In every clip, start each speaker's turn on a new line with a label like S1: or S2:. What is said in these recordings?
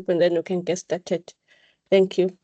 S1: and then we can get started. Thank you.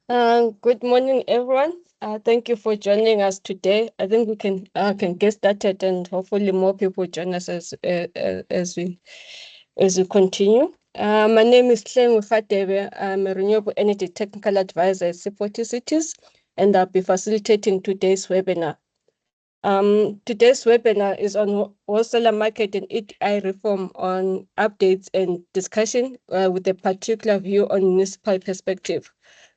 S1: Good morning, everyone. Thank you for joining us today. I think we can get started, and hopefully more people join us as we continue. My name is Tleng Fatebe. I'm a renewable energy technical advisor at C40 Cities, and I'll be facilitating today's webinar. Today's webinar is on wholesale market and EDI reform on updates and discussion with a particular view on municipal perspective.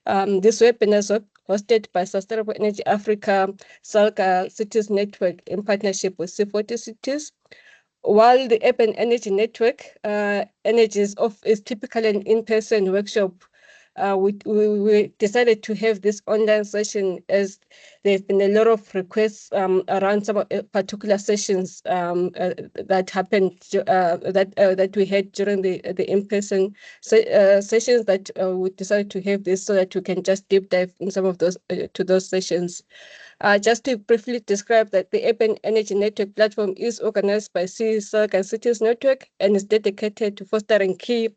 S1: This webinar is hosted by Sustainable Energy Africa SALGA-SACN-SEA Network in partnership with C40 Cities. While the Urban Energy Network Energy is typically an in-person workshop, we decided to have this online session as there have been a lot of requests around some particular sessions that happened that we had during the in-person sessions that we decided to have this so that we can just deep dive in some of those to those sessions. Just to briefly describe that the Urban Energy Network platform is organized by SALGA-SACN-SEA Network and is dedicated to fostering key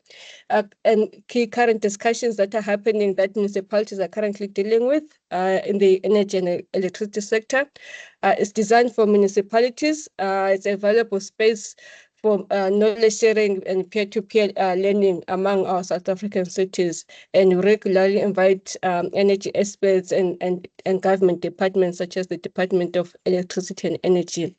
S1: current discussions that are happening that municipalities are currently dealing with in the energy and electricity sector. It's designed for municipalities. It's a valuable space for knowledge sharing and peer-to-peer learning among our South African cities. And we regularly invite energy experts and government departments such as the Department of Electricity and Energy.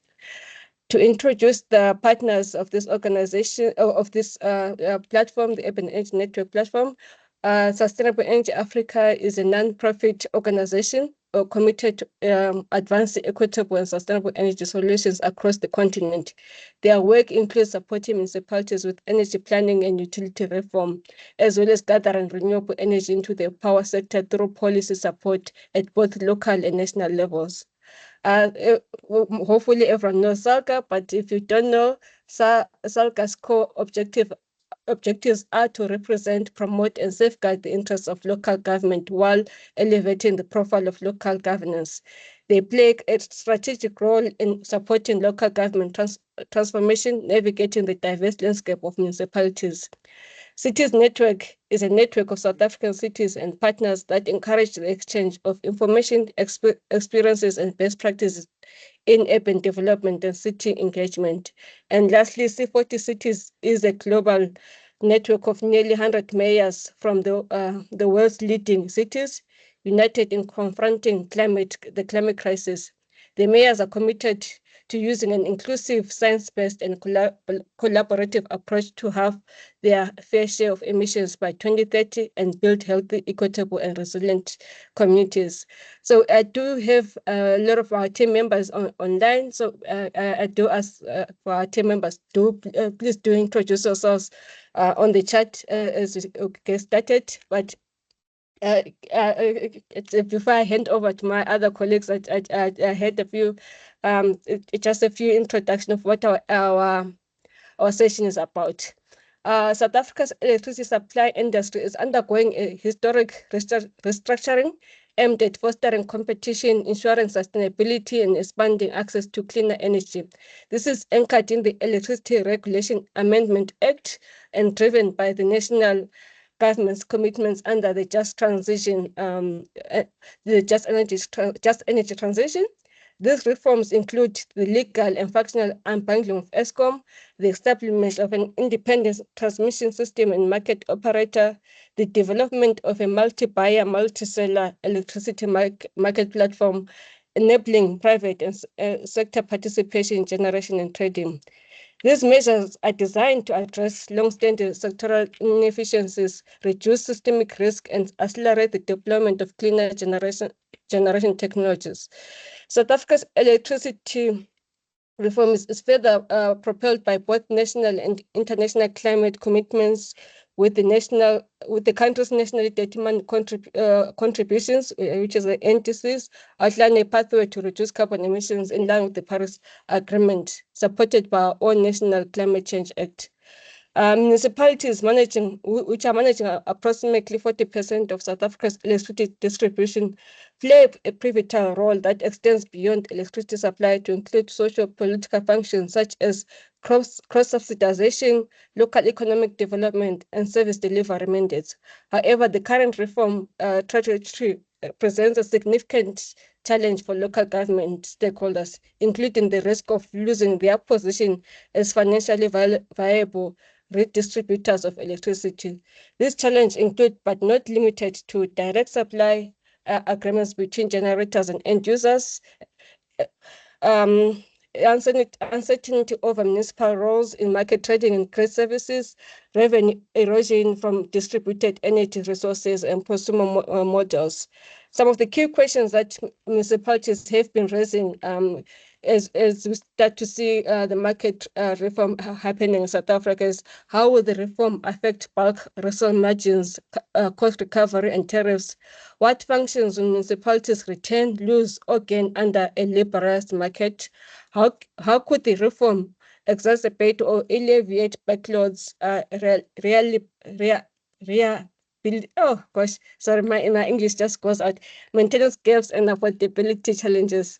S1: To introduce the partners of this organization, of this platform, the Urban Energy Network platform, Sustainable Energy Africa is a non-profit organization committed to advancing equitable and sustainable energy solutions across the continent. Their work includes supporting municipalities with energy planning and utility reform, as well as gathering renewable energy into the power sector through policy support at both local and national levels. Hopefully everyone knows SALGA, but if you don't know, SALGA's core objectives are to represent, promote, and safeguard the interests of local government while elevating the profile of local governance. They play a strategic role in supporting local government transformation, navigating the diverse landscape of municipalities. Cities Network is a network of South African cities and partners that encourage the exchange of information, experiences, and best practices in urban development and city engagement. And lastly, C40 Cities is a global network of nearly 100 mayors from the world's leading cities, united in confronting the climate crisis. The mayors are committed to using an inclusive, science-based and collaborative approach to have their fair share of emissions by 2030 and build healthy, equitable, and resilient communities. So I do have a lot of our team members online. So I do ask for our team members, please do introduce yourselves on the chat as we get started. But before I hand over to my other colleagues, I had a few, just a few introduction of what our session is about. South Africa's electricity supply industry is undergoing a historic restructuring aimed at fostering competition, ensuring sustainability, and expanding access to cleaner energy. This is anchored in the Electricity Regulation Amendment Act and driven by the national government's commitments under the Just Energy Transition. These reforms include the legal and functional unbundling of Eskom, the establishment of an independent transmission system and market operator, the development of a multi-buyer, multi-seller electricity market platform, enabling private and sector participation in generation and trading. These measures are designed to address long-standing sectoral inefficiencies, reduce systemic risk, and accelerate the deployment of cleaner generation technologies. South Africa's electricity reform is further propelled by both national and international climate commitments, with the country's nationally determined contributions, which is the NDCs, outline a pathway to reduce carbon emissions in line with the Paris Agreement, supported by our own National Climate Change Act. Municipalities which are managing approximately 40% of South Africa's electricity distribution, play a pivotal role that extends beyond electricity supply to include socio-political functions such as cross-subsidization, local economic development, and service delivery mandates. However, the current reform trajectory presents a significant challenge for local government stakeholders, including the risk of losing their position as financially viable redistributors of electricity. This challenge include, but not limited to, direct supply agreements between generators and end users, uncertainty over municipal roles in market trading and trade services, revenue erosion from distributed energy resources, and consumer models. Some of the key questions that municipalities have been raising as we start to see the market reform happening in South Africa, is how will the reform affect bulk resale margins, cost recovery, and tariffs? What functions will municipalities retain, lose, or gain under a liberalized market? How could the reform exacerbate or alleviate backlogs, oh gosh, sorry, my English just goes out, maintenance gaps and affordability challenges?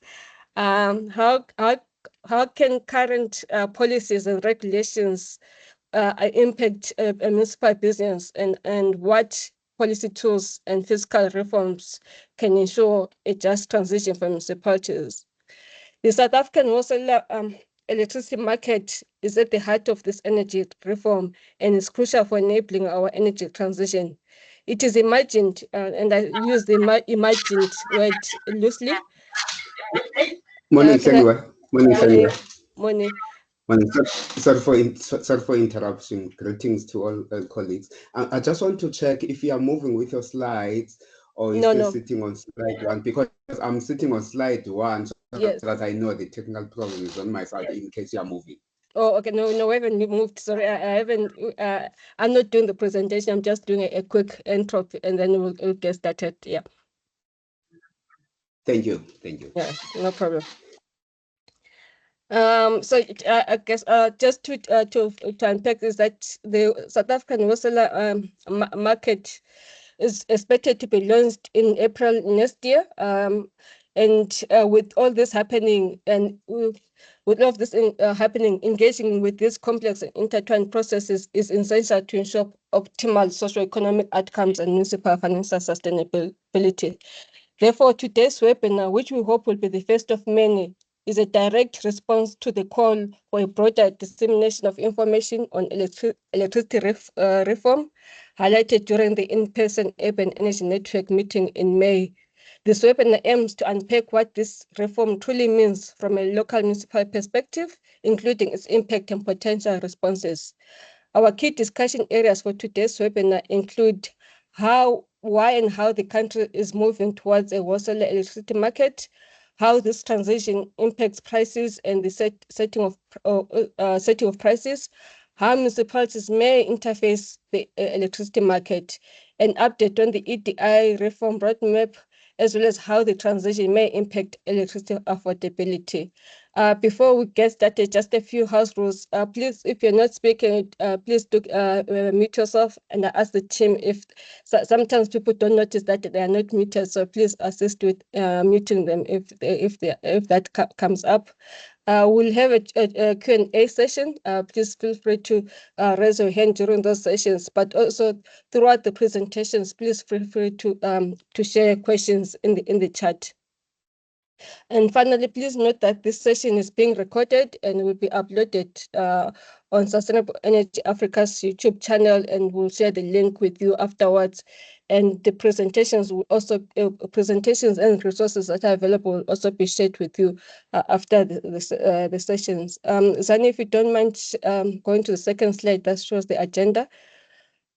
S1: How can current policies and regulations impact a municipal business, and what policy tools and fiscal reforms can ensure a just transition for municipalities? The South African wholesale electricity market is at the heart of this energy reform and is crucial for enabling our energy transition. It is imagined, and I use the imagined word loosely.
S2: Morning,
S1: Can I?
S2: Morning.
S1: Morning.
S2: Sorry for interruption. Greetings to all colleagues. I just want to check if you are moving with your slides or is
S1: No.
S2: sitting on slide one, because I'm sitting on slide one, so
S1: Yes.
S2: that I know the technical problem is on my side in case you are moving.
S1: Oh, okay. No, we haven't moved. Sorry, I haven't. I'm not doing the presentation. I'm just doing a quick intro, and then we'll get started. Yeah.
S2: Thank you.
S1: Yeah, no problem. So I guess just to unpack is that the South African wholesale market is expected to be launched in April next year. And with all this happening, and with all of this happening, engaging with these complex and intertwined processes is essential to ensure optimal socio-economic outcomes and municipal financial sustainability. Therefore, today's webinar, which we hope will be the first of many, is a direct response to the call for a broader dissemination of information on electricity reform, highlighted during the in-person Urban Energy Network meeting in May. This webinar aims to unpack what this reform truly means from a local municipal perspective, including its impact and potential responses. Our key discussion areas for today's webinar include why and how the country is moving towards a wholesale electricity market, how this transition impacts prices and the setting of prices, how municipalities may interface the electricity market, an update on the EDI reform roadmap, as well as how the transition may impact electricity affordability. Before we get started, just a few house rules. Please, if you're not speaking, please do mute yourself, and I ask the team if sometimes people don't notice that they are not muted, so please assist with muting them if that comes up. We'll have a Q&A session. Please feel free to raise your hand during those sessions, but also throughout the presentations, please feel free to share questions in the chat. And finally, please note that this session is being recorded and will be uploaded on Sustainable Energy Africa's YouTube channel, and we'll share the link with you afterwards. And the presentations will also presentations and resources that are available will also be shared with you after the sessions. Zani, if you don't mind going to the second slide that shows the agenda.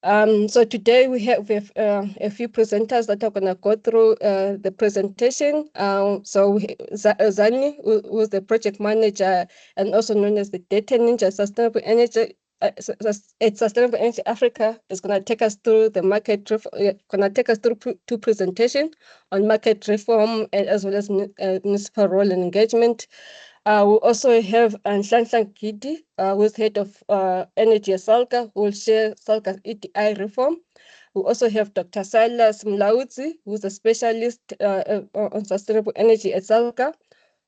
S1: So today we have a few presenters that are going to go through the presentation. So Zani, who's the project manager and also known as the Data Ninja Sustainable Energy at Sustainable Energy Africa, is going to take us through the market, going to take us through two presentations on market reform as well as municipal role and engagement. We also have Nhlanhla Gidi, who's head of energy at SALGA, who will share SALGA's EDI reform. We also have Dr. Silas Mlaudzi, who's a specialist on sustainable energy at SALGA,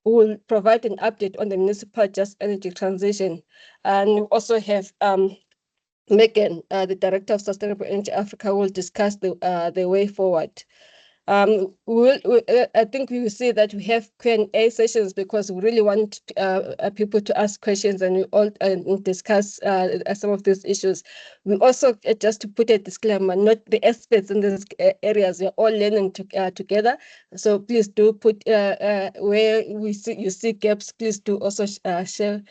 S1: who will provide an update on the municipal just energy transition. And we also have Megan, the Director of Sustainable Energy Africa, who will discuss the way forward. I think we will see that we have Q&A sessions because we really want people to ask questions and we all discuss some of these issues. We also, just to put a disclaimer, not the experts in these areas, we're all learning together. So please do put where you see gaps, please do also share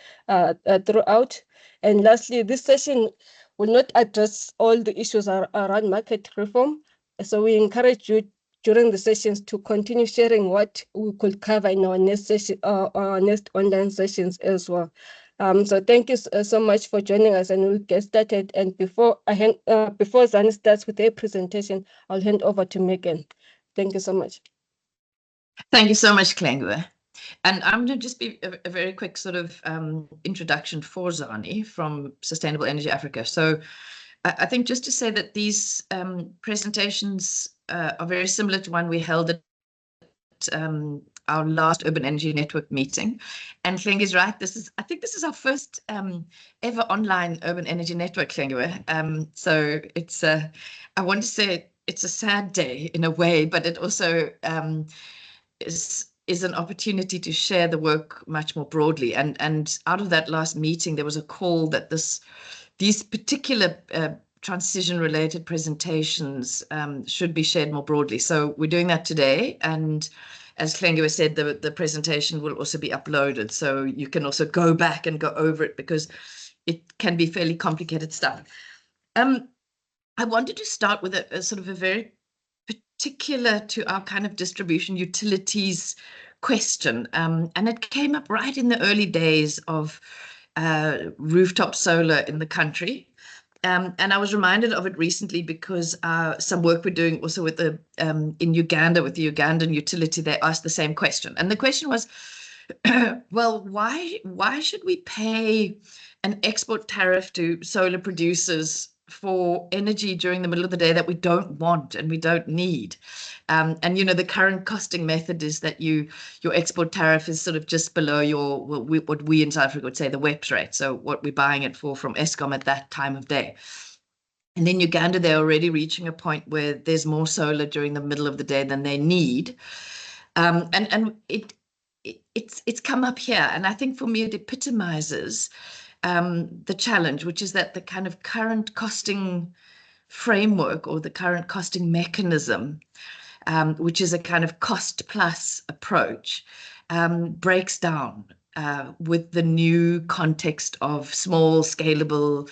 S1: throughout. And lastly, this session will not address all the issues around market reform. So we encourage you during the sessions to continue sharing what we could cover in our next session, our next online sessions as well. So thank you so much for joining us, and we'll get started. And before Zani starts with her presentation, I'll hand over to Megan. Thank you so much.
S3: Thank you so much, Klengwe. And I'm going to just be a very quick sort of introduction for Zani from Sustainable Energy Africa. So I think just to say that these presentations are very similar to one we held at our last Urban Energy Network meeting. And Klengwe is right. I think this is our first ever online Urban Energy Network, Klengwe. So it's I want to say it's a sad day in a way, but it also is an opportunity to share the work much more broadly. And out of that last meeting, there was a call that these particular transition-related presentations should be shared more broadly. So we're doing that today. And as Klengwe said, the presentation will also be uploaded. So you can also go back and go over it because it can be fairly complicated stuff. I wanted to start with a sort of a very particular to our kind of distribution utilities question. And it came up right in the early days of rooftop solar in the country. And I was reminded of it recently because some work we're doing also with in Uganda with the Ugandan utility, they asked the same question. And the question was, well, why should we pay an export tariff to solar producers for energy during the middle of the day that we don't want and we don't need? And you know, the current costing method is that your export tariff is sort of just below what we in South Africa would say the WEPS rate, so what we're buying it for from Eskom at that time of day. And in Uganda, they're already reaching a point where there's more solar during the middle of the day than they need. And it's come up here, and I think for me it epitomizes the challenge, which is that the kind of current costing framework or the current costing mechanism, which is a kind of cost plus approach, breaks down with the new context of small, scalable,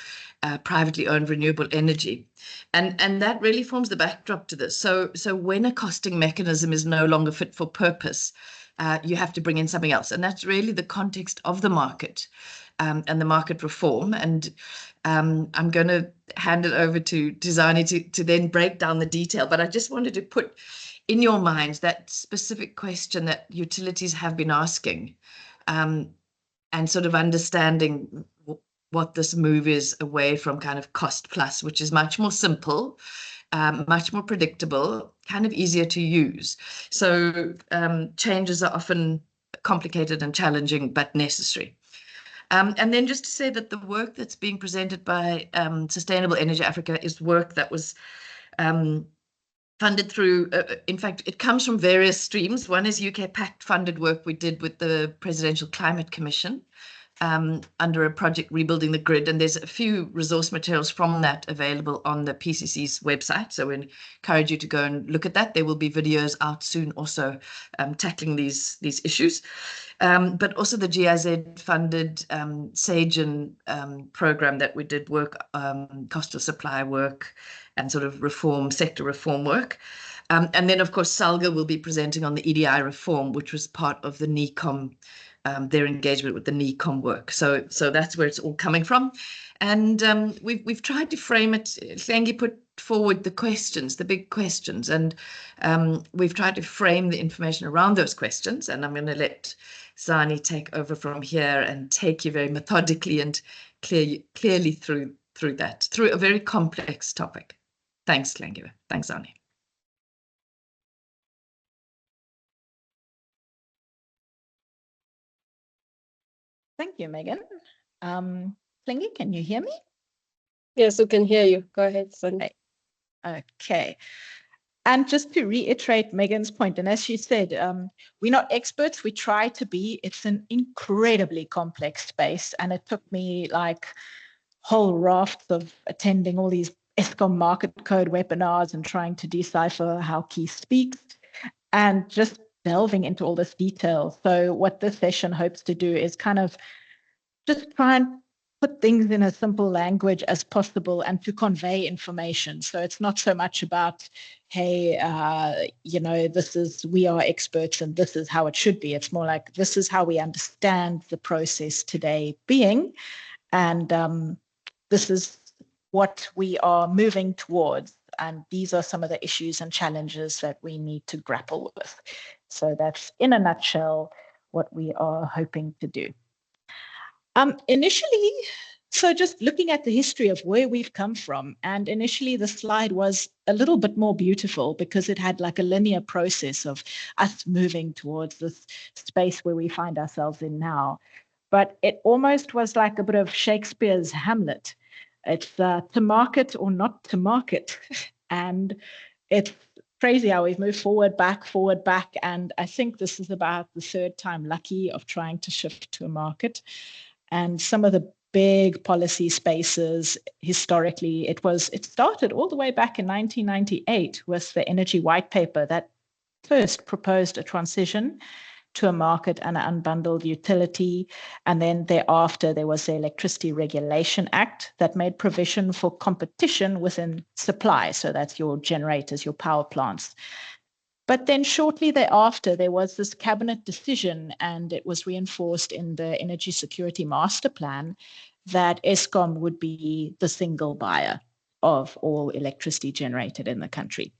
S3: privately owned renewable energy. And that really forms the backdrop to this. So when a costing mechanism is no longer fit for purpose, you have to bring in something else. And that's really the context of the market and the market reform. And I'm going to hand it over to Zani to then break down the detail. But I just wanted to put in your minds that specific question that utilities have been asking, and sort of understanding what this move is away from kind of cost plus, which is much more simple, much more predictable, kind of easier to use. So changes are often complicated and challenging, but necessary. And then just to say that the work that's being presented by Sustainable Energy Africa is work that was funded through, in fact, it comes from various streams. One is UK Pact funded work we did with the Presidential Climate Commission under a project Rebuilding the Grid. And there's a few resource materials from that available on the PCC's website. So we encourage you to go and look at that. There will be videos out soon also tackling these issues. But also the GIZ funded SAGN program that we did work, cost of supply work and sort of sector reform work. And then, of course, SALGA will be presenting on the EDI reform, which was part of the NECOM, their engagement with the NECOM work. So that's where it's all coming from. And we've tried to frame it. Klengwe put forward the questions, the big questions, and we've tried to frame the information around those questions. And I'm going to let Zani take over from here and take you very methodically and clearly through that, through a very complex topic. Thanks, Klengwe. Thanks, Zani.
S4: Thank you, Megan. Klengwe, can you hear me?
S1: Yes, we can hear you. Go ahead, Zani.
S4: Okay. And just to reiterate Megan's point, and as she said, we're not experts, we try to be. It's an incredibly complex space, and it took me like whole rafts of attending all these Eskom market code webinars and trying to decipher how Key speaks and just delving into all this detail. So what this session hopes to do is kind of just try and put things in as simple language as possible and to convey information. So it's not so much about, hey, we are experts and this is how it should be. It's more like, this is how we understand the process today being, and this is what we are moving towards. And these are some of the issues and challenges that we need to grapple with. So that's, in a nutshell, what we are hoping to do. Initially, so just looking at the history of where we've come from, and initially the slide was a little bit more beautiful because it had like a linear process of us moving towards this space where we find ourselves in now. But it almost was like a bit of Shakespeare's Hamlet. It's to market or not to market. And it's crazy how we've moved forward, back. And I think this is about the third time lucky of trying to shift to a market. And some of the big policy spaces historically, it started all the way back in 1998 with the Energy White Paper that first proposed a transition to a market and an unbundled utility. And then thereafter, there was the Electricity Regulation Act that made provision for competition within supply. So that's your generators, your power plants. But then shortly thereafter, there was this cabinet decision, and it was reinforced in the Energy Security Master Plan that Eskom would be the single buyer of all electricity generated in the country.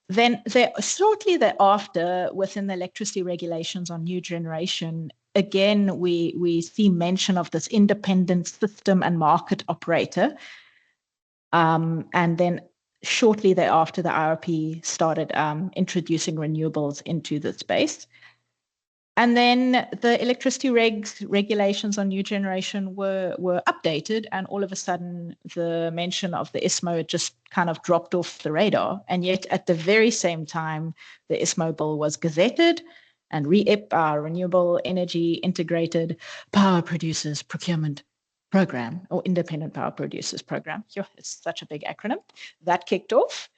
S4: Then shortly thereafter, within the electricity regulations on new generation, again, we see mention of this independent system and market operator. And then shortly thereafter, the IRP started introducing renewables into the space. And then the electricity regulations on new generation were updated, and all of a sudden the mention of the ISMO just kind of dropped off the radar. And yet at the very same time, the ISMO bill was gazetted, and REIPP, our Renewable Energy Integrated Power Producers Procurement Program, or Independent Power Producers Program. It's such a big acronym. That kicked off.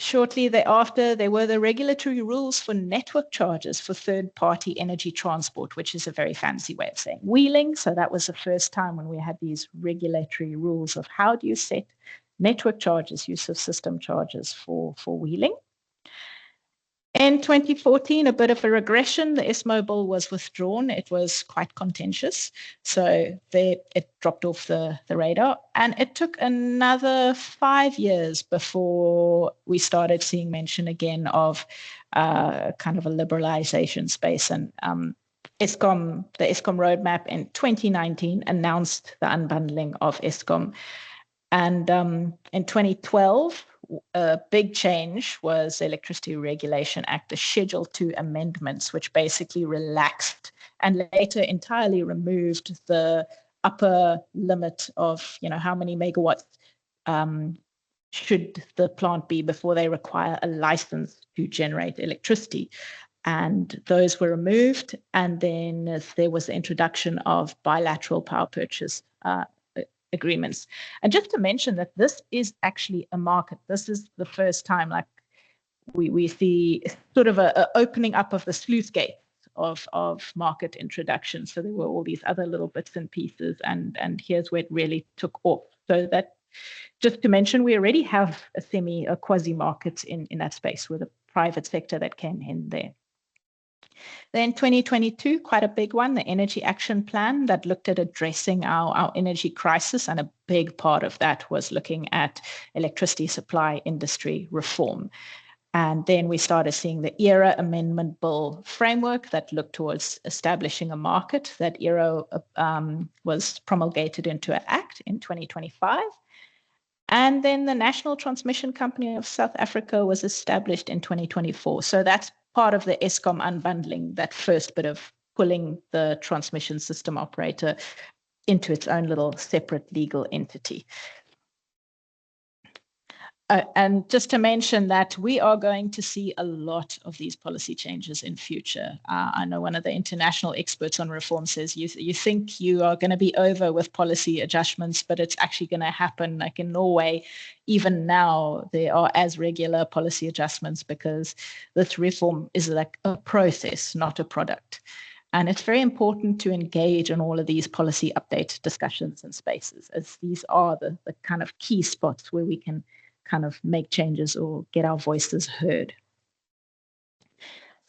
S4: Shortly thereafter, there were the regulatory rules for network charges for third-party energy transport, which is a very fancy way of saying wheeling. So that was the first time when we had these regulatory rules of how do you set network charges, use of system charges for wheeling. In 2014, a bit of a regression, the ISMO bill was withdrawn. It was quite contentious, so it dropped off the radar. And it took another 5 years before we started seeing mention again of kind of a liberalization space. And the Eskom roadmap in 2019 announced the unbundling of Eskom. And in 2012, a big change was the Electricity Regulation Act, the Schedule 2 amendments, which basically relaxed and later entirely removed the upper limit of, how many megawatts should the plant be before they require a license to generate electricity. And those were removed. And then there was the introduction of bilateral power purchase agreements. And just to mention that this is actually a market. This is the first time like we see sort of a opening up of the sluice gate of market introduction. So there were all these other little bits and pieces, and here's where it really took off. So that, just to mention, we already have a quasi market in that space with a private sector that came in there. Then 2022, quite a big one, the Energy Action Plan that looked at addressing our energy crisis. And a big part of that was looking at electricity supply industry reform. And then we started seeing the ERA Amendment Bill framework that looked towards establishing a market. That ERA was promulgated into an act in 2025. And then the National Transmission Company of South Africa was established in 2024. So that's part of the Eskom unbundling, that first bit of pulling the transmission system operator into its own little separate legal entity. And just to mention that we are going to see a lot of these policy changes in future. I know one of the international experts on reform says you think you are going to be over with policy adjustments, but it's actually going to happen. Like in Norway, even now, there are as regular policy adjustments because this reform is like a process, not a product. And it's very important to engage in all of these policy update discussions and spaces, as these are the kind of key spots where we can kind of make changes or get our voices heard.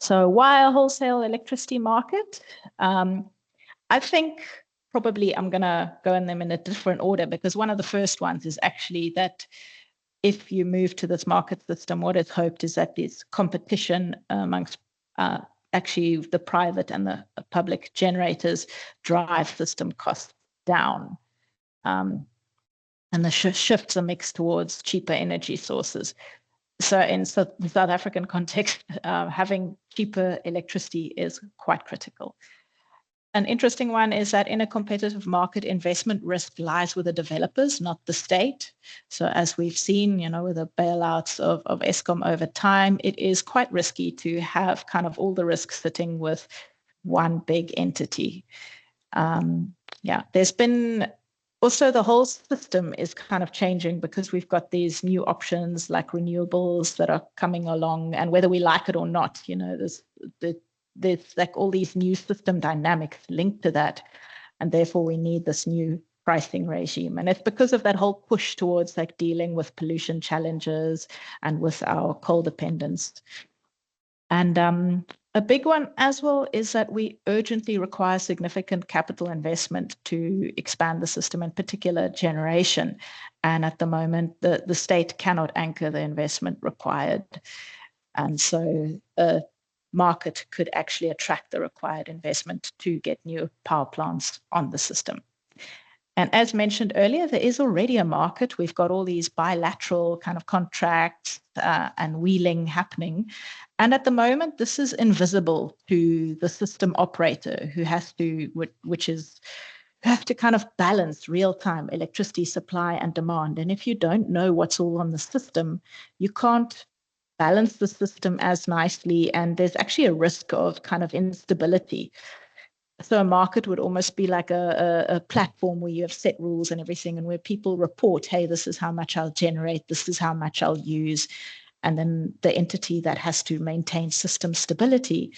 S4: So why a wholesale electricity market? I think probably I'm going to go in them in a different order, because one of the first ones is actually that if you move to this market system, what is hoped is that there's competition amongst actually the private and the public generators drive system costs down. And the shifts are mixed towards cheaper energy sources. So in the South African context, having cheaper electricity is quite critical. An interesting one is that in a competitive market, investment risk lies with the developers, not the state. So as we've seen, with the bailouts of Eskom over time, it is quite risky to have kind of all the risks sitting with one big entity. There's been also the whole system is kind of changing, because we've got these new options like renewables that are coming along, and whether we like it or not, there's like all these new system dynamics linked to that, and therefore we need this new pricing regime. And it's because of that whole push towards like dealing with pollution challenges and with our coal dependence. And a big one as well is that we urgently require significant capital investment to expand the system, in particular generation. And at the moment, the state cannot anchor the investment required. And so a market could actually attract the required investment to get new power plants on the system. And as mentioned earlier, there is already a market. We've got all these bilateral kind of contracts and wheeling happening. And at the moment, this is invisible to the system operator who has to, have to kind of balance real-time electricity supply and demand. And if you don't know what's all on the system, you can't balance the system as nicely, and there's actually a risk of kind of instability. So a market would almost be like a platform where you have set rules and everything, and where people report, hey, this is how much I'll generate, this is how much I'll use. And then the entity that has to maintain system stability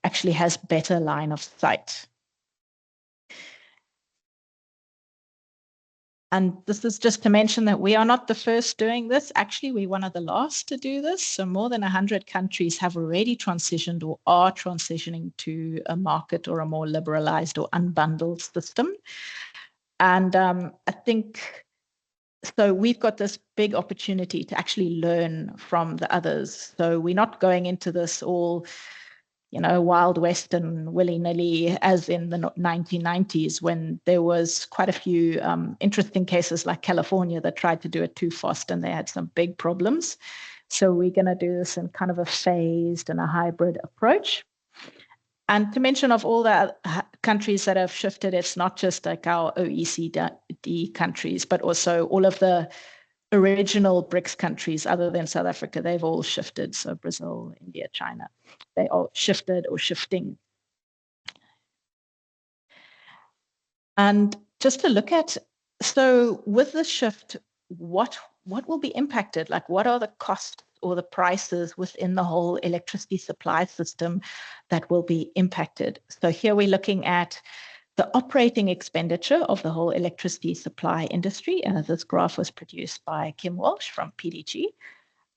S4: actually has better line of sight. And this is just to mention that we are not the first doing this. Actually, we're one of the last to do this. So more than 100 countries have already transitioned or are transitioning to a market or a more liberalized or unbundled system. And I think, so we've got this big opportunity to actually learn from the others. So we're not going into this all Wild West and willy-nilly as in the 1990s, when there was quite a few interesting cases like California that tried to do it too fast and they had some big problems. So we're going to do this in kind of a phased and a hybrid approach. And to mention of all the countries that have shifted, it's not just like our OECD countries, but also all of the original BRICS countries other than South Africa. They've all shifted. So Brazil, India, China, they all shifted or shifting. And just to look at, so with the shift, what will be impacted? Like, what are the costs or the prices within the whole electricity supply system that will be impacted? So here we're looking at the operating expenditure of the whole electricity supply industry. This graph was produced by Kim Walsh from PDG.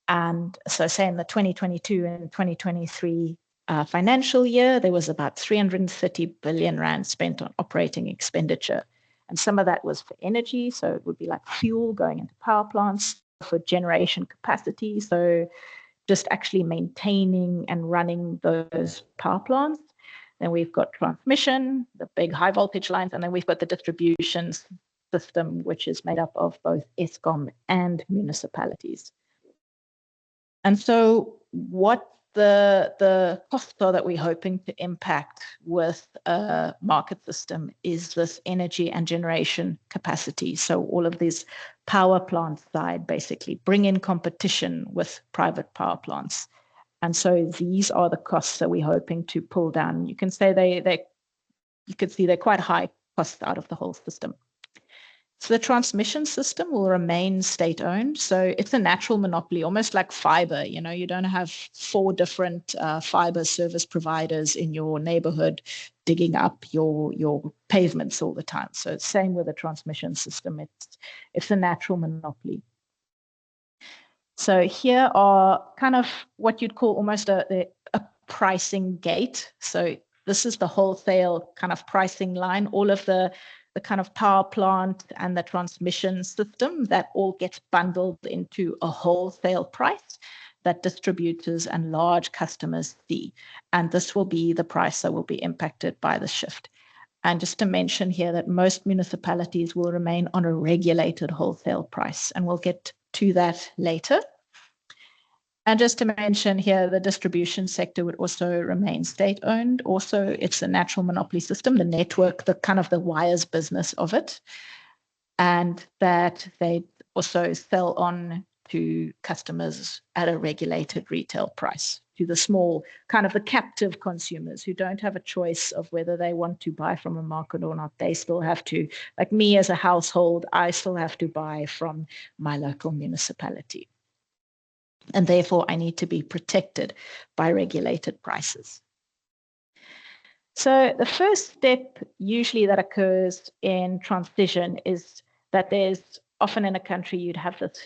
S4: And so say in the 2022 and 2023 financial year, there was about 330 billion rand spent on operating expenditure. And some of that was for energy. So it would be like fuel going into power plants, for generation capacity. So just actually maintaining and running those power plants. Then we've got transmission, the big high voltage lines, and then we've got the distribution system, which is made up of both Eskom and municipalities. And so what the costs are that we're hoping to impact with a market system is this energy and generation capacity. So all of these power plant side basically bring in competition with private power plants. And so these are the costs that we're hoping to pull down. You can say you could see they're quite high costs out of the whole system. So the transmission system will remain state-owned. So it's a natural monopoly, almost like fiber. You know, you don't have 4 different fiber service providers in your neighborhood digging up your pavements all the time. So it's same with the transmission system. It's a natural monopoly. So here are kind of what you'd call almost a pricing gate. So this is the wholesale kind of pricing line. All of the kind of power plant and the transmission system, that all gets bundled into a wholesale price that distributors and large customers see. And this will be the price that will be impacted by the shift. And just to mention here that most municipalities will remain on a regulated wholesale price, and we'll get to that later. And just to mention here, the distribution sector would also remain state-owned. Also, it's a natural monopoly system, the network, the kind of the wires business of it, and that they also sell on to customers at a regulated retail price, to the small, kind of the captive consumers who don't have a choice of whether they want to buy from a market or not. They still have to, like me as a household, I still have to buy from my local municipality. And therefore, I need to be protected by regulated prices. So the first step usually that occurs in transition is that there's often in a country you'd have this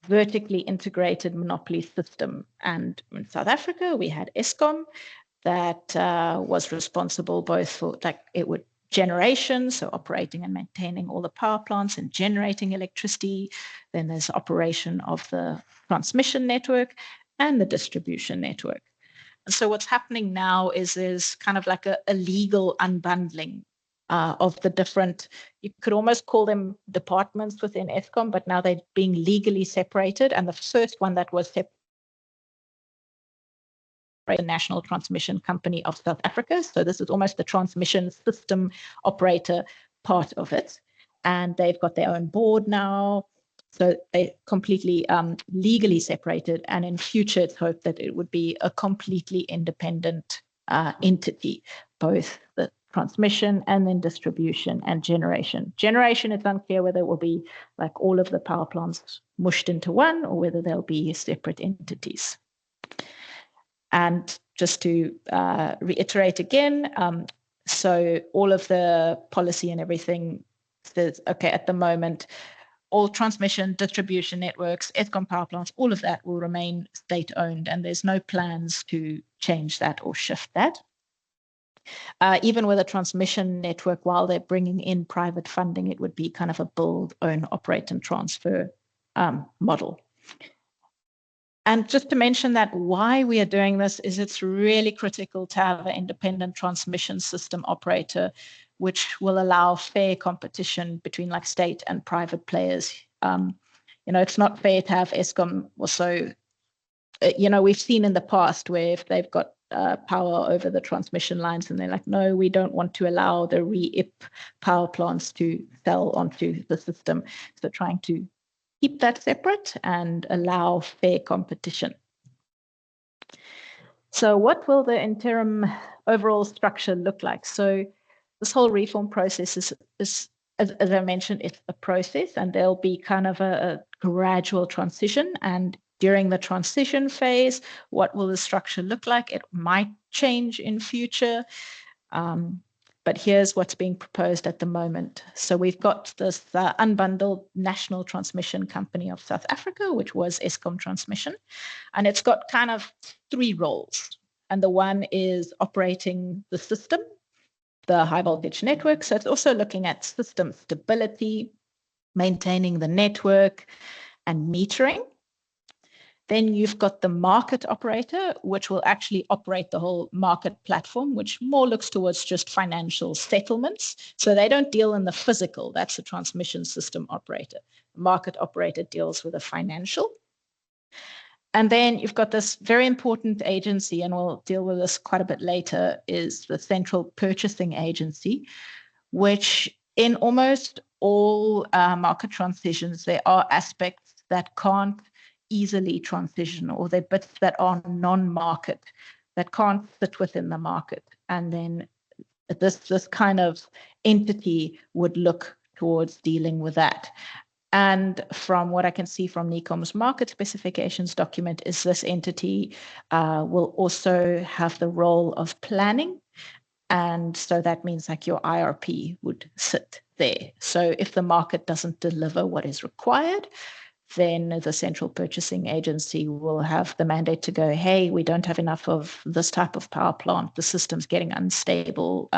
S4: vertically integrated monopoly system. And in South Africa, we had Eskom that was responsible both for generation, so operating and maintaining all the power plants and generating electricity. Then there's operation of the transmission network and the distribution network. And so what's happening now is there's kind of like a legal unbundling of the different, you could almost call them departments within Eskom, but now they're being legally separated. And the first one that was separated, the National Transmission Company of South Africa. So this is almost the transmission system operator part of it. And they've got their own board now. So they're completely legally separated. And in future, it's hoped that it would be a completely independent entity, both the transmission and then distribution and generation. Generation, it's unclear whether it will be like all of the power plants mushed into one or whether they'll be separate entities. And just to reiterate again, so all of the policy and everything says, okay, at the moment, all transmission, distribution networks, Eskom power plants, all of that will remain state-owned, and there's no plans to change that or shift that. Even with a transmission network, while they're bringing in private funding, it would be kind of a build, own, operate, and transfer model. And just to mention that why we are doing this is it's really critical to have an independent transmission system operator, which will allow fair competition between like state and private players. It's not fair to have Eskom also, we've seen in the past where if they've got power over the transmission lines and they're like, no, we don't want to allow the re-IP power plants to sell onto the system. So trying to keep that separate and allow fair competition. So what will the interim overall structure look like? So this whole reform process is as I mentioned, it's a process, and there'll be kind of a gradual transition. And during the transition phase, what will the structure look like? It might change in future. But here's what's being proposed at the moment. So we've got this unbundled National Transmission Company of South Africa, which was Eskom Transmission. And it's got kind of 3 roles. And the one is operating the system, the high voltage network. So it's also looking at system stability, maintaining the network, and metering. Then you've got the market operator, which will actually operate the whole market platform, which more looks towards just financial settlements. So they don't deal in the physical. That's the transmission system operator. The market operator deals with the financial. And then you've got this very important agency, and we'll deal with this quite a bit later, is the Central Purchasing Agency, which in almost all market transitions, there are aspects that can't easily transition, or they're bits that are non-market, that can't fit within the market. And then this kind of entity would look towards dealing with that. And from what I can see from NECOM's market specifications document is this entity will also have the role of planning. And so that means like your IRP would sit there. So if the market doesn't deliver what is required, then the central purchasing agency will have the mandate to go, hey, we don't have enough of this type of power plant. The system's getting unstable.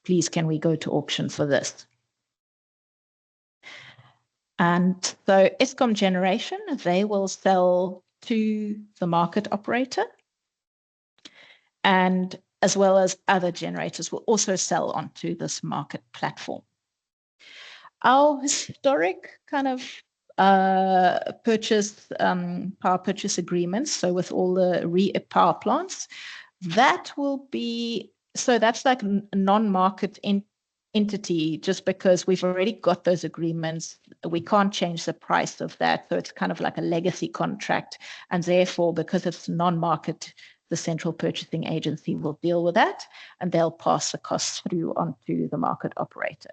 S4: Please, can we go to auction for this? And so Eskom generation, they will sell to the market operator, and as well as other generators will also sell onto this market platform. Our historic kind of power purchase agreements, so with all the power plants, that will be, so that's like a non-market entity, just because we've already got those agreements. We can't change the price of that. So it's kind of like a legacy contract. And therefore, because it's non-market, the central purchasing agency will deal with that, and they'll pass the costs through onto the market operator.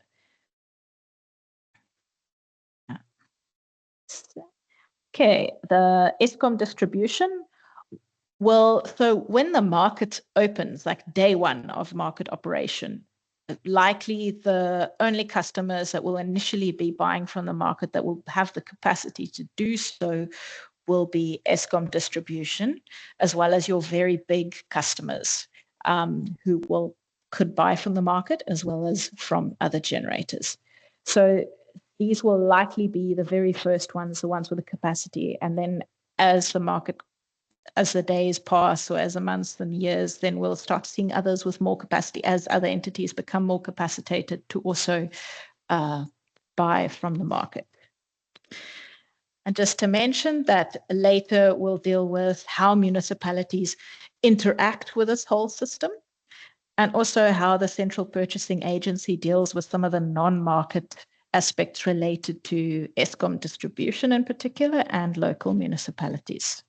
S4: Okay, the Eskom distribution will, so when the market opens, like day one of market operation, likely the only customers that will initially be buying from the market that will have the capacity to do so will be Eskom distribution, as well as your very big customers who could buy from the market as well as from other generators. So these will likely be the very first ones, the ones with the capacity. And then as the days pass, or as the months and years, then we'll start seeing others with more capacity as other entities become more capacitated to also buy from the market. And just to mention that later we'll deal with how municipalities interact with this whole system, and also how the central purchasing agency deals with some of the non-market aspects related to Eskom distribution in particular and local municipalities.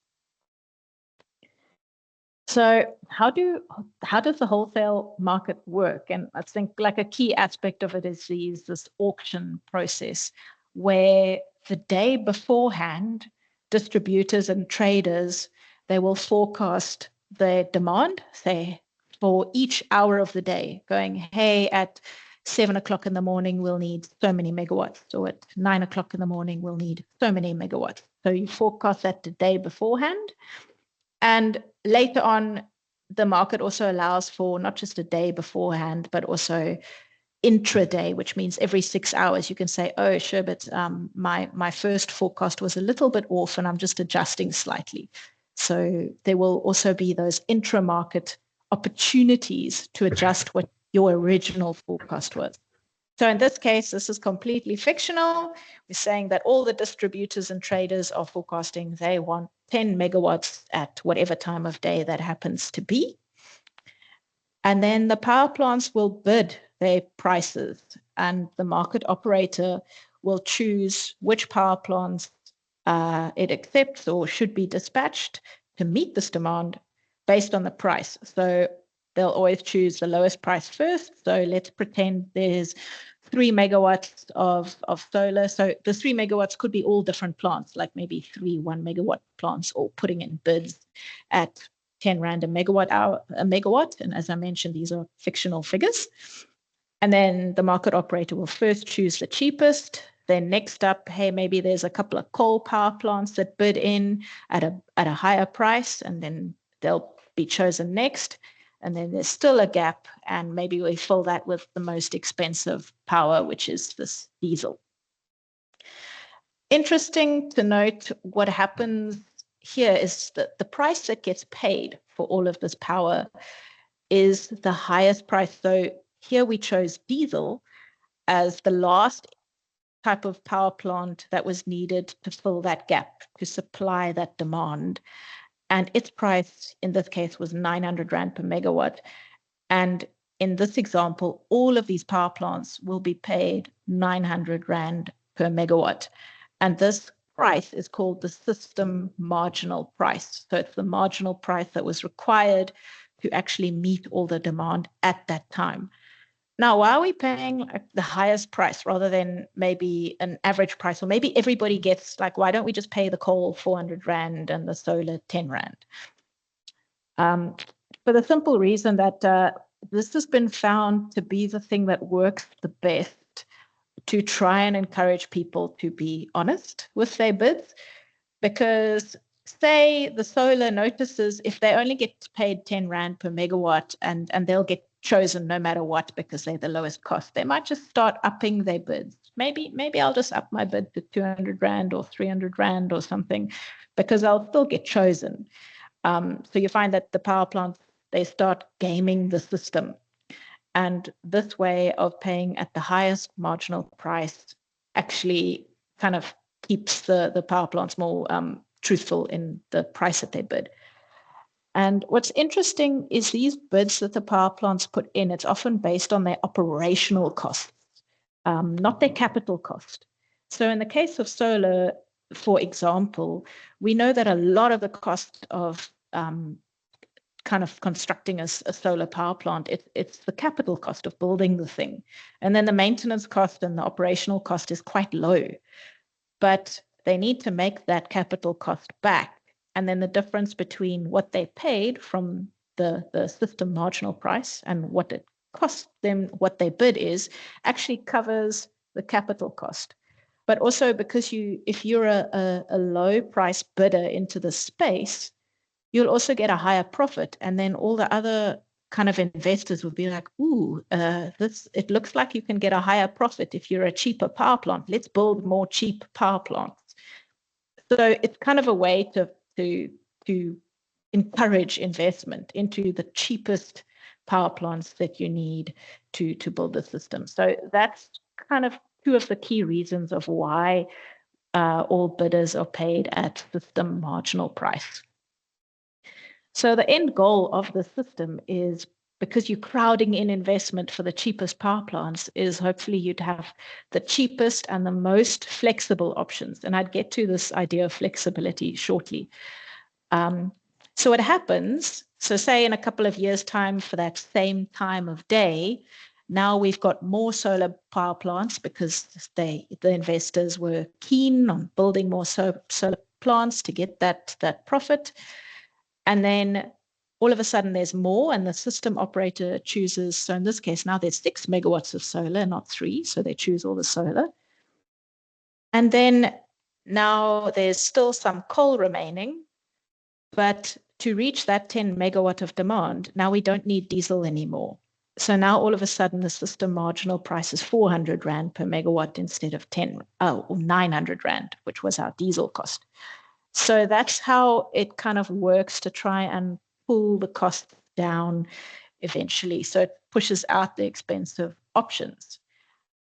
S4: So how does the wholesale market work? And I think like a key aspect of it is this auction process, where the day beforehand, distributors and traders, they will forecast their demand, say, for each hour of the day, going, hey, at 7 o'clock in the morning, we'll need so many megawatts, or at 9 o'clock in the morning, we'll need so many megawatts. So you forecast that the day beforehand. And later on, the market also allows for not just a day beforehand, but also intraday, which means every 6 hours you can say, oh, sure, but my first forecast was a little bit off and I'm just adjusting slightly. So there will also be those intra-market opportunities to adjust what your original forecast was. So in this case, this is completely fictional. We're saying that all the distributors and traders are forecasting they want 10 megawatts at whatever time of day that happens to be. And then the power plants will bid their prices, and the market operator will choose which power plants it accepts or should be dispatched to meet this demand based on the price. So they'll always choose the lowest price first. So let's pretend there's 3 megawatts of solar. So the 3 megawatts could be all different plants, like maybe 3 1 megawatt plants, all putting in bids at 10 rand a megawatt. And as I mentioned, these are fictional figures. And then the market operator will first choose the cheapest. Then next up, hey, maybe there's a couple of coal power plants that bid in at a higher price, and then they'll be chosen next. And then there's still a gap, and maybe we fill that with the most expensive power, which is this diesel. Interesting to note, what happens here is that the price that gets paid for all of this power is the highest price. So here we chose diesel as the last type of power plant that was needed to fill that gap, to supply that demand. And its price in this case was 900 Rand per megawatt. And in this example, all of these power plants will be paid 900 Rand per megawatt. And this price is called the system marginal price. So it's the marginal price that was required to actually meet all the demand at that time. Now, why are we paying like the highest price rather than maybe an average price? Or maybe everybody gets like, why don't we just pay the coal 400 Rand and the solar 10 Rand? For the simple reason that this has been found to be the thing that works the best to try and encourage people to be honest with their bids. Because say the solar notices, if they only get paid 10 Rand per megawatt and they'll get chosen no matter what because they're the lowest cost, they might just start upping their bids. Maybe I'll just up my bid to 200 Rand or 300 Rand or something because I'll still get chosen. So you find that the power plants, they start gaming the system. And this way of paying at the highest marginal price actually kind of keeps the power plants more truthful in the price that they bid. And what's interesting is these bids that the power plants put in, it's often based on their operational costs, not their capital cost. So in the case of solar, for example, we know that a lot of the cost of kind of constructing a solar power plant, it's the capital cost of building the thing. And then the maintenance cost and the operational cost is quite low. But they need to make that capital cost back. And then the difference between what they paid from the system marginal price and what it costs them, what their bid is, actually covers the capital cost. But also because if you're a low price bidder into the space, you'll also get a higher profit. And then all the other kind of investors will be like, ooh, it looks like you can get a higher profit if you're a cheaper power plant. Let's build more cheap power plants. So it's kind of a way to encourage investment into the cheapest power plants that you need to build the system. So that's kind of two of the key reasons of why all bidders are paid at system marginal price. So the end goal of the system is, because you're crowding in investment for the cheapest power plants, is hopefully you'd have the cheapest and the most flexible options. And I'd get to this idea of flexibility shortly. So what happens, so say in a couple of years' time for that same time of day, now we've got more solar power plants because the investors were keen on building more solar plants to get that profit. And then all of a sudden there's more, and the system operator chooses, so in this case now there's 6 megawatts of solar, not 3, so they choose all the solar. And then now there's still some coal remaining, but to reach that 10 megawatt of demand, now we don't need diesel anymore. So now all of a sudden the system marginal price is 400 Rand per megawatt instead of 900 Rand, which was our diesel cost. So that's how it kind of works to try and pull the costs down eventually. So it pushes out the expensive options.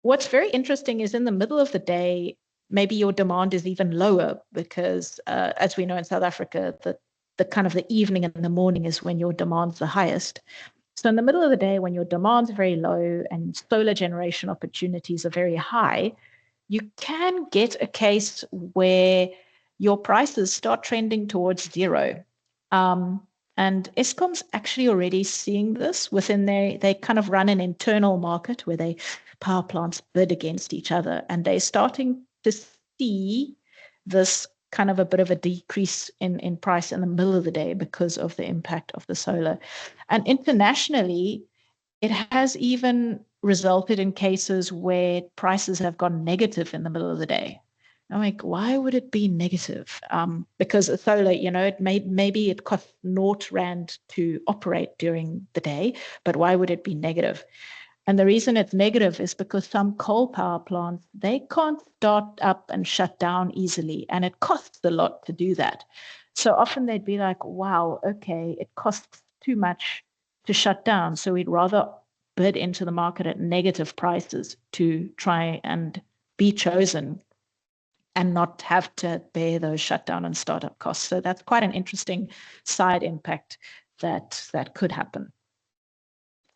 S4: What's very interesting is in the middle of the day, maybe your demand is even lower because as we know in South Africa, the kind of the evening and the morning is when your demand's the highest. So in the middle of the day, when your demand's very low and solar generation opportunities are very high, you can get a case where your prices start trending towards zero. And Eskom's actually already seeing this within they kind of run an internal market where power plants bid against each other, and they're starting to see this kind of a bit of a decrease in price in the middle of the day because of the impact of the solar. And internationally, it has even resulted in cases where prices have gone negative in the middle of the day. I'm like, why would it be negative? Because solar, maybe it costs 0 Rand to operate during the day, but why would it be negative? And the reason it's negative is because some coal power plants, they can't start up and shut down easily, and it costs a lot to do that. So often they'd be like, wow, okay, it costs too much to shut down, so we'd rather bid into the market at negative prices to try and be chosen and not have to bear those shutdown and startup costs. So that's quite an interesting side impact that could happen.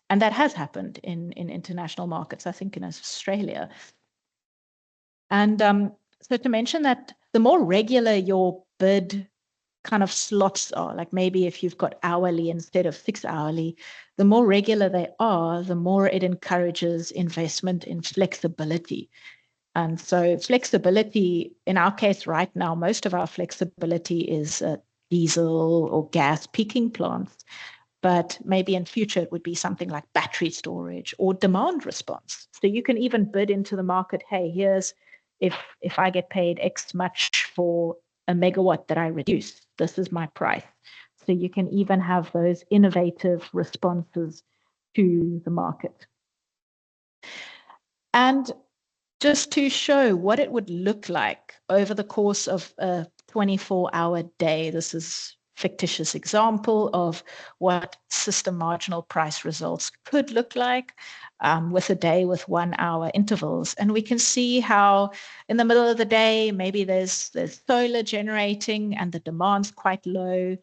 S4: And that has happened in international markets, I think in Australia. And so to mention that the more regular your bid kind of slots are. Like maybe if you've got hourly instead of 6 hourly, the more regular they are, the more it encourages investment in flexibility. And so flexibility, in our case right now, most of our flexibility is diesel or gas peaking plants. But maybe in future it would be something like battery storage or demand response. So you can even bid into the market, hey, here's if I get paid X much for a megawatt that I reduce, this is my price. So you can even have those innovative responses to the market. And just to show what it would look like over the course of a 24-hour day, this is fictitious example of what system marginal price results could look like with a day with 1 hour intervals. And we can see how in the middle of the day, maybe there's solar generating and the demand's quite low.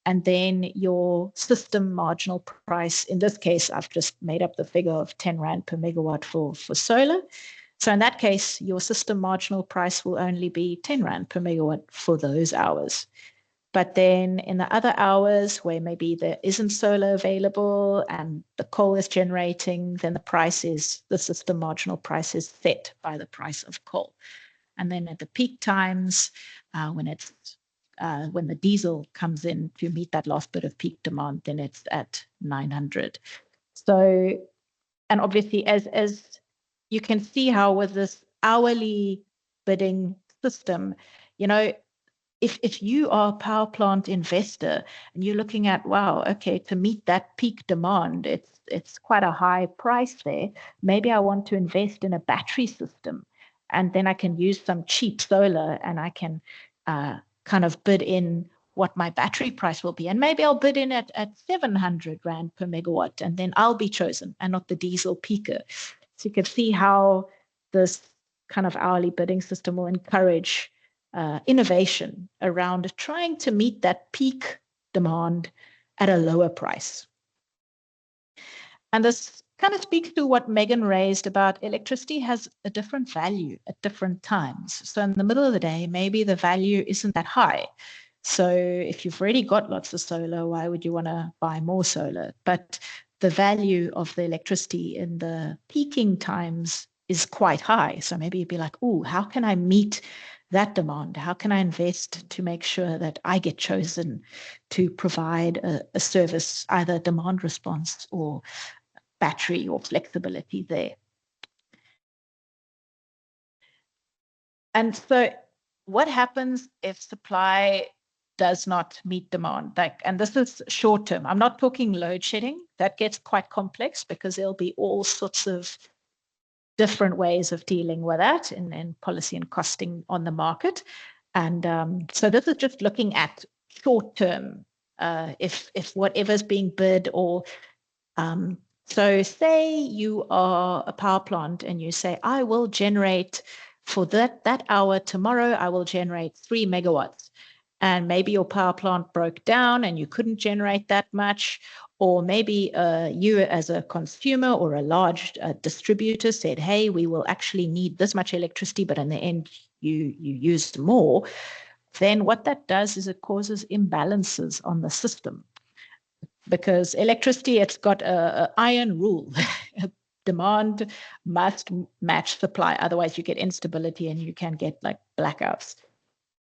S4: And then your system marginal price, in this case, I've just made up the figure of 10 Rand per megawatt for solar. So in that case, your system marginal price will only be 10 Rand per megawatt for those hours. But then in the other hours where maybe there isn't solar available and the coal is generating, then the system marginal price is set by the price of coal. And then at the peak times, when the diesel comes in to meet that last bit of peak demand, then it's at 900. So, and obviously as you can see how with this hourly bidding system, if you are a power plant investor and you're looking at, wow, okay, to meet that peak demand, it's quite a high price there. Maybe I want to invest in a battery system, and then I can use some cheap solar and I can kind of bid in what my battery price will be. And maybe I'll bid in at 700 Rand per megawatt, and then I'll be chosen and not the diesel peaker. So you can see how this kind of hourly bidding system will encourage innovation around trying to meet that peak demand at a lower price. And this kind of speaks to what Megan raised about electricity has a different value at different times. So in the middle of the day, maybe the value isn't that high. So if you've already got lots of solar, why would you want to buy more solar? But the value of the electricity in the peaking times is quite high. So maybe you'd be like, oh, how can I meet that demand? How can I invest to make sure that I get chosen to provide a service, either demand response or battery or flexibility there? And so what happens if supply does not meet demand? And this is short term. I'm not talking load shedding. That gets quite complex because there'll be all sorts of different ways of dealing with that in policy and costing on the market. And so this is just looking at short term, if whatever's being bid or so say you are a power plant and you say, I will generate for that hour tomorrow, I will generate 3 megawatts. And maybe your power plant broke down and you couldn't generate that much. Or maybe you as a consumer or a large distributor said, hey, we will actually need this much electricity, but in the end you used more. Then what that does is it causes imbalances on the system. Because electricity, it's got an iron rule. Demand must match supply. Otherwise you get instability and you can get like blackouts,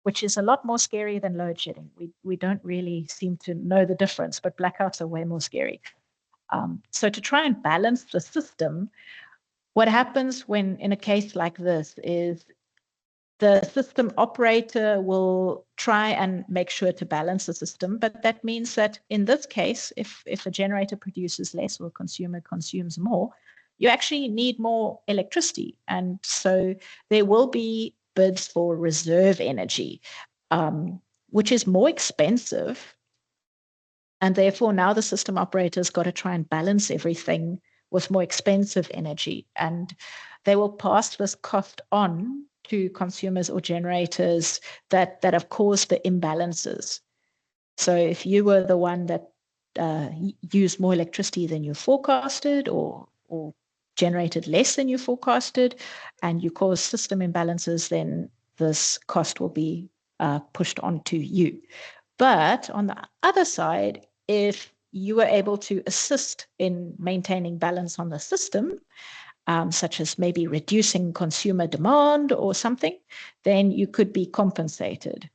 S4: which is a lot more scary than load shedding. We don't really seem to know the difference, but blackouts are way more scary. So to try and balance the system, what happens when in a case like this is the system operator will try and make sure to balance the system, but that means that in this case, if a generator produces less or a consumer consumes more, you actually need more electricity. And so there will be bids for reserve energy, which is more expensive. And therefore now the system operator's got to try and balance everything with more expensive energy. And they will pass this cost on to consumers or generators that have caused the imbalances. So if you were the one that used more electricity than you forecasted or generated less than you forecasted, and you cause system imbalances, then this cost will be pushed onto you. But on the other side, if you were able to assist in maintaining balance on the system, such as maybe reducing consumer demand or something, then you could be compensated.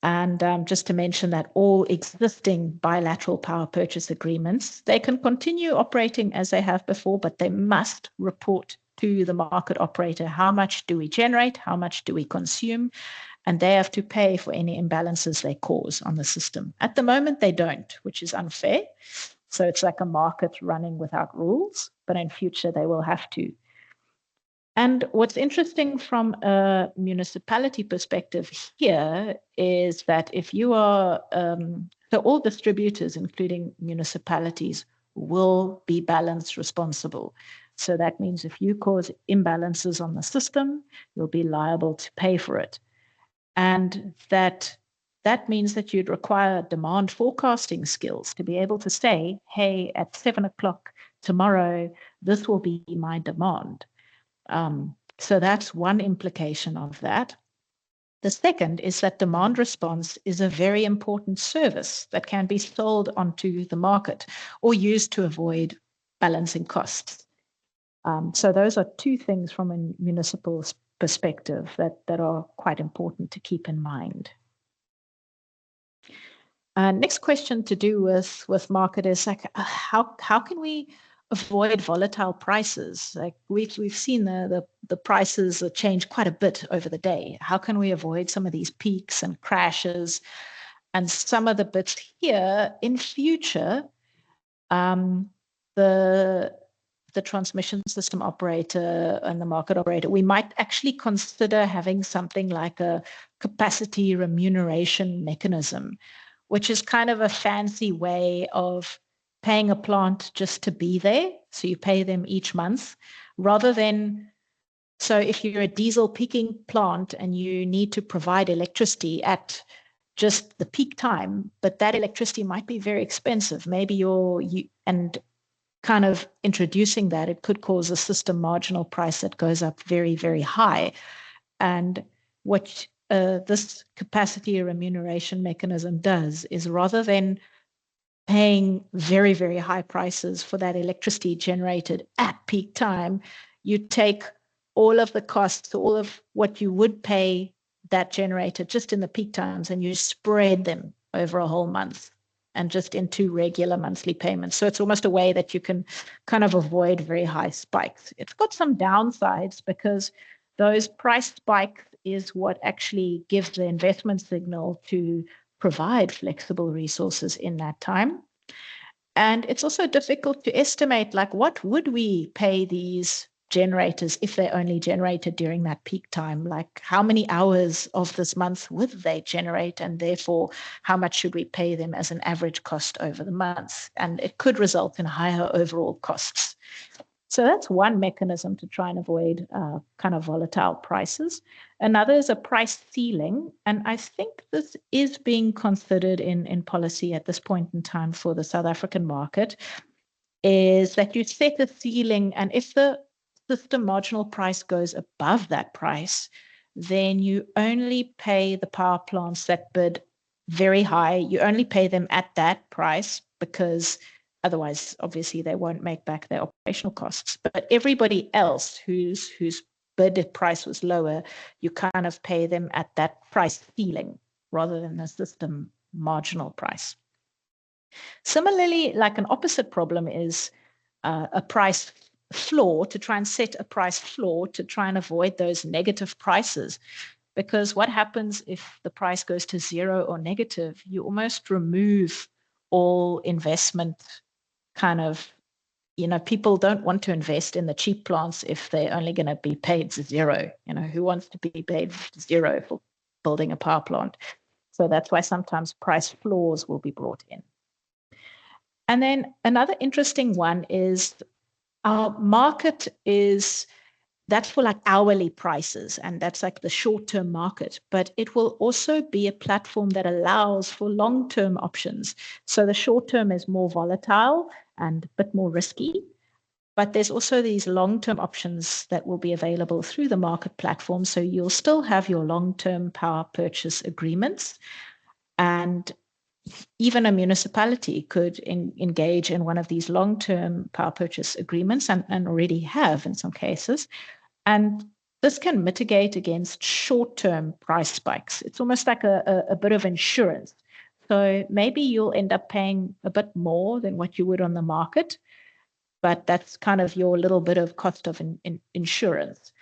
S4: And just to mention that all existing bilateral power purchase agreements, they can continue operating as they have before, but they must report to the market operator, how much do we generate, how much do we consume, and they have to pay for any imbalances they cause on the system. At the moment, they don't, which is unfair. So it's like a market running without rules, but in future they will have to. And what's interesting from a municipality perspective here is that if you are, so all distributors, including municipalities, will be balance responsible. So that means if you cause imbalances on the system, you'll be liable to pay for it. And that means that you'd require demand forecasting skills to be able to say, hey, at 7 o'clock tomorrow, this will be my demand. So that's one implication of that. The second is that demand response is a very important service that can be sold onto the market or used to avoid balancing costs. So those are two things from a municipal perspective that are quite important to keep in mind. Next question to do with market is like, how can we avoid volatile prices? Like we've seen the prices change quite a bit over the day. How can we avoid some of these peaks and crashes? And some of the bits here in future, the transmission system operator and the market operator, we might actually consider having something like a capacity remuneration mechanism, which is kind of a fancy way of paying a plant just to be there. So you pay them each month rather than, so if you're a diesel peaking plant and you need to provide electricity at just the peak time, but that electricity might be very expensive. Maybe and kind of introducing that, it could cause a system marginal price that goes up very, very high. And what this capacity remuneration mechanism does is rather than paying very, very high prices for that electricity generated at peak time, you take all of the costs, all of what you would pay that generator just in the peak times, and you spread them over a whole month and just into regular monthly payments. So it's almost a way that you can kind of avoid very high spikes. It's got some downsides because those price spikes is what actually gives the investment signal to provide flexible resources in that time. And it's also difficult to estimate, like, what would we pay these generators if they only generated during that peak time? Like, how many hours of this month would they generate, and therefore how much should we pay them as an average cost over the month? And it could result in higher overall costs. So that's one mechanism to try and avoid kind of volatile prices. Another is a price ceiling, and I think this is being considered in policy at this point in time for the South African market, is that you set a ceiling, and if the system marginal price goes above that price, then you only pay the power plants that bid very high. You only pay them at that price because otherwise, obviously, they won't make back their operational costs. But everybody else whose bid price was lower, you kind of pay them at that price ceiling rather than the system marginal price. Similarly, like an opposite problem is a price floor, to try and set a price floor to try and avoid those negative prices. Because what happens if the price goes to zero or negative, you almost remove all investment kind of, people don't want to invest in the cheap plants if they're only going to be paid zero. Who wants to be paid zero for building a power plant? So that's why sometimes price floors will be brought in. And then another interesting one is our market that's for like hourly prices, and that's like the short-term market, but it will also be a platform that allows for long-term options. So the short-term is more volatile and a bit more risky, but there's also these long-term options that will be available through the market platform. So you'll still have your long-term power purchase agreements, And even a municipality could engage in one of these long-term power purchase agreements and already have in some cases. And this can mitigate against short-term price spikes. It's almost like a bit of insurance. So maybe you'll end up paying a bit more than what you would on the market, but that's kind of your little bit of cost of insurance.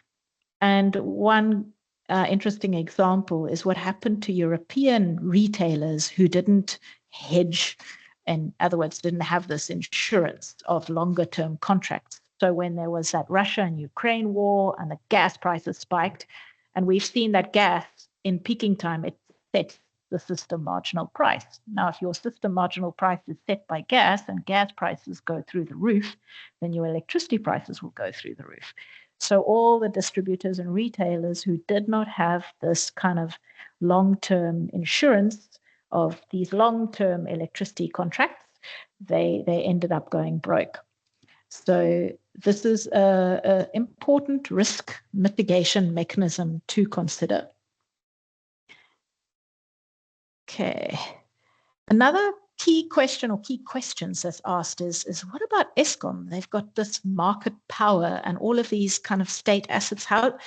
S4: And one interesting example is what happened to European retailers who didn't hedge, in other words, didn't have this insurance of longer term contracts. So when there was that Russia and Ukraine war and the gas prices spiked, and we've seen that gas in peaking time, it sets the system marginal price. Now, if your system marginal price is set by gas and gas prices go through the roof, then your electricity prices will go through the roof. So all the distributors and retailers who did not have this kind of long-term insurance of these long-term electricity contracts, they ended up going broke. So this is an important risk mitigation mechanism to consider. Okay. Another key question or key questions that's asked is what about Eskom? They've got this market power and all of these kind of state assets. How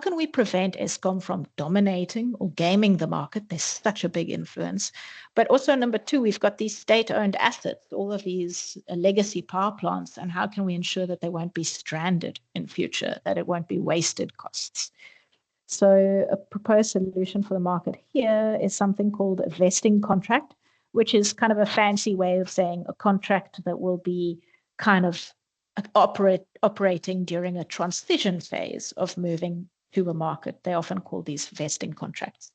S4: can we prevent Eskom from dominating or gaming the market? There's such a big influence. But also, number two, we've got these state-owned assets, all of these legacy power plants, and how can we ensure that they won't be stranded in future, that it won't be wasted costs? So a proposed solution for the market here is something called a vesting contract, which is kind of a fancy way of saying a contract that will be kind of operating during a transition phase of moving to a market. They often call these vesting contracts.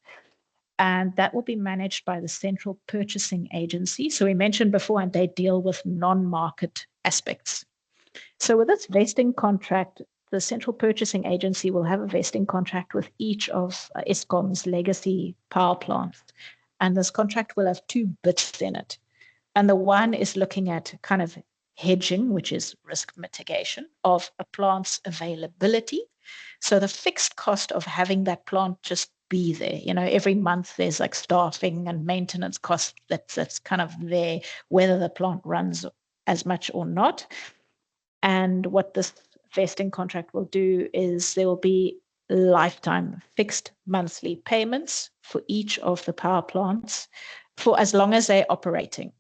S4: And that will be managed by the Central Purchasing Agency. So we mentioned before, and they deal with non-market aspects. So with this vesting contract, the Central Purchasing Agency will have a vesting contract with each of Eskom's legacy power plants. And this contract will have two bits in it. And the one is looking at kind of hedging, which is risk mitigation of a plant's availability. So the fixed cost of having that plant just be there, every month there's like staffing and maintenance costs that's kind of there, whether the plant runs as much or not. And what this vesting contract will do is there will be lifetime fixed monthly payments for each of the power plants for as long as they're operating.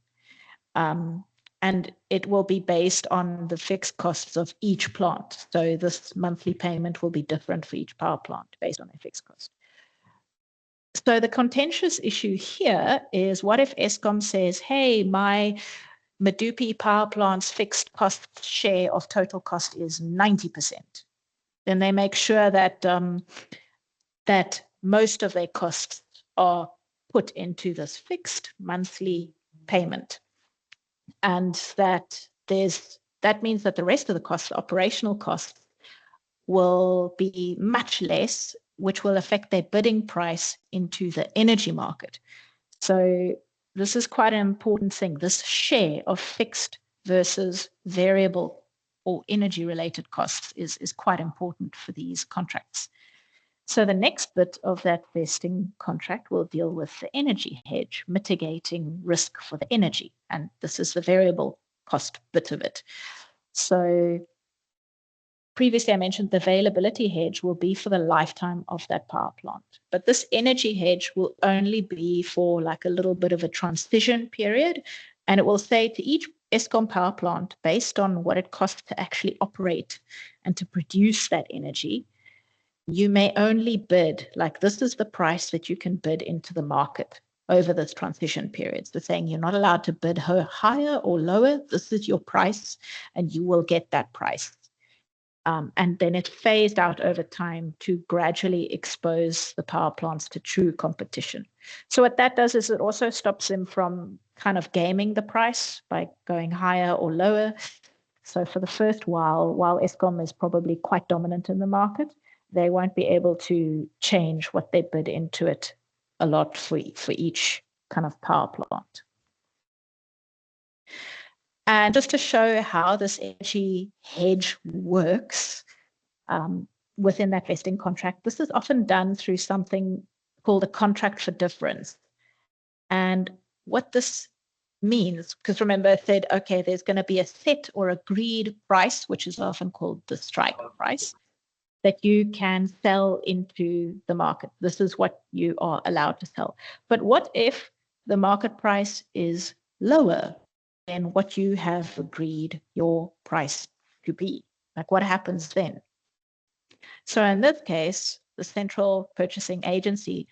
S4: And it will be based on the fixed costs of each plant. So this monthly payment will be different for each power plant based on their fixed cost. So the contentious issue here is, what if Eskom says, hey, my Medupi power plant's fixed cost share of total cost is 90%. Then they make sure that that most of their costs are put into this fixed monthly payment, and that means that the rest of the costs, operational costs, will be much less, which will affect their bidding price into the energy market. So this is quite an important thing. This share of fixed versus variable or energy-related costs is quite important for these contracts. So the next bit of that vesting contract will deal with the energy hedge, mitigating risk for the energy. And this is the variable cost bit of it. So previously I mentioned the availability hedge will be for the lifetime of that power plant. But this energy hedge will only be for like a little bit of a transition period. And it will say to each Eskom power plant, based on what it costs to actually operate and to produce that energy, you may only bid, like this is the price that you can bid into the market over this transition period. So saying you're not allowed to bid higher or lower, this is your price and you will get that price. And then it's phased out over time to gradually expose the power plants to true competition. So what that does is it also stops them from kind of gaming the price by going higher or lower. So for the first while Eskom is probably quite dominant in the market, they won't be able to change what they bid into it a lot for each kind of power plant. And just to show how this energy hedge works within that vesting contract, this is often done through something called a contract for difference. And And what this means, because remember I said, okay, there's going to be a set or agreed price, which is often called the strike price, that you can sell into the market. This is what you are allowed to sell. But what if the market price is lower than what you have agreed your price to be? Like, what happens then? So in this case, the central purchasing agency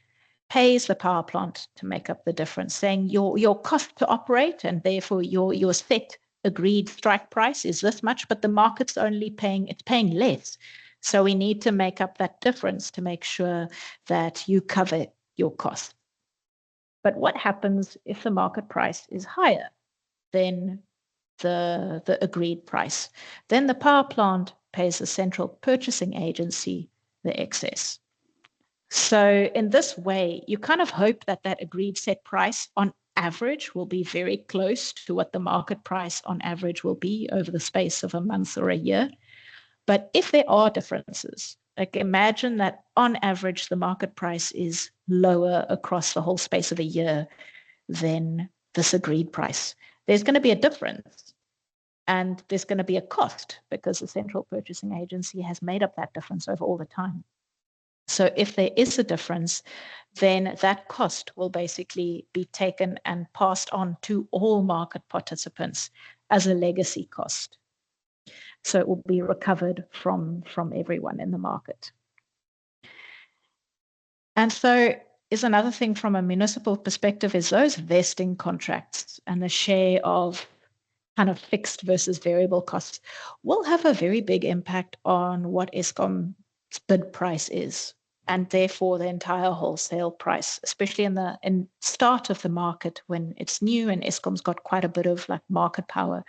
S4: pays the power plant to make up the difference, saying your cost to operate and therefore your set agreed strike price is this much, but the market's only paying less. So we need to make up that difference to make sure that you cover your cost. But what happens if the market price is higher than the agreed price? Then the power plant pays the central purchasing agency the excess. So in this way, you kind of hope that that agreed set price on average will be very close to what the market price on average will be over the space of a month or a year. But if there are differences, like imagine that on average, the market price is lower across the whole space of a year than this agreed price. There's going to be a difference. And there's going to be a cost because the central purchasing agency has made up that difference over all the time. So if there is a difference, then that cost will basically be taken and passed on to all market participants as a legacy cost. So it will be recovered from everyone in the market. And so is another thing from a municipal perspective is those vesting contracts and the share of kind of fixed versus variable costs will have a very big impact on what Eskom's bid price is, and therefore the entire wholesale price, especially in the start of the market when it's new and Eskom's got quite a bit of like market power.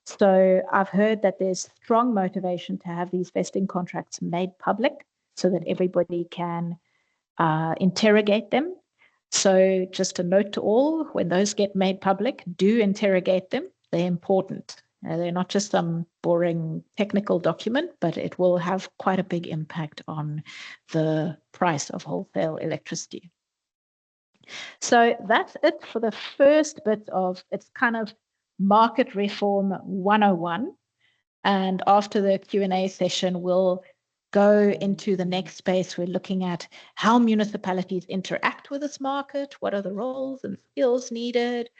S4: So I've heard that there's strong motivation to have these vesting contracts made public so that everybody can interrogate them. So just a note to all, when those get made public, do interrogate them. They're important. They're not just some boring technical document, but it will have quite a big impact on the price of wholesale electricity. So that's it for the first bit of, it's kind of market reform 101. And after the Q&A session, we'll go into the next space. We're looking at how municipalities interact with this market. What are the roles and skills needed?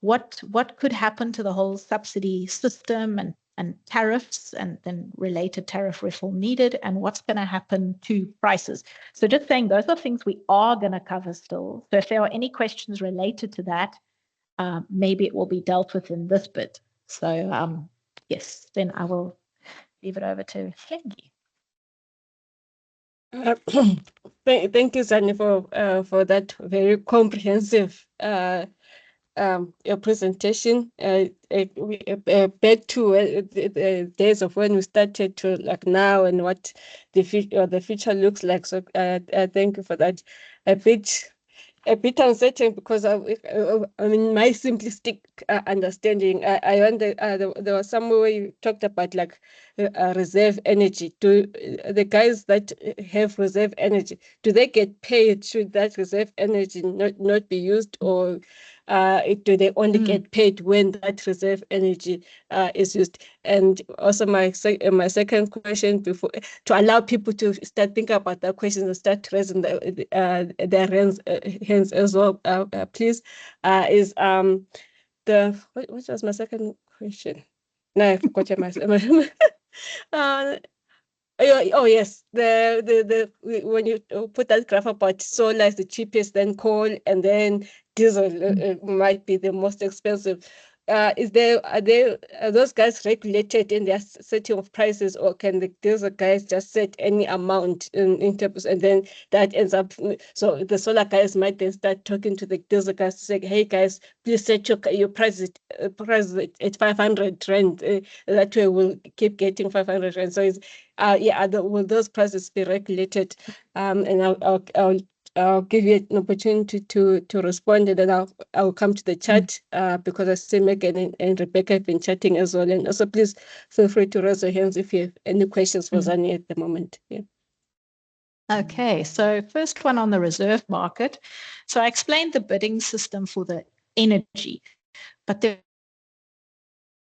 S4: What could happen to the whole subsidy system and tariffs and then related tariff reform needed, and what's going to happen to prices. So just saying those are things we are going to cover still. So if there are any questions related to that, maybe it will be dealt with in this bit. So yes, then I will leave it over to Hlengi.
S1: Thank you, Zani, for that very comprehensive your presentation. Back to the days of when we started to like now and what the future looks like. So thank you for that. A bit uncertain because I mean, my simplistic understanding, I wonder, there was somewhere where you talked about like reserve energy. Do the guys that have reserve energy, do they get paid should that reserve energy not be used, or do they only get paid when that reserve energy is used? And also my second question, before to allow people to start thinking about that question and start raising their hands as well, please, is what was my second question? No, I forgot my oh yes, when you put that graph about solar is the cheapest, then coal, and then diesel might be the most expensive. Are those guys regulated in their setting of prices, or can the diesel guys just set any amount in terms, and then that ends up? So the solar guys might then start talking to the diesel guys to say, "Hey guys, please set your price at 500 rand. That way we'll keep getting 500 rand." So it's will those prices be regulated? And I'll give you an opportunity to respond, and then I'll come to the chat because I see Megan and Rebecca have been chatting as well. And also, please feel free to raise your hands if you have any questions for Zani at the moment. Yeah.
S4: Okay, so first one on the reserve market. So I explained the bidding system for the energy, but there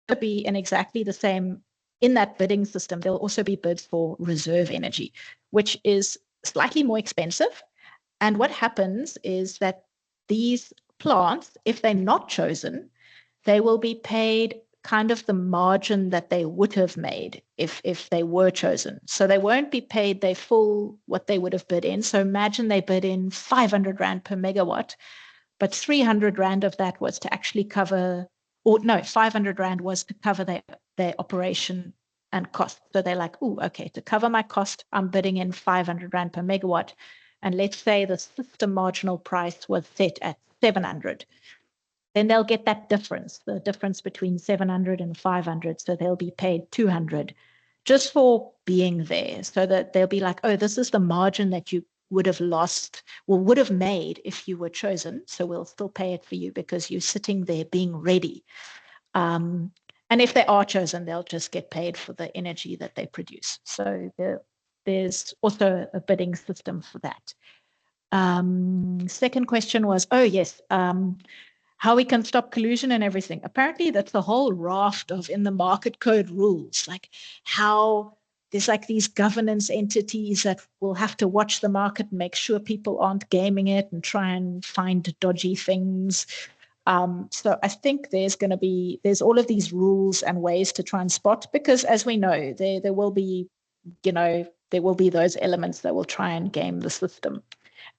S4: will be in exactly the same, in that bidding system, there'll also be bids for reserve energy, which is slightly more expensive. And what happens is that these plants, if they're not chosen, they will be paid kind of the margin that they would have made if they were chosen. So they won't be paid their full what they would have bid in. So imagine they bid in 500 Rand per megawatt, but 300 Rand of that was to actually cover, or no, 500 Rand was to cover their operation and cost. So they're like, oh, okay, to cover my cost, I'm bidding in 500 Rand per megawatt. And let's say the system marginal price was set at 700. Then they'll get that difference, the difference between 700 and 500. So they'll be paid 200 just for being there. So that they'll be like, oh, this is the margin that you would have lost or would have made if you were chosen. So we'll still pay it for you because you're sitting there being ready. And if they are chosen, they'll just get paid for the energy that they produce. So there's also a bidding system for that. Second question was, oh, yes, how we can stop collusion and everything. Apparently, that's the whole raft of in the market code rules, like how there's like these governance entities that will have to watch the market and make sure people aren't gaming it and try and find dodgy things. So I think there's all of these rules and ways to try and spot, because as we know, there will be, there will be those elements that will try and game the system.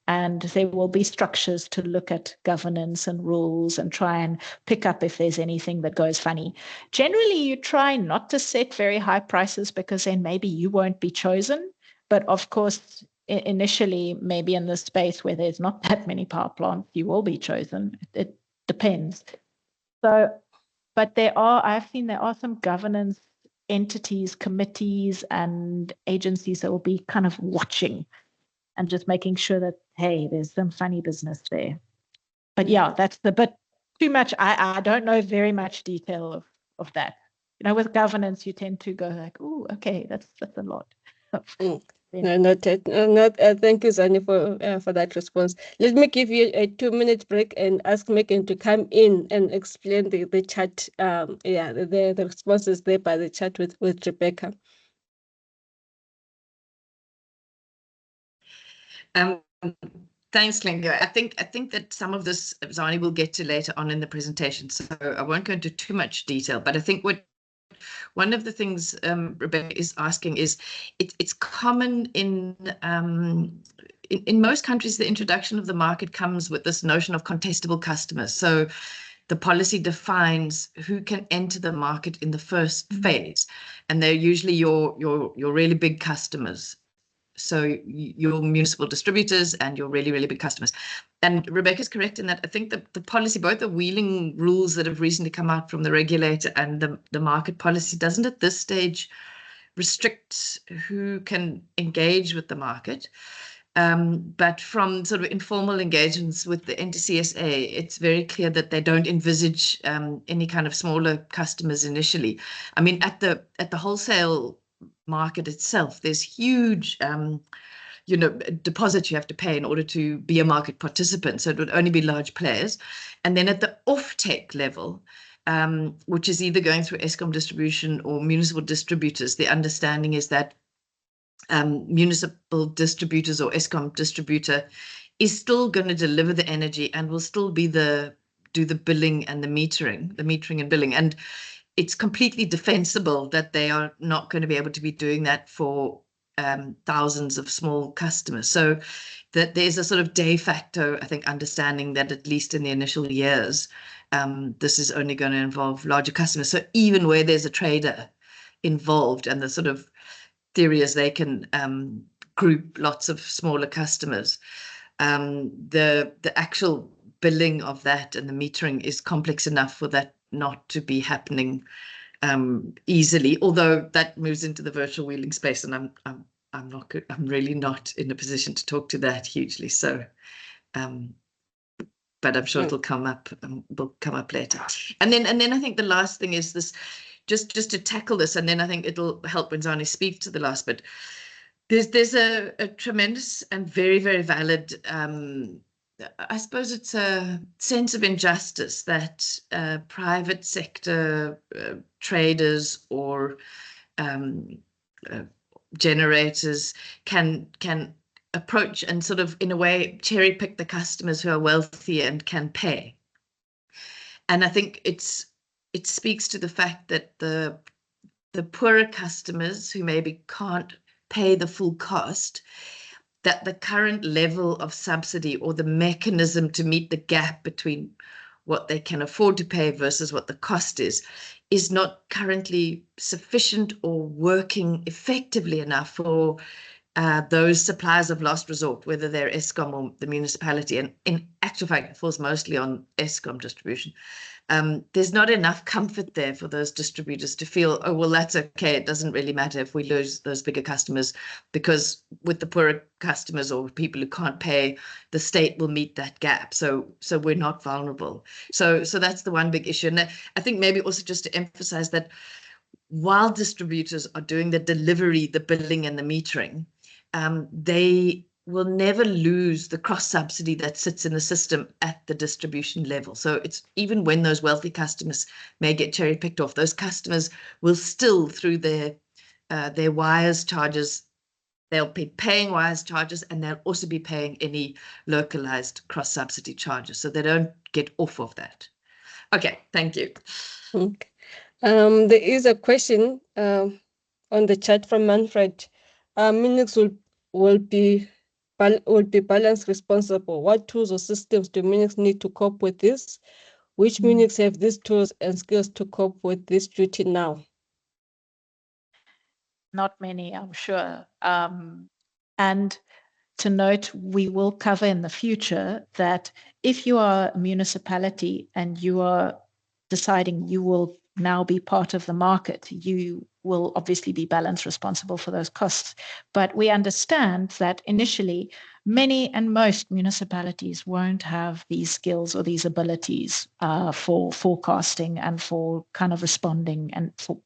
S4: And there will be structures to look at governance and rules and try and pick up if there's anything that goes funny. Generally, you try not to set very high prices because then maybe you won't be chosen. But of course, initially, maybe in this space where there's not that many power plants, you will be chosen. It depends. So, but I've seen there are some governance entities, committees, and agencies that will be kind of watching and just making sure that, hey, there's some funny business there. But yeah, that's the bit too much. I don't know very much detail of that. With governance, you tend to go like, oh, okay, that's a lot.
S1: No, noted. Thank you, Zani, for that response. Let me give you a 2-minute break and ask Megan to come in and explain the chat. The responses there by the chat with Rebecca.
S3: Thanks, Klingo. I think that some of this Zani will get to later on in the presentation, so I won't go into too much detail. But I think one of the things Rebecca is asking is it's common in most countries, the introduction of the market comes with this notion of contestable customers. So the policy defines who can enter the market in the first phase, and they're usually your really big customers. So your municipal distributors and your really, really big customers. And Rebecca's correct in that I think the policy, both the wheeling rules that have recently come out from the regulator and the market policy, doesn't at this stage restrict who can engage with the market. But from sort of informal engagements with the NTCSA, it's very clear that they don't envisage any kind of smaller customers initially. I mean, at the wholesale market itself, there's huge deposits you have to pay in order to be a market participant. So it would only be large players. And then at the offtake level, which is either going through Eskom distribution or municipal distributors, the understanding is that municipal distributors or Eskom distributor is still going to deliver the energy and will still be do the billing and the metering and billing. And it's completely defensible that they are not going to be able to be doing that for thousands of small customers. So that there's a sort of de facto, I think, understanding that at least in the initial years, this is only going to involve larger customers. So even where there's a trader involved, and the sort of theory is they can group lots of smaller customers, the actual billing of that and the metering is complex enough for that not to be happening easily, although that moves into the virtual wheeling space, and I'm really not in a position to talk to that hugely. So, but I'm sure it'll come up. Will come up later. And then I think the last thing is this, just to tackle this, and then I think it'll help when Zani speaks to the last bit. There's a tremendous and very, very valid, I suppose it's a sense of injustice that private sector traders or generators can approach and sort of, in a way, cherry pick the customers who are wealthy and can pay. And I think it speaks to the fact that the poorer customers who maybe can't pay the full cost, that the current level of subsidy or the mechanism to meet the gap between what they can afford to pay versus what the cost is not currently sufficient or working effectively enough for those suppliers of last resort, whether they're Eskom or the municipality. And in actual fact, it falls mostly on Eskom distribution. There's not enough comfort there for those distributors to feel, oh, well, that's okay. It doesn't really matter if we lose those bigger customers, because with the poorer customers or people who can't pay, the state will meet that gap. So we're not vulnerable. So that's the one big issue. And I think maybe also just to emphasize that while distributors are doing the delivery, the billing and the metering, they will never lose the cross subsidy that sits in the system at the distribution level. So it's even when those wealthy customers may get cherry picked off, those customers will still, through their wires charges, they'll be paying wires charges, and they'll also be paying any localized cross subsidy charges. So they don't get off of that. Okay, thank you.
S1: Okay. There is a question on the chat from Manfred. Minix will be balance responsible. What tools or systems do Minix need to cope with this? Which Minix have these tools and skills to cope with this duty now?
S4: Not many, I'm sure. And to note, we will cover in the future that if you are a municipality and you are deciding you will now be part of the market, you will obviously be balance responsible for those costs. But we understand that initially, many and most municipalities won't have these skills or these abilities for forecasting and for kind of responding and for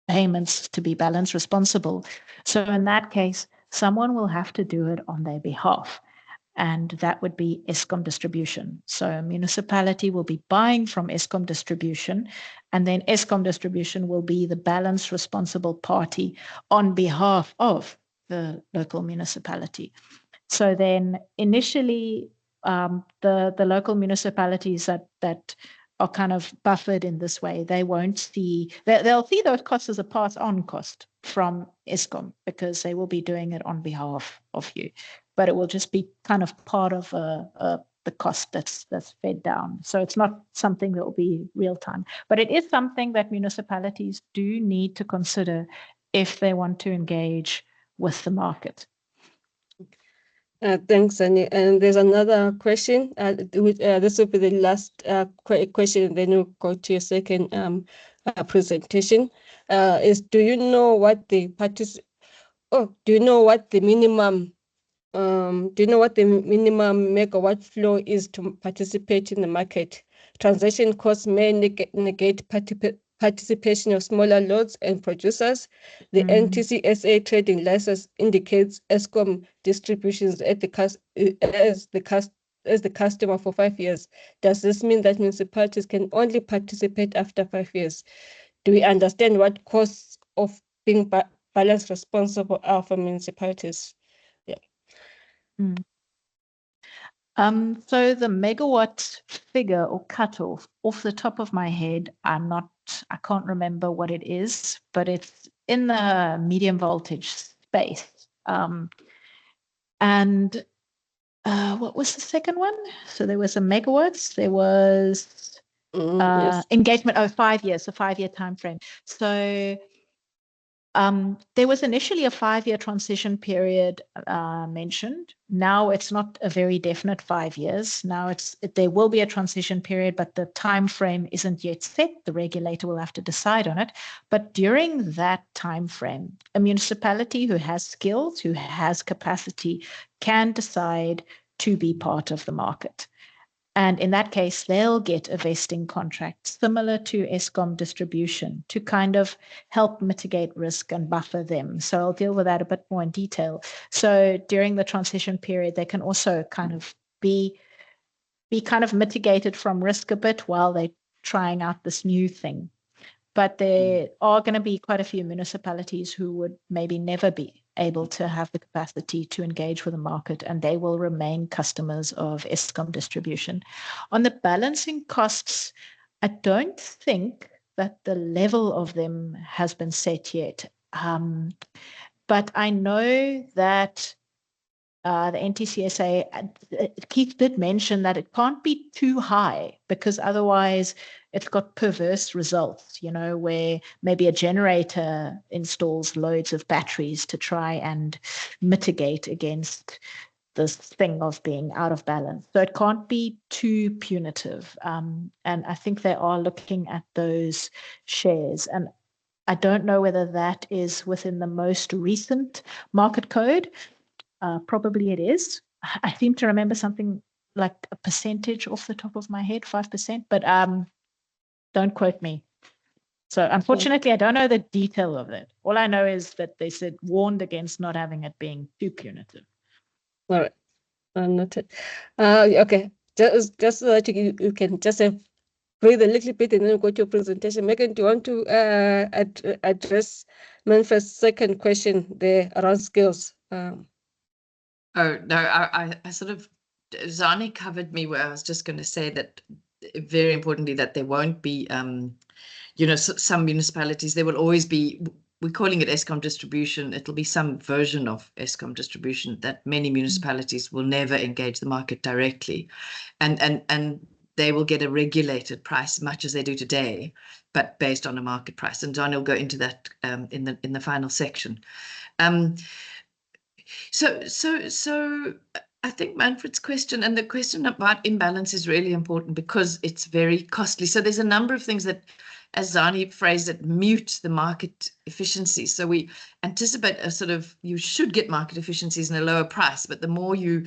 S4: payments to be balance responsible. So in that case, someone will have to do it on their behalf. And that would be Eskom distribution. So a municipality will be buying from Eskom distribution, and then Eskom distribution will be the balance responsible party on behalf of the local municipality. So then initially, the local municipalities that are kind of buffered in this way, they won't see, they'll see those costs as a pass-on cost from Eskom, because they will be doing it on behalf of you. But it will just be kind of part of the cost that's fed down. So it's not something that will be real time. But it is something that municipalities do need to consider if they want to engage with the market.
S1: Thanks, Annie. And there's another question. This will be the last question, and then we'll go to your second presentation. Do you know what the minimum megawatt flow is to participate in the market? Transaction costs may negate participation of smaller loads and producers. The NTC-SA trading license indicates Eskom distributions as the customer for 5 years. Does this mean that municipalities can only participate after 5 years? Do we understand what costs of being balance responsible are for municipalities? Yeah.
S4: So the megawatt figure or cutoff, off the top of my head, I can't remember what it is, but it's in the medium voltage space. And what was the second one? So there was a megawatts, there was
S1: Yes.
S4: engagement, 5 years, a 5-year time frame. So there was initially a 5-year transition period mentioned. Now it's not a very definite 5 years. Now there will be a transition period, but the time frame isn't yet set. The regulator will have to decide on it. But during that time frame, a municipality who has skills, who has capacity, can decide to be part of the market. And in that case, they'll get a vesting contract similar to Eskom distribution to kind of help mitigate risk and buffer them. So I'll deal with that a bit more in detail. So during the transition period, they can also kind of be kind of mitigated from risk a bit while they're trying out this new thing. But there are going to be quite a few municipalities who would maybe never be able to have the capacity to engage with the market, and they will remain customers of Eskom distribution. On the balancing costs, I don't think that the level of them has been set yet. But I know that the NTCSA, Keith did mention that it can't be too high because otherwise it's got perverse results, you know, where maybe a generator installs loads of batteries to try and mitigate against this thing of being out of balance. So it can't be too punitive. And I think they are looking at those shares. And I don't know whether that is within the most recent market code. Probably it is. I seem to remember something like a percentage off the top of my head, 5%, but don't quote me. So unfortunately, I don't know the detail of it. All I know is that they said warned against not having it being too punitive.
S1: All right. Noted. Okay. Just so that you can just breathe a little bit and then go to your presentation. Megan, do you want to address Manfred's second question there around skills?
S3: Oh, no, I sort of, Zani covered me where I was just going to say that very importantly that there won't be, you know, some municipalities, there will always be, we're calling it Eskom distribution. It'll be some version of Eskom distribution that many municipalities will never engage the market directly. And they will get a regulated price, much as they do today, but based on a market price. And John will go into that in the final section. So I think Manfred's question and the question about imbalance is really important because it's very costly. So there's a number of things that, as Zani phrased it, mute the market efficiency. So we anticipate a sort of, you should get market efficiencies in a lower price, but the more you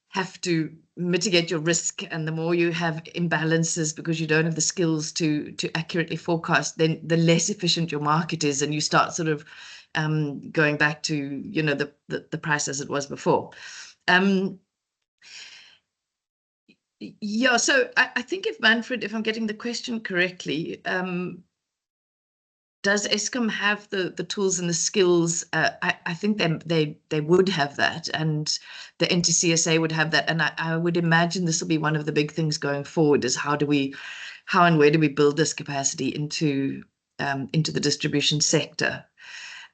S3: have to mitigate your risk and the more you have imbalances because you don't have the skills to accurately forecast, then the less efficient your market is, and you start sort of going back to, you know, the price as it was before. Yeah, so I think if Manfred, if I'm getting the question correctly, does Eskom have the tools and the skills? I think they would have that, and the NTCSA would have that. And I would imagine this will be one of the big things going forward: is how and where do we build this capacity into the distribution sector,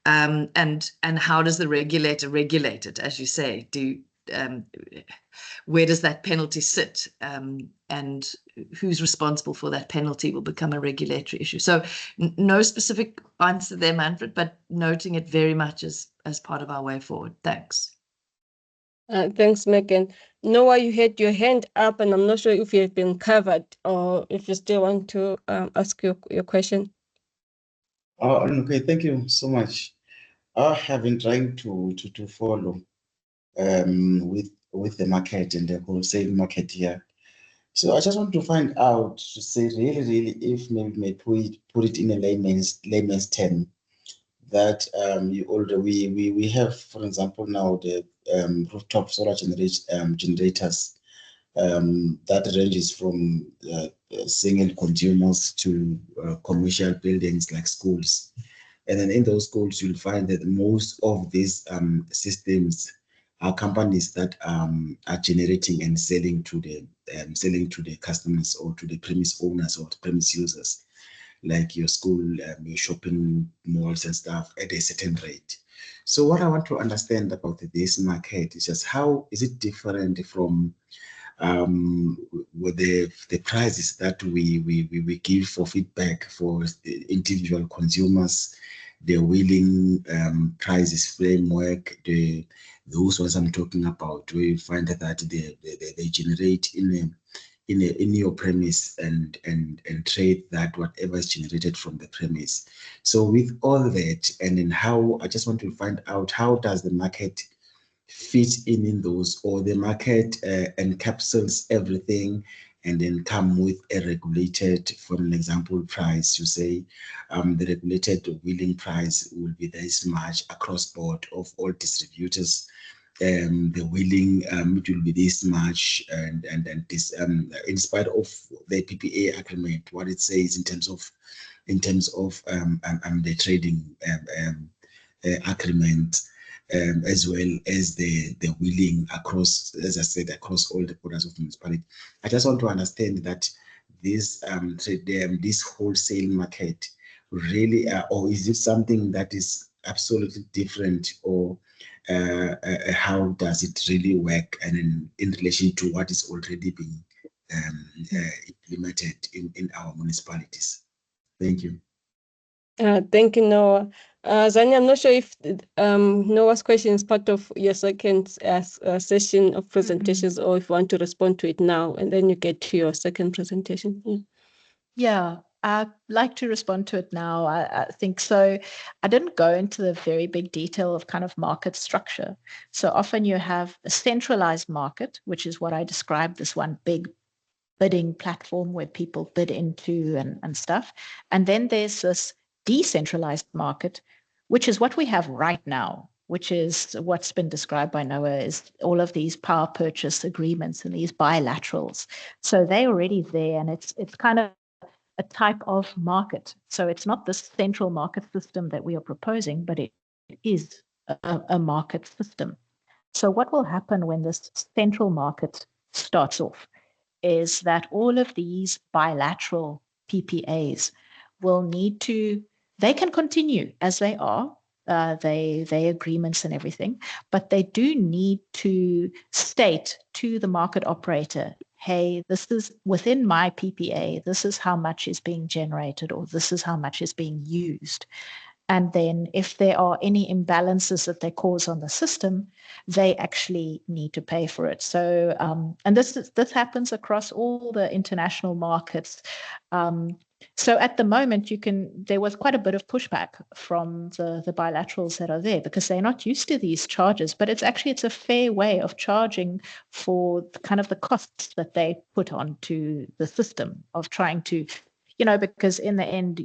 S3: and how does the regulator regulate it, as you say? Where does that penalty sit, and who's responsible for that penalty will become a regulatory issue. So no specific answer there, Manfred, but noting it very much as part of our way forward. Thanks.
S1: Thanks, Megan. Noah, you had your hand up, and I'm not sure if you have been covered or if you still want to ask your question.
S5: Okay, thank you so much. I have been trying to follow with the market and the wholesale market here. So I just want to find out, to say really, if maybe may put it in a layman's term, that we have, for example, now the rooftop solar generators that ranges from single consumers to commercial buildings like schools. And then in those schools, you'll find that most of these systems are companies that are generating and selling to the customers or to the premise owners or the premise users, like your school, your shopping malls and stuff, at a certain rate. So what I want to understand about this market is just how is it different from with the prices that we give for feedback for individual consumers, the willing prices framework, those ones I'm talking about, where you find that they generate in your premise and trade that whatever is generated from the premise. So with all that, and then how, I just want to find out how does the market fit in those, or the market encapsulates everything and then come with a regulated, for an example, price. You say the regulated wheeling price will be this much across board of all distributors. The wheeling it will be this much, and this in spite of the PPA agreement, what it says in terms of the trading agreement, as well as the wheeling across, as I said, across all the borders of municipality. I just want to understand that this this wholesale market really, or is it something that is absolutely different, or how does it really work, and in relation to what is already being implemented in our municipalities? Thank you.
S1: Thank you, Noah. Zani, I'm not sure if Noah's question is part of your second session of presentations, or if you want to respond to it now, and then you get to your second presentation.
S4: Yeah, I'd like to respond to it now. I think so. I didn't go into the very big detail of kind of market structure. So often you have a centralized market, which is what I described, this one big bidding platform where people bid into and stuff. And then there's this decentralized market, which is what we have right now, which is what's been described by Noah is all of these power purchase agreements and these bilaterals. So they're already there, and it's kind of a type of market. So it's not this central market system that we are proposing, but it is a market system. So what will happen when this central market starts off is that all of these bilateral PPAs will need to, they can continue as they are, they agreements and everything, but they do need to state to the market operator, hey, this is within my PPA, this is how much is being generated, or this is how much is being used. And then if there are any imbalances that they cause on the system, they actually need to pay for it. So, and this happens across all the international markets. So at the moment, there was quite a bit of pushback from the bilaterals that are there, because they're not used to these charges, but it's a fair way of charging for kind of the costs that they put onto the system of trying to, because in the end,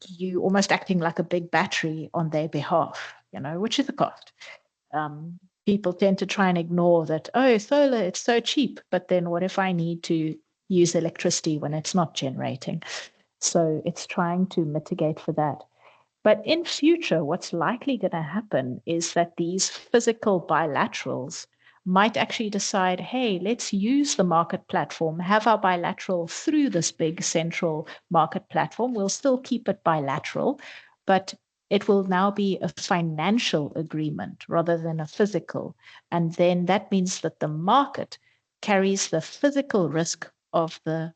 S4: you almost acting like a big battery on their behalf, which is a cost. People tend to try and ignore that, oh, solar, it's so cheap. But then what if I need to use electricity when it's not generating? So it's trying to mitigate for that. But in future, what's likely going to happen is that these physical bilaterals might actually decide, hey, let's use the market platform, have our bilateral through this big central market platform. We'll still keep it bilateral, but it will now be a financial agreement rather than a physical. And then that means that the market carries the physical risk of the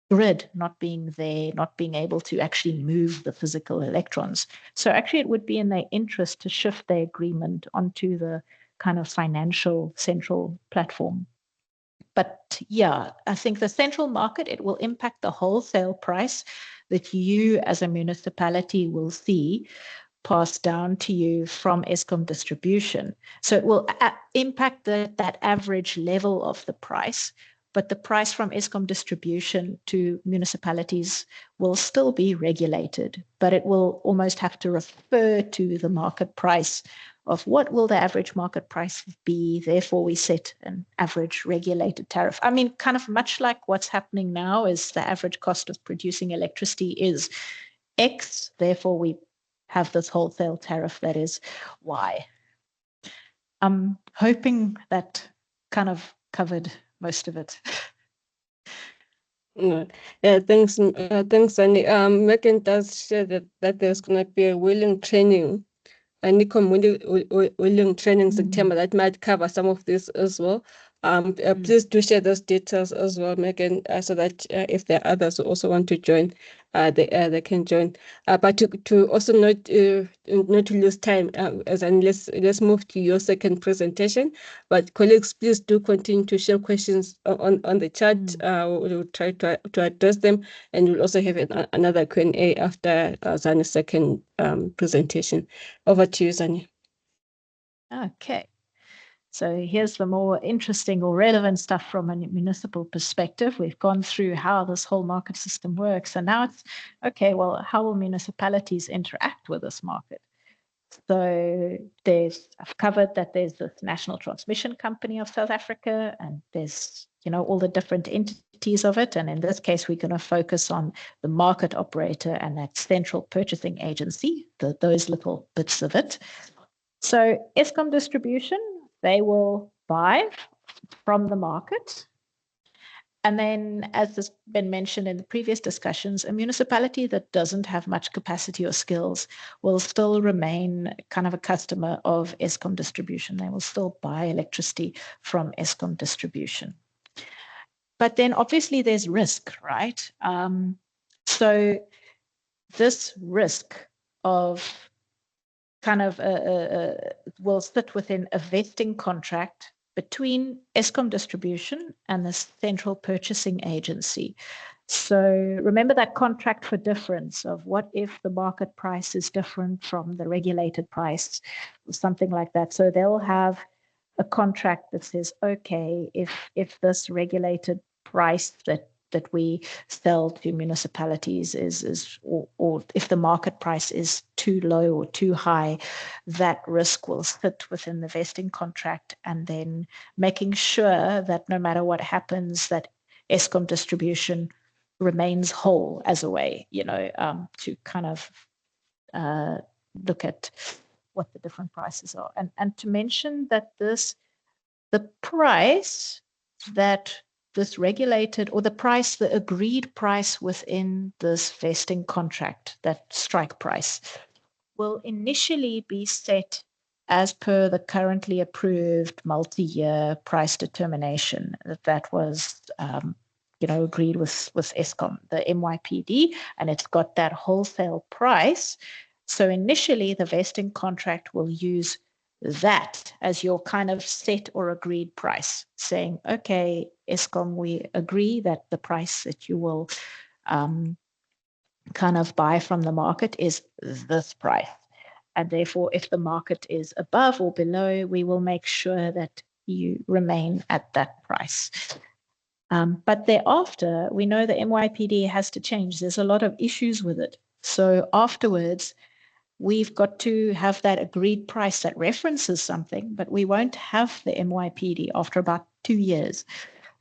S4: grid not being there, not being able to actually move the physical electrons. So actually it would be in their interest to shift their agreement onto the kind of financial central platform. But yeah, I think the central market, it will impact the wholesale price that you as a municipality will see passed down to you from Eskom distribution. So it will impact that average level of the price, but the price from Eskom distribution to municipalities will still be regulated, but it will almost have to refer to the market price of what will the average market price be. Therefore, we set an average regulated tariff. I mean, kind of much like what's happening now is the average cost of producing electricity is X, therefore we have this wholesale tariff that is Y. I'm hoping that kind of covered most of it.
S1: Yeah, thanks, Annie. Megan does share that there's going to be a wheeling training, a wheeling training September that might cover some of this as well. Please do share those details as well, Megan, so that if there are others who also want to join, they can join. But to also not to lose time, let's move to your second presentation. But colleagues, please do continue to share questions on the chat. We'll try to address them, and we'll also have another Q&A after Zani's second presentation. Over to you, Zani.
S4: Okay. So here's the more interesting or relevant stuff from a municipal perspective. We've gone through how this whole market system works. And now it's, okay, well, how will municipalities interact with this market? So I've covered that there's the National Transmission Company of South Africa, and there's, all the different entities of it. And in this case, we're going to focus on the market operator and that central purchasing agency, those little bits of it. So Eskom distribution, they will buy from the market. And then, as has been mentioned in the previous discussions, a municipality that doesn't have much capacity or skills will still remain kind of a customer of Eskom distribution. They will still buy electricity from Eskom distribution. But then obviously there's risk, right? So this risk of kind of will sit within a vesting contract between Eskom distribution and the central purchasing agency. So remember that contract for difference of what if the market price is different from the regulated price, or something like that. So they'll have a contract that says, okay, if this regulated price that we sell to municipalities is or if the market price is too low or too high, that risk will sit within the vesting contract, and then making sure that no matter what happens, that Eskom distribution remains whole as a way, to kind of look at what the different prices are. And to mention that the price that this regulated, or the agreed price within this vesting contract, that strike price, will initially be set as per the currently approved multi-year price determination that was agreed with Eskom, the MYPD, and it's got that wholesale price. So initially the vesting contract will use that as your kind of set or agreed price, saying, okay, Eskom, we agree that the price that you will kind of buy from the market is this price. And therefore, if the market is above or below, we will make sure that you remain at that price. But thereafter, we know the MYPD has to change. There's a lot of issues with it. So afterwards, we've got to have that agreed price that references something, but we won't have the MYPD after about 2 years.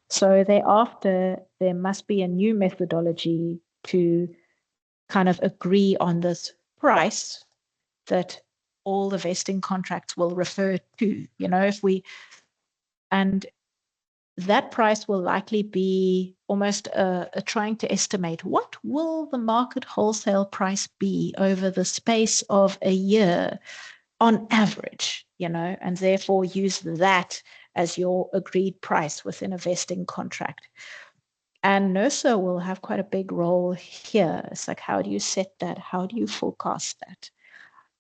S4: So thereafter, there must be a new methodology to kind of agree on this price that all the vesting contracts will refer to, and that price will likely be almost trying to estimate what will the market wholesale price be over the space of a year on average, and therefore use that as your agreed price within a vesting contract. And NERSA will have quite a big role here. It's like, how do you set that? How do you forecast that?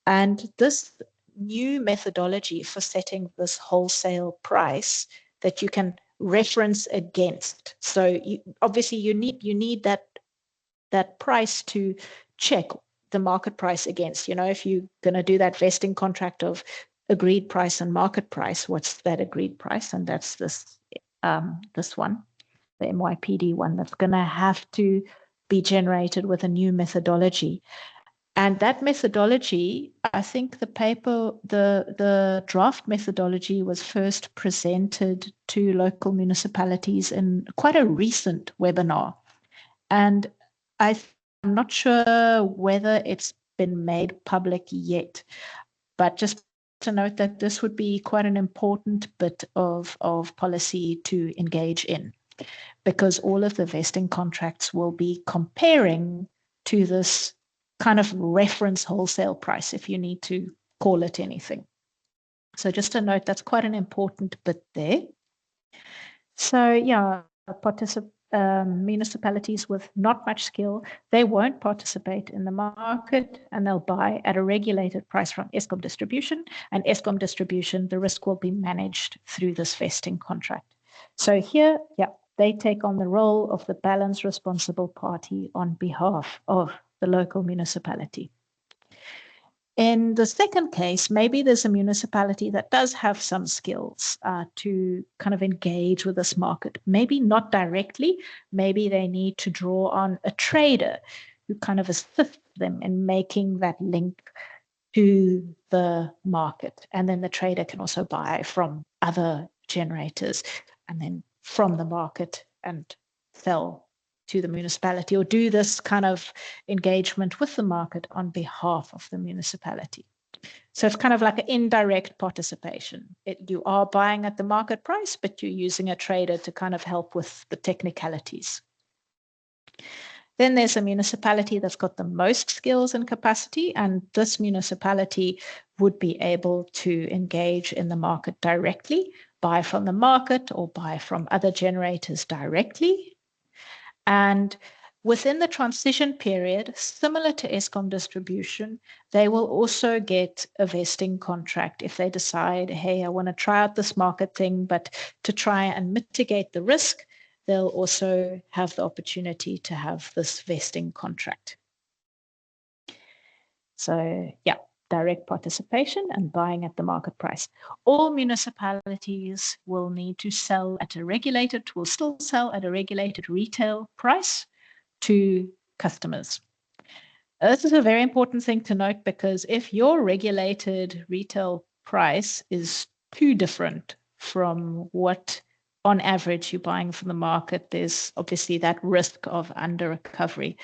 S4: And this new methodology for setting this wholesale price that you can reference against. So obviously you need that price to check the market price against. If you're going to do that vesting contract of agreed price and market price, what's that agreed price? And that's this one, the MYPD one, that's going to have to be generated with a new methodology. And that methodology, I think the draft methodology was first presented to local municipalities in quite a recent webinar. And I'm not sure whether it's been made public yet, but just to note that this would be quite an important bit of policy to engage in, because all of the vesting contracts will be comparing to this kind of reference wholesale price, if you need to call it anything. So just a note, that's quite an important bit there. So yeah, municipalities with not much skill, they won't participate in the market, and they'll buy at a regulated price from Eskom distribution, and Eskom distribution, the risk will be managed through this vesting contract. So here, yeah, they take on the role of the balance responsible party on behalf of the local municipality. In the second case, maybe there's a municipality that does have some skills to kind of engage with this market. Maybe not directly. Maybe they need to draw on a trader who kind of assists them in making that link to the market. And then the trader can also buy from other generators and then from the market and sell to the municipality, or do this kind of engagement with the market on behalf of the municipality. So it's kind of like an indirect participation. You are buying at the market price, but you're using a trader to kind of help with the technicalities. Then there's a municipality that's got the most skills and capacity, and this municipality would be able to engage in the market directly, buy from the market or buy from other generators directly. And within the transition period, similar to Eskom distribution, they will also get a vesting contract if they decide, hey, I want to try out this market thing, but to try and mitigate the risk, they'll also have the opportunity to have this vesting contract. So yeah, direct participation and buying at the market price. All municipalities will need to sell at a regulated, will still sell at a regulated retail price to customers. This is a very important thing to note, because if your regulated retail price is too different from what on average you're buying from the market, there's obviously that risk of under recovery.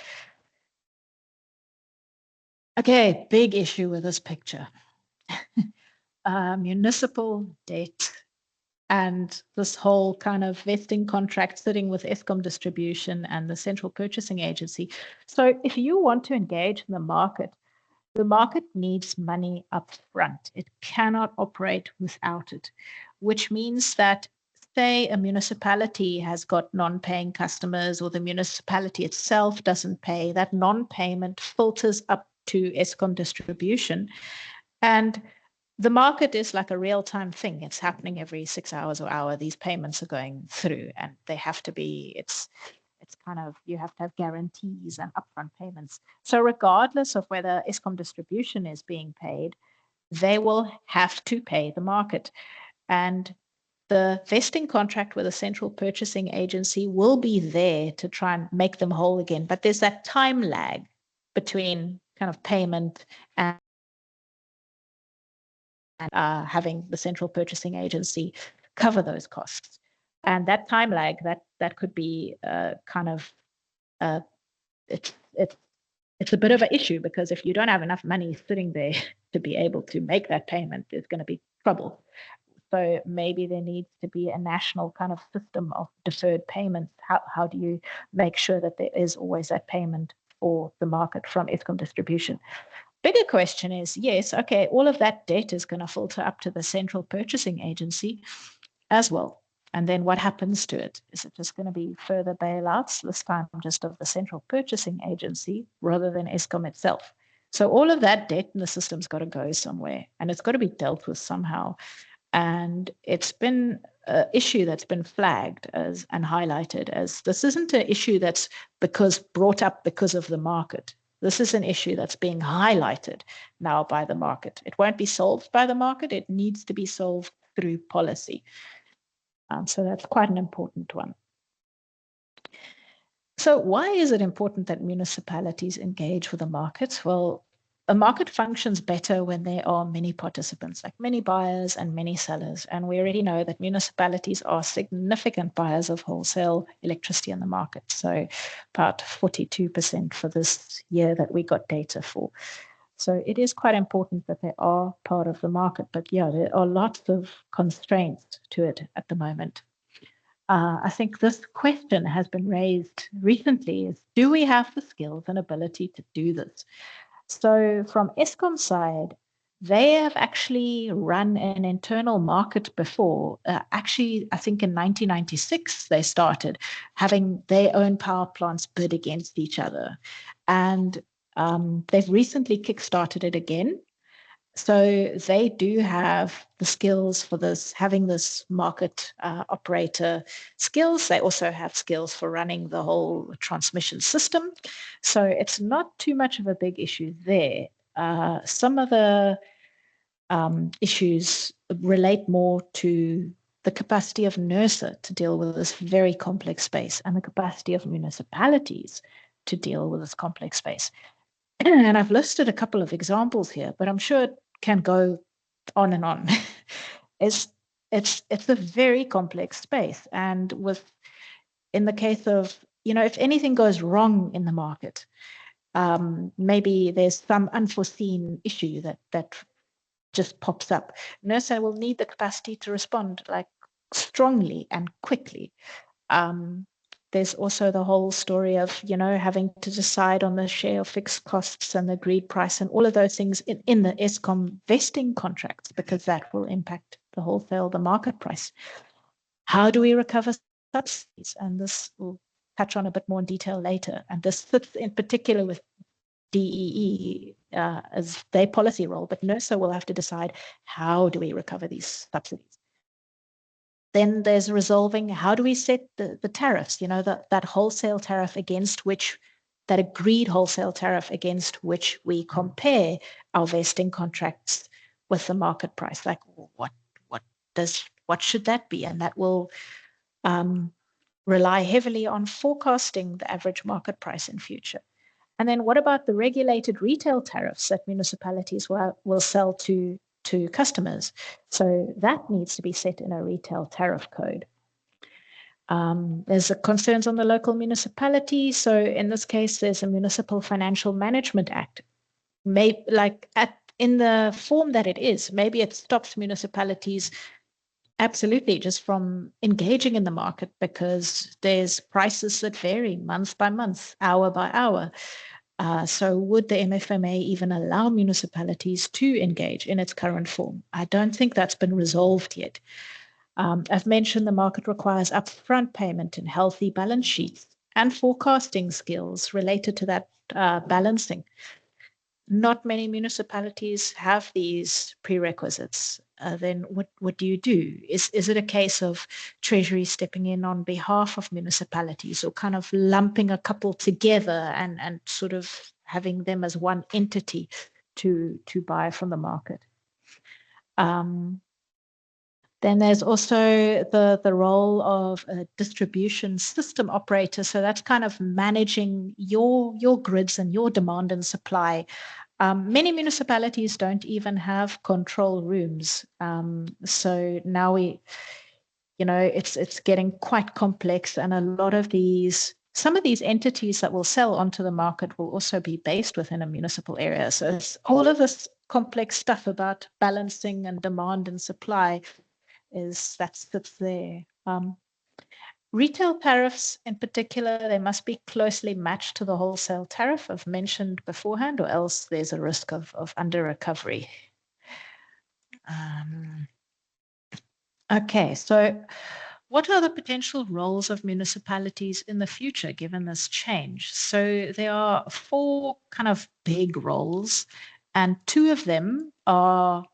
S4: Okay, big issue with this picture. Municipal debt and this whole kind of vesting contract sitting with Eskom distribution and the central purchasing agency. So if you want to engage in the market needs money up front. It cannot operate without it, which means that, say, a municipality has got non-paying customers, or the municipality itself doesn't pay, that non-payment filters up to Eskom distribution. And the market is like a real-time thing. It's happening every 6 hours or hour. These payments are going through, and they have to be, it's kind of, you have to have guarantees and upfront payments. So regardless of whether Eskom distribution is being paid, they will have to pay the market. And the vesting contract with the central purchasing agency will be there to try and make them whole again. But there's that time lag between kind of payment and having the central purchasing agency cover those costs. And that time lag, that could be kind of, it's a bit of an issue, because if you don't have enough money sitting there to be able to make that payment, there's going to be trouble. So maybe there needs to be a national kind of system of deferred payments. How do you make sure that there is always that payment for the market from Eskom distribution? Bigger question is, yes, okay, all of that debt is going to filter up to the central purchasing agency as well. And then what happens to it? Is it just going to be further bailouts, this time just of the central purchasing agency rather than Eskom itself? So all of that debt in the system's got to go somewhere, and it's got to be dealt with somehow. And it's been an issue that's been flagged as and highlighted as, this isn't an issue that's brought up because of the market. This is an issue that's being highlighted now by the market. It won't be solved by the market. It needs to be solved through policy. So that's quite an important one. So why is it important that municipalities engage with the market? Well, a market functions better when there are many participants, like many buyers and many sellers. And we already know that municipalities are significant buyers of wholesale electricity in the market. So about 42% for this year that we got data for. So it is quite important that they are part of the market. But yeah, there are lots of constraints to it at the moment. I think this question has been raised recently, is do we have the skills and ability to do this? So from Eskom's side, they have actually run an internal market before. Actually, I think in 1996, they started having their own power plants bid against each other. And they've recently kickstarted it again. So they do have the skills for this, having this market operator skills. They also have skills for running the whole transmission system. So it's not too much of a big issue there. Some of the issues relate more to the capacity of NERSA to deal with this very complex space and the capacity of municipalities to deal with this complex space. And I've listed a couple of examples here, but I'm sure it can go on and on. It's a very complex space. And in the case of, if anything goes wrong in the market, maybe there's some unforeseen issue that just pops up. NERSA will need the capacity to respond like strongly and quickly. There's also the whole story of, having to decide on the share of fixed costs and the agreed price and all of those things in the Eskom vesting contracts, because that will impact the wholesale, the market price. How do we recover subsidies? And this will touch on a bit more in detail later. And this fits in particular with DEE as their policy role, but NERSA will have to decide, how do we recover these subsidies? Then there's resolving, how do we set the tariffs, that wholesale tariff against which, that agreed wholesale tariff against which we compare our vesting contracts with the market price. Like what should that be? And that will rely heavily on forecasting the average market price in future. And then what about the regulated retail tariffs that municipalities will sell to customers? So that needs to be set in a retail tariff code. There's the concerns on the local municipality. So in this case, there's a Municipal Financial Management Act. In the form that it is, maybe it stops municipalities absolutely just from engaging in the market, because there's prices that vary month by month, hour by hour. So would the MFMA even allow municipalities to engage in its current form? I don't think that's been resolved yet. I've mentioned the market requires upfront payment and healthy balance sheets and forecasting skills related to that balancing. Not many municipalities have these prerequisites. Then what do you do? Is it a case of Treasury stepping in on behalf of municipalities, or kind of lumping a couple together and sort of having them as one entity to buy from the market? Then there's also the role of a distribution system operator. So that's kind of managing your grids and your demand and supply. Many municipalities don't even have control rooms. So now it's getting quite complex, and some of these entities that will sell onto the market will also be based within a municipal area. So it's all of this complex stuff about balancing and demand and supply that's there. Retail tariffs in particular, they must be closely matched to the wholesale tariff I've mentioned beforehand, or else there's a risk of under recovery. Okay, so what are the potential roles of municipalities in the future given this change? So there are 4 kind of big roles, and 2 of them are,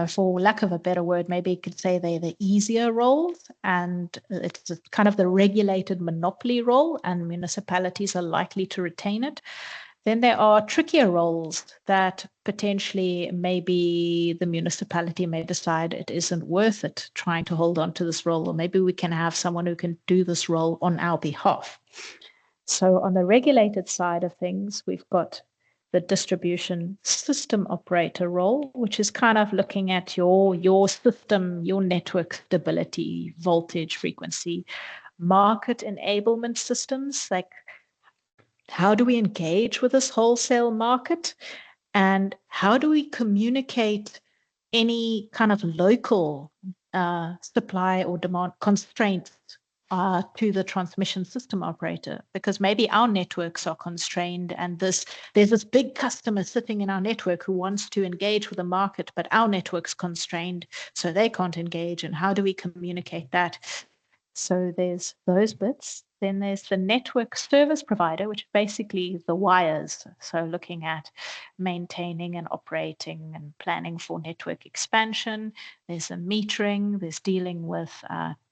S4: for lack of a better word, maybe you could say they're the easier roles, and it's kind of the regulated monopoly role, and municipalities are likely to retain it. Then there are trickier roles that potentially maybe the municipality may decide it isn't worth it trying to hold on to this role, or maybe we can have someone who can do this role on our behalf. So on the regulated side of things, we've got the distribution system operator role, which is kind of looking at your system, your network stability, voltage, frequency, market enablement systems, like how do we engage with this wholesale market, and how do we communicate any kind of local supply or demand constraints to the transmission system operator, because maybe our networks are constrained, and there's this big customer sitting in our network who wants to engage with the market, but our network's constrained, so they can't engage. And how do we communicate that? So there's those bits. Then there's the network service provider, which is basically the wires. So looking at maintaining and operating and planning for network expansion. There's the metering, there's dealing with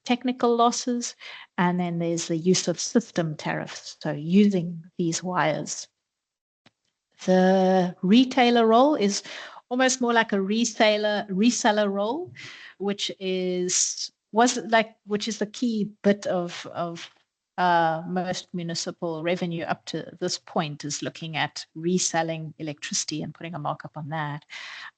S4: technical losses, and then there's the use of system tariffs. So using these wires. The retailer role is almost more like a reseller role, which is the key bit of most municipal revenue up to this point is looking at reselling electricity and putting a markup on that.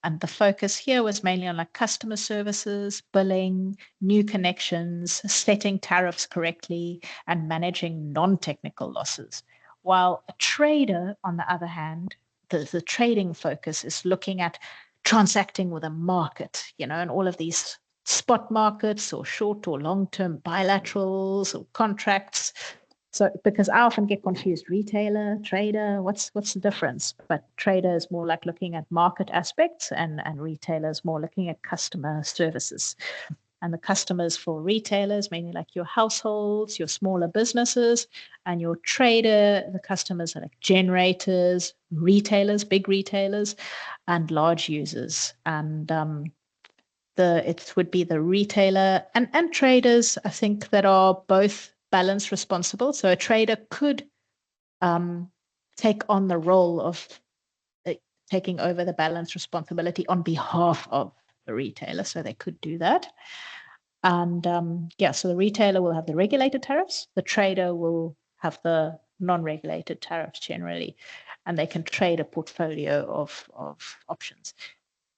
S4: And the focus here was mainly on like customer services, billing, new connections, setting tariffs correctly, and managing non-technical losses. While a trader, on the other hand, the trading focus is looking at transacting with a market, and all of these spot markets or short or long-term bilaterals or contracts. So because I often get confused, retailer, trader, what's the difference? But trader is more like looking at market aspects and retailer is more looking at customer services. And the customers for retailers, mainly like your households, your smaller businesses, and your trader, the customers are like generators, retailers, big retailers, and large users. And it would be the retailer and traders, I think, that are both balance responsible. So a trader could take on the role of taking over the balance responsibility on behalf of the retailer. So they could do that. And so the retailer will have the regulated tariffs. The trader will have the non-regulated tariffs generally, and they can trade a portfolio of options.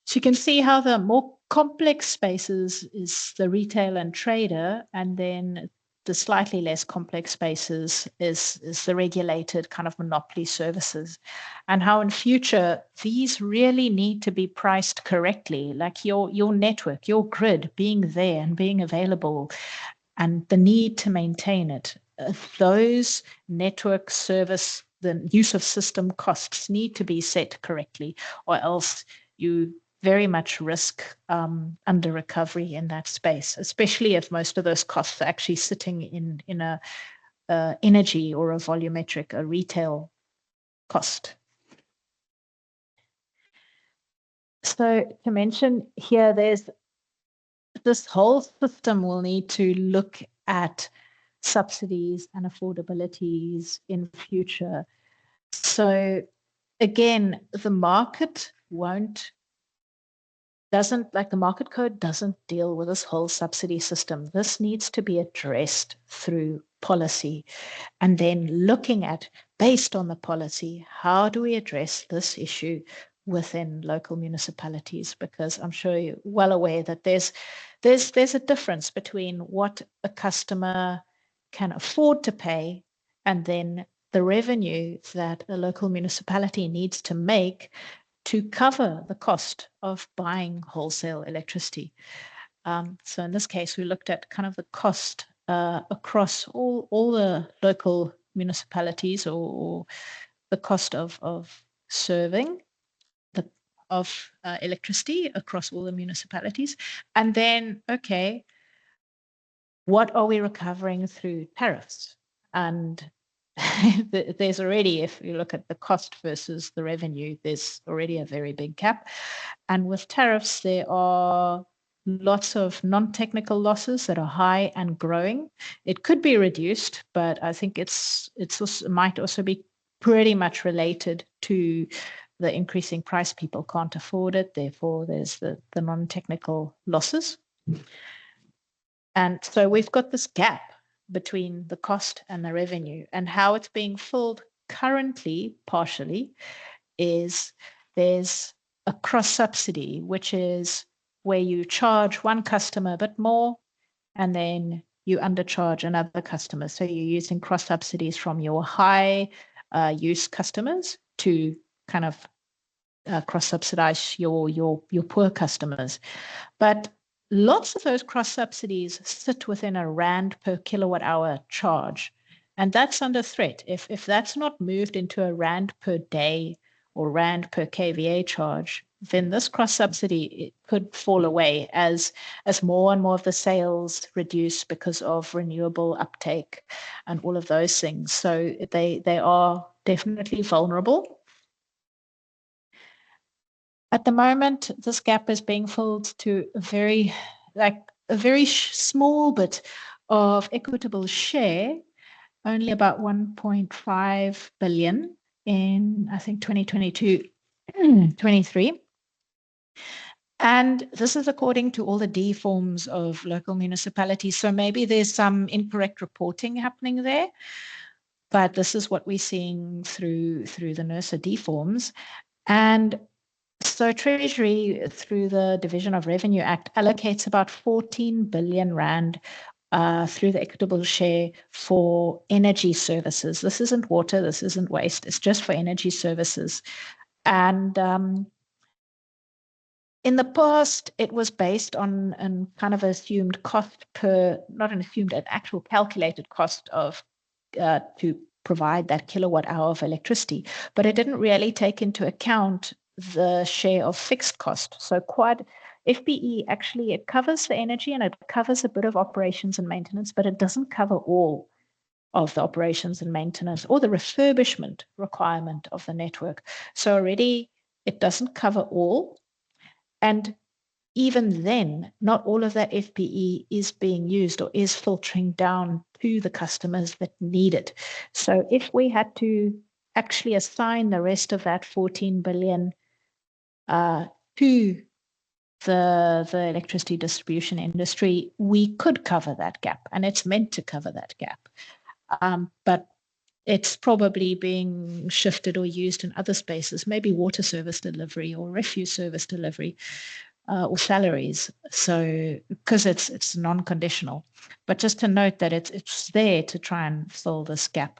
S4: So you can see how the more complex spaces is the retailer and trader, and then the slightly less complex spaces is the regulated kind of monopoly services, and how in future these really need to be priced correctly, like your network, your grid being there and being available, and the need to maintain it. Those network service, the use of system costs need to be set correctly, or else you very much risk under recovery in that space, especially if most of those costs are actually sitting in a energy or a volumetric, a retail cost. So to mention here, there's this whole system will need to look at subsidies and affordabilities in future. So again, the market the market code doesn't deal with this whole subsidy system. This needs to be addressed through policy, and then looking at, based on the policy, how do we address this issue within local municipalities? Because I'm sure you're well aware that there's a difference between what a customer can afford to pay and then the revenue that a local municipality needs to make to cover the cost of buying wholesale electricity. So in this case, we looked at kind of the cost across all the local municipalities, or the cost of serving electricity across all the municipalities. And then, okay, what are we recovering through tariffs? And there's already, if you look at the cost versus the revenue, there's already a very big gap. And with tariffs, there are lots of non-technical losses that are high and growing. It could be reduced, but I think it might also be pretty much related to the increasing price. People can't afford it. Therefore, there's the non-technical losses. And so we've got this gap between the cost and the revenue, and how it's being filled currently, partially, is there's a cross subsidy, which is where you charge one customer a bit more and then you undercharge another customer. So you're using cross subsidies from your high use customers to kind of cross subsidize your poor customers. But lots of those cross subsidies sit within a rand per kilowatt hour charge, and that's under threat. If that's not moved into a rand per day or rand per kVA charge, then this cross subsidy could fall away as more and more of the sales reduce because of renewable uptake and all of those things. So they are definitely vulnerable. At the moment, this gap is being filled to a very small bit of equitable share, only about 1.5 billion in, I think, 2022, 23. And this is according to all the D forms of local municipalities. So maybe there's some incorrect reporting happening there, but this is what we're seeing through the NERSA D forms. And so Treasury, through the Division of Revenue Act, allocates about 14 billion rand through the equitable share for energy services. This isn't water, this isn't waste, it's just for energy services. And in the past, it was based on an kind of assumed cost per, not an assumed, an actual calculated cost of to provide that kilowatt hour of electricity, but it didn't really take into account the share of fixed cost. So quite FBE actually, it covers the energy and it covers a bit of operations and maintenance, but it doesn't cover all of the operations and maintenance or the refurbishment requirement of the network. So already it doesn't cover all. And even then, not all of that FBE is being used or is filtering down to the customers that need it. So if we had to actually assign the rest of that 14 billion to the electricity distribution industry, we could cover that gap, and it's meant to cover that gap. But it's probably being shifted or used in other spaces, maybe water service delivery or refuse service delivery. Or salaries, so because it's non-conditional, but just to note that it's there to try and fill this gap,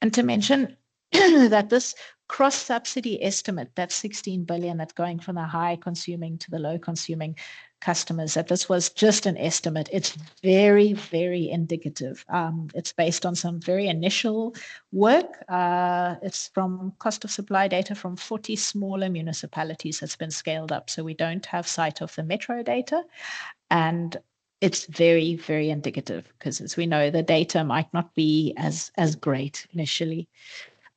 S4: and to mention that this cross-subsidy estimate, that 16 billion that's going from the high consuming to the low consuming customers, that this was just an estimate. It's very, very indicative. It's based on some very initial work. It's from cost of supply data from 40 smaller municipalities that's been scaled up. So we don't have sight of the metro data. And it's very, very indicative because, as we know, the data might not be as great initially.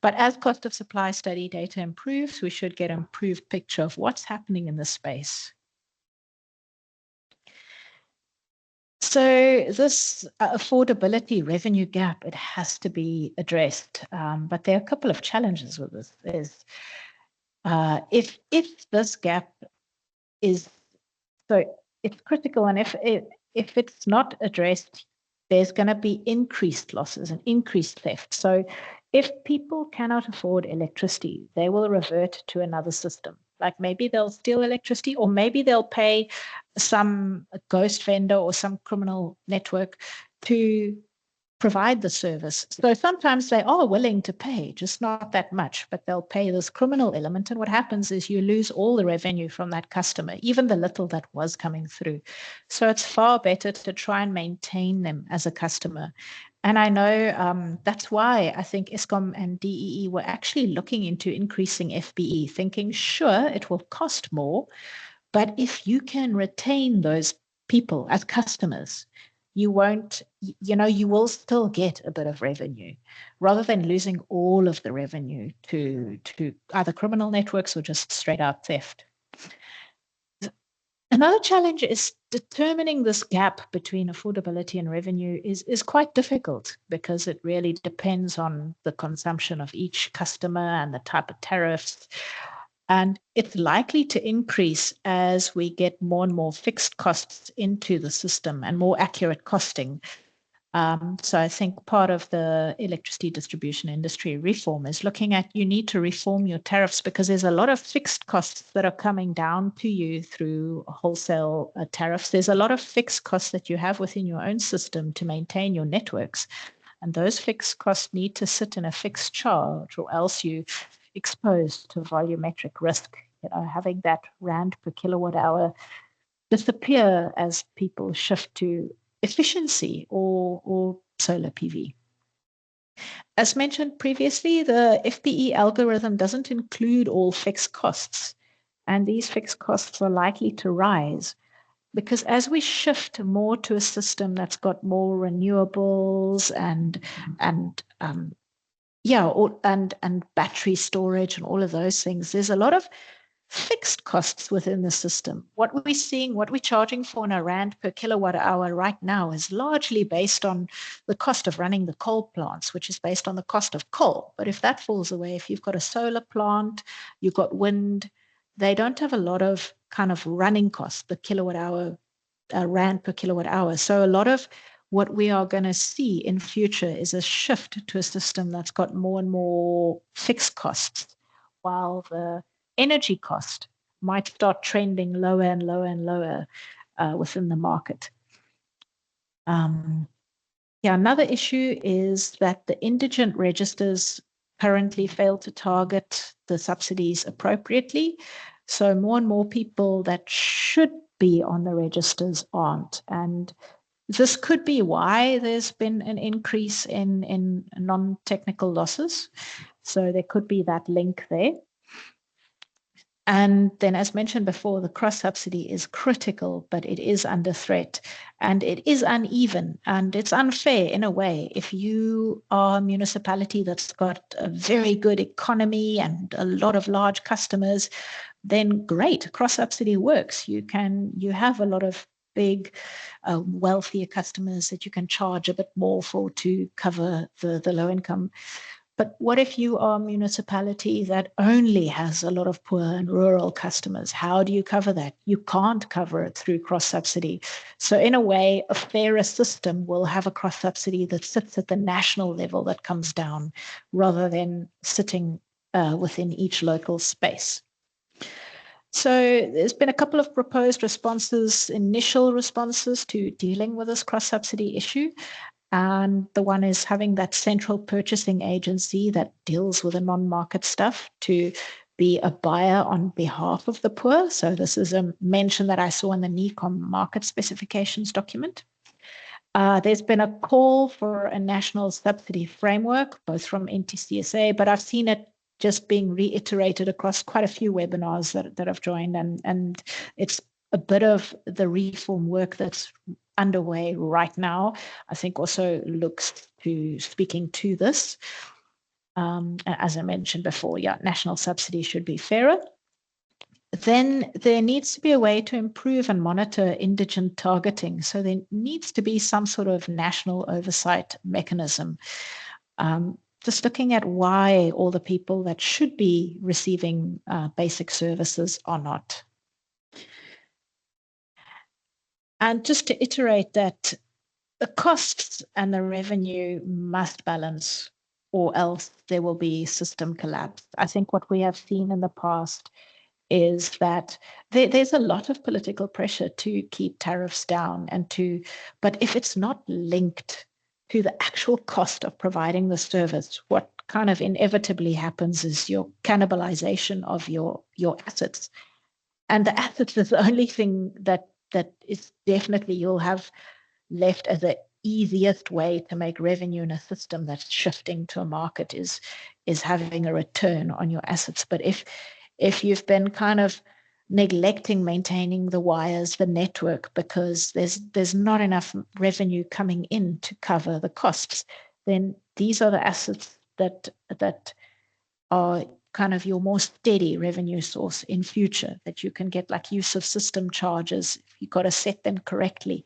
S4: But as cost of supply study data improves, we should get an improved picture of what's happening in the space. So this affordability revenue gap, it has to be addressed. But there are a couple of challenges with this. There's, if this gap is, so it's critical, and if it's not addressed, there's going to be increased losses and increased theft. So if people cannot afford electricity, they will revert to another system. Like maybe they'll steal electricity, or maybe they'll pay some ghost vendor or some criminal network to provide the service. So sometimes they are willing to pay, just not that much, but they'll pay this criminal element. And what happens is you lose all the revenue from that customer, even the little that was coming through. So it's far better to try and maintain them as a customer. And I know that's why I think Eskom and DEE were actually looking into increasing FBE, thinking, sure, it will cost more, but if you can retain those people as customers, you won't, you will still get a bit of revenue rather than losing all of the revenue to either criminal networks or just straight out theft. Another challenge is determining this gap between affordability and revenue is quite difficult because it really depends on the consumption of each customer and the type of tariffs. And it's likely to increase as we get more and more fixed costs into the system and more accurate costing. So I think part of the electricity distribution industry reform is looking at, you need to reform your tariffs because there's a lot of fixed costs that are coming down to you through wholesale tariffs. There's a lot of fixed costs that you have within your own system to maintain your networks. And those fixed costs need to sit in a fixed charge, or else you exposed to volumetric risk, having that rand per kilowatt hour disappear as people shift to efficiency or solar PV. As mentioned previously, the FBE algorithm doesn't include all fixed costs, and these fixed costs are likely to rise because as we shift more to a system that's got more renewables and battery storage and all of those things, there's a lot of fixed costs within the system. What we're seeing, what we're charging for in a rand per kilowatt hour right now is largely based on the cost of running the coal plants, which is based on the cost of coal. But if that falls away, if you've got a solar plant, you've got wind, they don't have a lot of kind of running costs, the kilowatt hour, rand per kilowatt hour. So a lot of what we are going to see in future is a shift to a system that's got more and more fixed costs, while the energy cost might start trending lower and lower and lower within the market. Yeah, another issue is that the indigent registers currently fail to target the subsidies appropriately. So more and more people that should be on the registers aren't. And this could be why there's been an increase in non-technical losses. So there could be that link there. And then, as mentioned before, the cross-subsidy is critical, but it is under threat, and it is uneven, and it's unfair in a way. If you are a municipality that's got a very good economy and a lot of large customers, then great, cross-subsidy works. You have a lot of big, wealthier customers that you can charge a bit more for to cover the low income. But what if you are a municipality that only has a lot of poor and rural customers? How do you cover that? You can't cover it through cross-subsidy. So in a way, a fairer system will have a cross-subsidy that sits at the national level that comes down rather than sitting within each local space. So there's been a couple of proposed responses, initial responses to dealing with this cross-subsidy issue. And the one is having that central purchasing agency that deals with the non-market stuff to be a buyer on behalf of the poor. So this is a mention that I saw in the NECOM market specifications document. There's been a call for a national subsidy framework, both from NTCSA, but I've seen it just being reiterated across quite a few webinars that I've joined. And it's a bit of the reform work that's underway right now, I think also looks to speaking to this. As I mentioned before, yeah, national subsidy should be fairer. Then there needs to be a way to improve and monitor indigent targeting. So there needs to be some sort of national oversight mechanism. Just looking at why all the people that should be receiving basic services are not. And just to iterate that the costs and the revenue must balance, or else there will be system collapse. I think what we have seen in the past is that there's a lot of political pressure to keep tariffs down but if it's not linked to the actual cost of providing the service, what kind of inevitably happens is your cannibalization of your assets. And the assets is the only thing that is definitely you'll have left as the easiest way to make revenue in a system that's shifting to a market is having a return on your assets. But if you've been kind of neglecting maintaining the wires, the network, because there's not enough revenue coming in to cover the costs, then these are the assets that are kind of your more steady revenue source in future, that you can get like use of system charges. If you've got to set them correctly,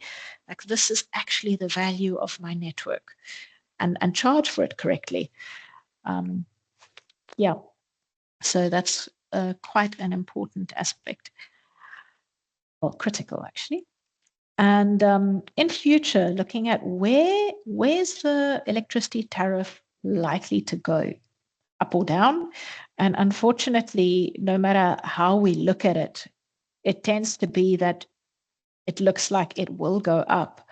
S4: like this is actually the value of my network, and charge for it correctly. Yeah, so that's quite an important aspect, or critical actually. And in future, looking at where's the electricity tariff likely to go, up or down? And unfortunately, no matter how we look at it, it tends to be that it looks like it will go up,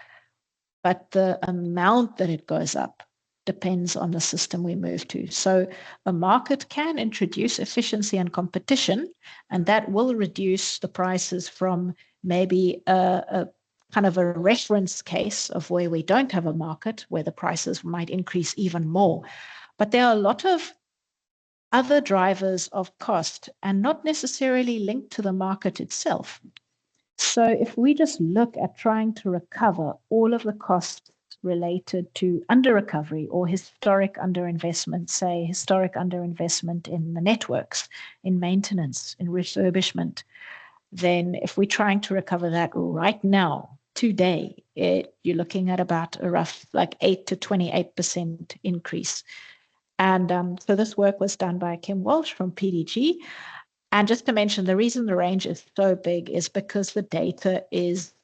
S4: but the amount that it goes up depends on the system we move to. So a market can introduce efficiency and competition, and that will reduce the prices from maybe a kind of a reference case of where we don't have a market, where the prices might increase even more. But there are a lot of other drivers of cost and not necessarily linked to the market itself. So if we just look at trying to recover all of the costs related to under recovery or historic underinvestment, say historic underinvestment in the networks, in maintenance, in refurbishment, then if we're trying to recover that right now, today, you're looking at about a rough like 8 to 28% increase. And so this work was done by Kim Walsh from PDG. And just to mention, the reason the range is so big is because the data is,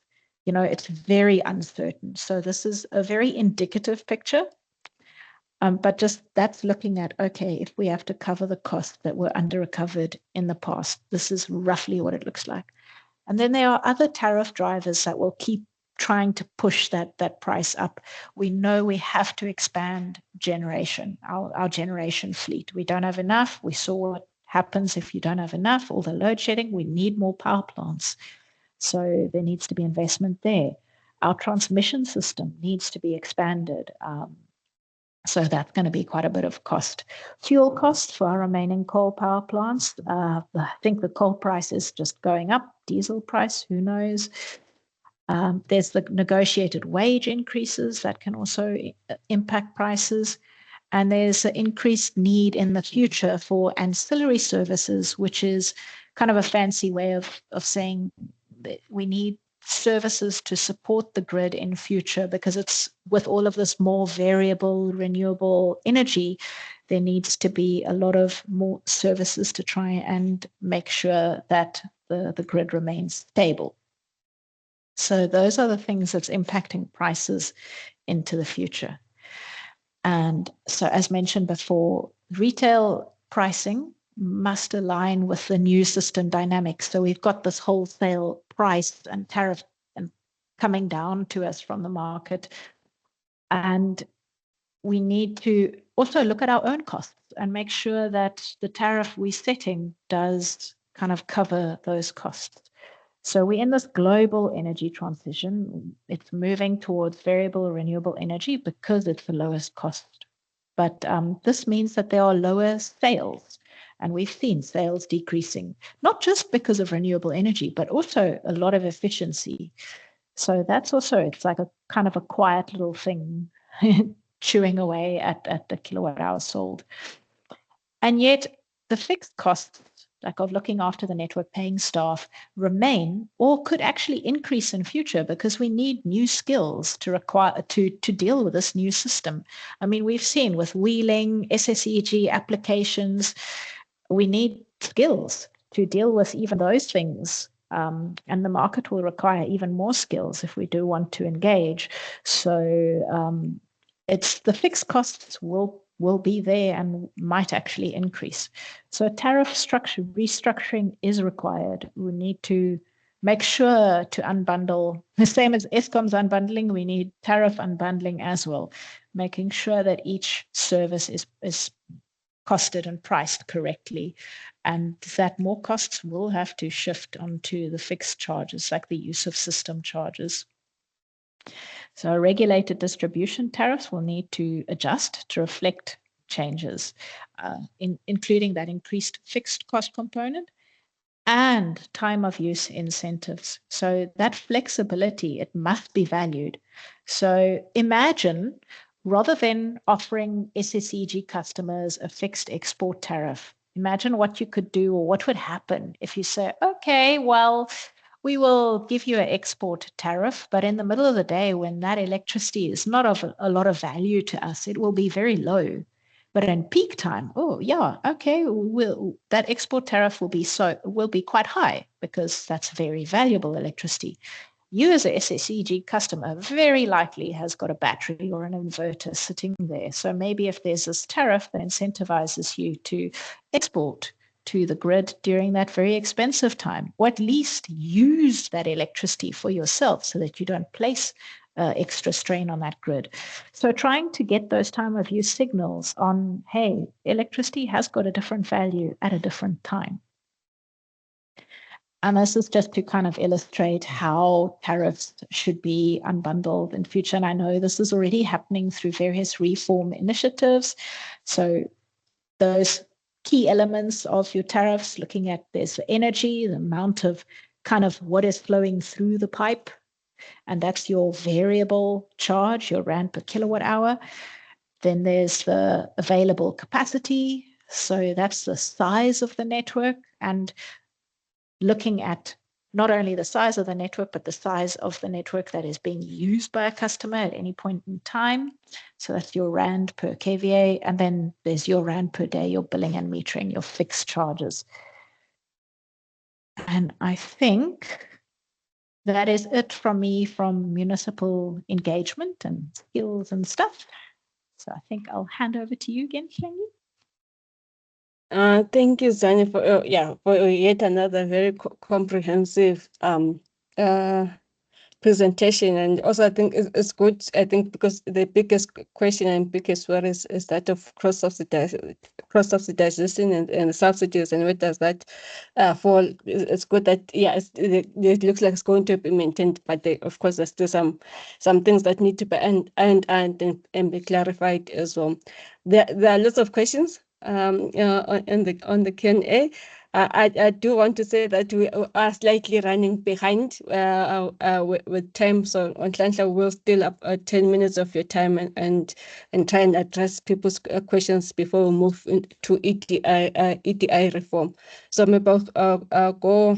S4: it's very uncertain. So this is a very indicative picture. But just that's looking at, okay, if we have to cover the costs that were under recovered in the past, this is roughly what it looks like. And then there are other tariff drivers that will keep trying to push that price up. We know we have to expand generation, our generation fleet. We don't have enough. We saw what happens if you don't have enough, all the load shedding. We need more power plants. So there needs to be investment there. Our transmission system needs to be expanded. So that's going to be quite a bit of cost. Fuel costs for our remaining coal power plants. I think the coal price is just going up. Diesel price, who knows? There's the negotiated wage increases that can also impact prices. And there's an increased need in the future for ancillary services, which is kind of a fancy way of saying that we need services to support the grid in future, because it's with all of this more variable renewable energy, there needs to be a lot of more services to try and make sure that the grid remains stable. So those are the things that's impacting prices into the future. And so, as mentioned before, retail pricing must align with the new system dynamics. So we've got this wholesale price and tariff and coming down to us from the market. And we need to also look at our own costs and make sure that the tariff we're setting does kind of cover those costs. So we're in this global energy transition. It's moving towards variable renewable energy because it's the lowest cost. But this means that there are lower sales. And we've seen sales decreasing, not just because of renewable energy, but also a lot of efficiency. So that's also, it's like a kind of a quiet little thing chewing away at the kilowatt hour sold. And yet the fixed costs, like of looking after the network, paying staff, remain or could actually increase in future because we need new skills to deal with this new system. I mean, we've seen with wheeling, SSEG applications, we need skills to deal with even those things. And the market will require even more skills if we do want to engage. So it's the fixed costs will be there and might actually increase. So tariff structure restructuring is required. We need to make sure to unbundle, the same as Eskom's unbundling, we need tariff unbundling as well, making sure that each service is costed and priced correctly, and that more costs will have to shift onto the fixed charges, like the use of system charges. So regulated distribution tariffs will need to adjust to reflect changes, including that increased fixed cost component and time of use incentives. So that flexibility, it must be valued. So imagine, rather than offering SSEG customers a fixed export tariff, imagine what you could do or what would happen if you say, okay, well, we will give you an export tariff, but in the middle of the day, when that electricity is not of a lot of value to us, it will be very low. But in peak time, oh yeah, okay, that export tariff will be quite high because that's very valuable electricity. You as a SSEG customer very likely has got a battery or an inverter sitting there. So maybe if there's this tariff that incentivizes you to export to the grid during that very expensive time, or at least use that electricity for yourself so that you don't place extra strain on that grid. So trying to get those time of use signals on, hey, electricity has got a different value at a different time. And this is just to kind of illustrate how tariffs should be unbundled in future. And I know this is already happening through various reform initiatives. So those key elements of your tariffs, looking at there's the energy, the amount of kind of what is flowing through the pipe, and that's your variable charge, your rand per kilowatt hour. Then there's the available capacity. So that's the size of the network, and looking at not only the size of the network, but the size of the network that is being used by a customer at any point in time. So that's your rand per kVA. And then there's your rand per day, your billing and metering, your fixed charges. And I think that is it from me from municipal engagement and skills and stuff. So I think I'll hand over to you again, Shlengi.
S1: Thank you, Zani, for yet another very comprehensive presentation. And also, I think it's good. I think because the biggest question and biggest worry is that of cross subsidization and subsidies, and where does that fall? It's good that it looks like it's going to be maintained, but of course there's still some things that need to be and be clarified as well. There are lots of questions on the Q&A. I do want to say that we are slightly running behind with time. So on Nhlanhla, we'll still up 10 minutes of your time and try and address people's questions before we move into EDI reform. So maybe I'll go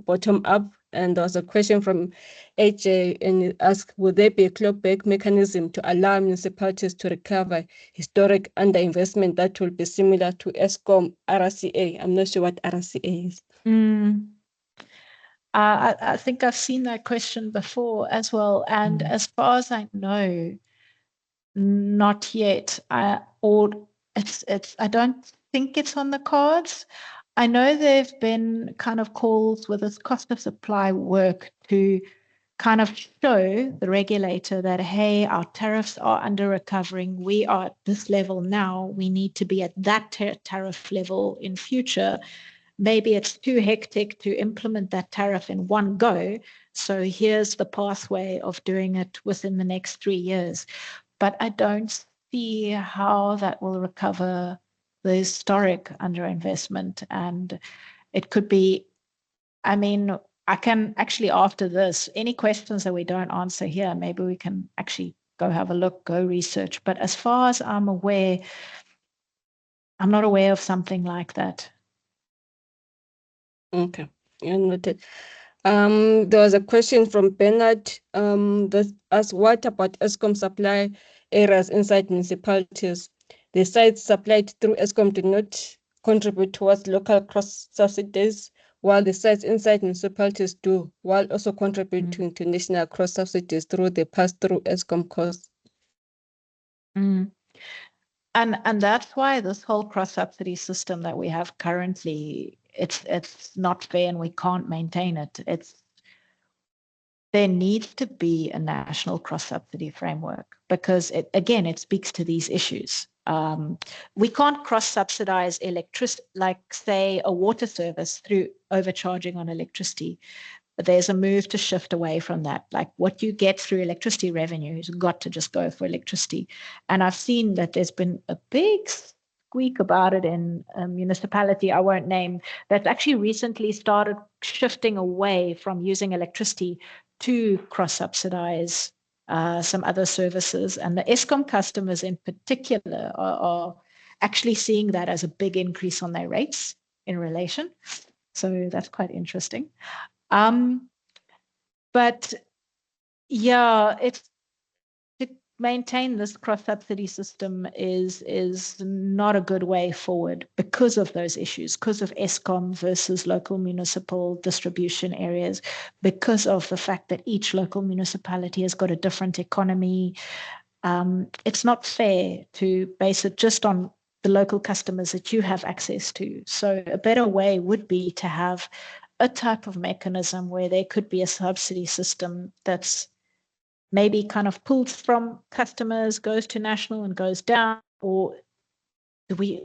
S1: bottom up. And there was a question from AJ, and it asked, will there be a clawback mechanism to allow municipalities to recover historic underinvestment that will be similar to ESCOM RCA? I'm not sure what RCA is.
S4: I think I've seen that question before as well. And as far as I know, not yet. I don't think it's on the cards. I know there've been kind of calls with this cost of supply work to kind of show the regulator that, hey, our tariffs are under recovering. We are at this level now. We need to be at that tariff level in future. Maybe it's too hectic to implement that tariff in one go. So here's the pathway of doing it within the next 3 years. But I don't see how that will recover the historic underinvestment. And it could be, I mean, I can actually, after this, any questions that we don't answer here, maybe we can actually go have a look, go research. But as far as I'm aware, I'm not aware of something like that.
S1: Okay, noted. There was a question from Bernard that asked, what about ESCOM supply areas inside municipalities? The sites supplied through ESCOM do not contribute towards local cross subsidies, while the sites inside municipalities do, while also contributing to national cross subsidies through the pass-through ESCOM costs.
S4: And that's why this whole cross subsidy system that we have currently, it's not fair and we can't maintain it. There needs to be a national cross subsidy framework because it speaks to these issues. We can't cross subsidize electricity, like say a water service through overcharging on electricity. But there's a move to shift away from that. Like what you get through electricity revenue has got to just go for electricity. And I've seen that there's been a big squeak about it in a municipality I won't name that's actually recently started shifting away from using electricity to cross-subsidize some other services. And the ESCOM customers in particular are actually seeing that as a big increase on their rates in relation. So that's quite interesting. But yeah, it's to maintain this cross-subsidy system is not a good way forward because of those issues, because of ESCOM versus local municipal distribution areas, because of the fact that each local municipality has got a different economy. It's not fair to base it just on the local customers that you have access to. So a better way would be to have a type of mechanism where there could be a subsidy system that's maybe kind of pulled from customers, goes to national and goes down, or we're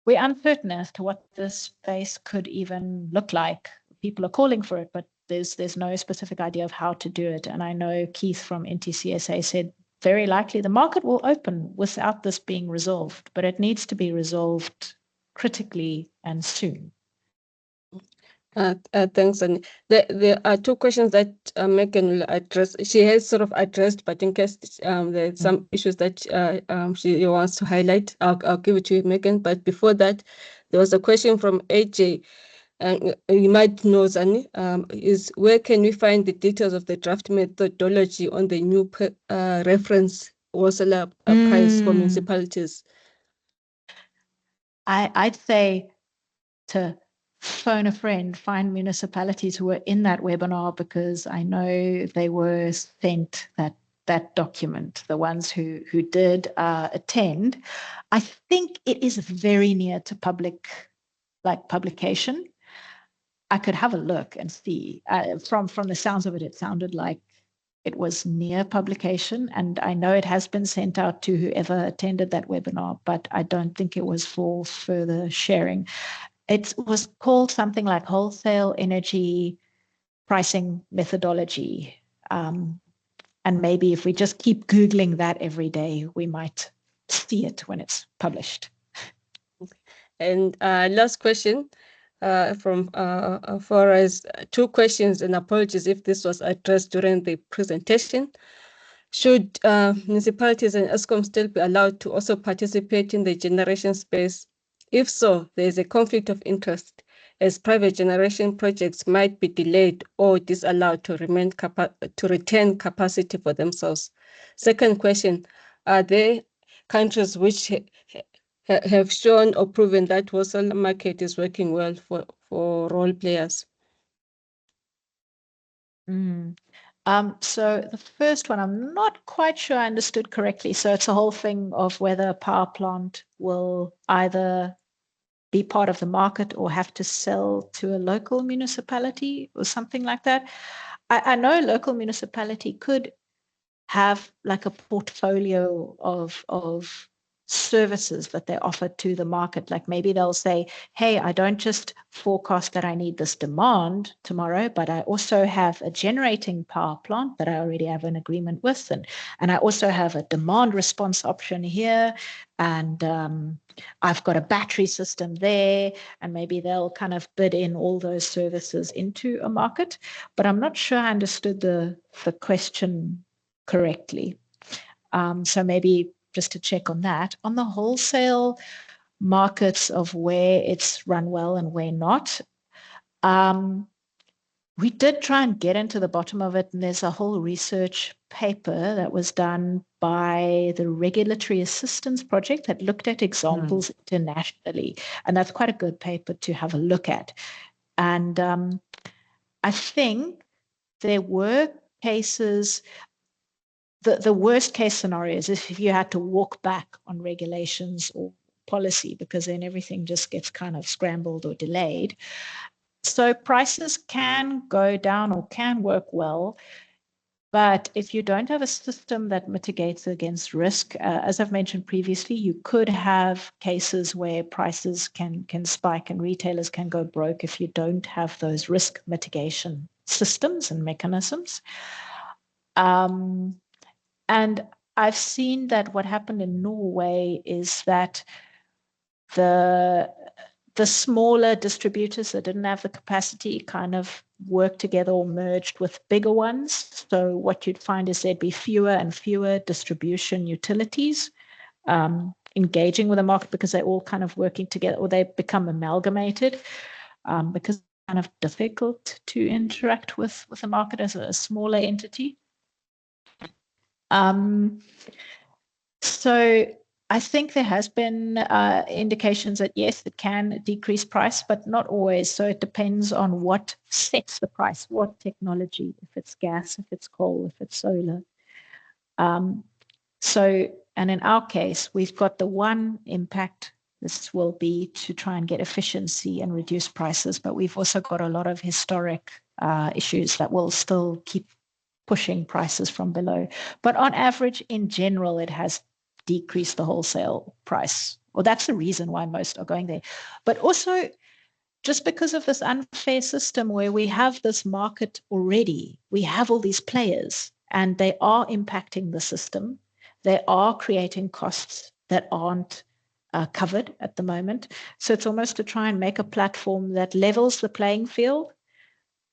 S4: uncertain as to what this space could even look like. People are calling for it, but there's no specific idea of how to do it. And I know Keith from NTCSA said very likely the market will open without this being resolved, but it needs to be resolved critically and soon.
S1: Thanks, Annie. There are two questions that Megan will address. She has sort of addressed, but in case there's some issues that she wants to highlight, I'll give it to you, Megan. But before that, there was a question from AJ, and you might know, Zani, is where can we find the details of the draft methodology on the new reference Wholesale price for municipalities?
S4: I'd say to phone a friend, find municipalities who were in that webinar, because I know they were sent that document, the ones who did attend. I think it is very near to publication. I could have a look and see. From the sounds of it, it sounded like it was near publication, and I know it has been sent out to whoever attended that webinar, but I don't think it was for further sharing. It was called something like Wholesale Energy Pricing Methodology. And maybe if we just keep Googling that every day, we might see it when it's published.
S1: And last question from Forrest, two questions, and apologies if this was addressed during the presentation. Should municipalities and ESCOM still be allowed to also participate in the generation space? If so, there is a conflict of interest, as private generation projects might be delayed or disallowed to retain capacity for themselves. Second question, are there countries which have shown or proven that wholesale market is working well for role players?
S4: So the first one, I'm not quite sure I understood correctly. So it's a whole thing of whether a power plant will either be part of the market or have to sell to a local municipality or something like that. I know a local municipality could have like a portfolio of services that they offer to the market. Like maybe they'll say, hey, I don't just forecast that I need this demand tomorrow, but I also have a generating power plant that I already have an agreement with. And I also have a demand response option here. And I've got a battery system there. And maybe they'll kind of bid in all those services into a market. But I'm not sure I understood the question correctly. So maybe just to check on that. On the wholesale markets of where it's run well and where not, we did try and get into the bottom of it, and there's a whole research paper that was done by the Regulatory Assistance Project that looked at examples internationally, and that's quite a good paper to have a look at. And I think there were cases. The worst case scenario is if you had to walk back on regulations or policy, because then everything just gets kind of scrambled or delayed. So prices can go down or can work well. But if you don't have a system that mitigates against risk, as I've mentioned previously, you could have cases where prices can spike and retailers can go broke if you don't have those risk mitigation systems and mechanisms. And I've seen that what happened in Norway is that the smaller distributors that didn't have the capacity kind of worked together or merged with bigger ones. So what you'd find is there'd be fewer and fewer distribution utilities engaging with the market, because they're all kind of working together, or they become amalgamated because it's kind of difficult to interact with the market as a smaller entity. So I think there has been indications that yes, it can decrease price, but not always. So it depends on what sets the price, what technology, if it's gas, if it's coal, if it's solar. And in our case, we've got the one impact. This will be to try and get efficiency and reduce prices, but we've also got a lot of historic issues that will still keep pushing prices from below. But on average, in general, it has decreased the wholesale price. Well, that's the reason why most are going there. But also, just because of this unfair system where we have this market already, we have all these players, and they are impacting the system. They are creating costs that aren't covered at the moment. So it's almost to try and make a platform that levels the playing field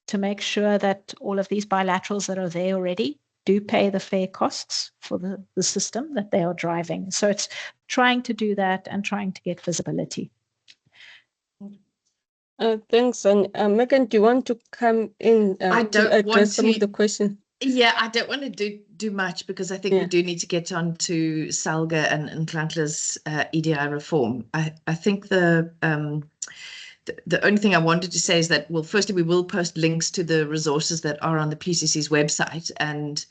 S4: to make sure that all of these bilaterals that are there already do pay the fair costs for the system that they are driving. So it's trying to do that and trying to get visibility.
S1: Thanks. And Megan, do you want to come in
S3: I
S1: to
S3: don't
S1: address
S3: want
S1: some of
S3: to.
S1: the questions?
S3: Yeah, I don't want to do much because I think we do need to get on to SALGA and Klantler's EDI reform. I think the only thing I wanted to say is that, well, firstly, we will post links to the resources that are on the PCC's website and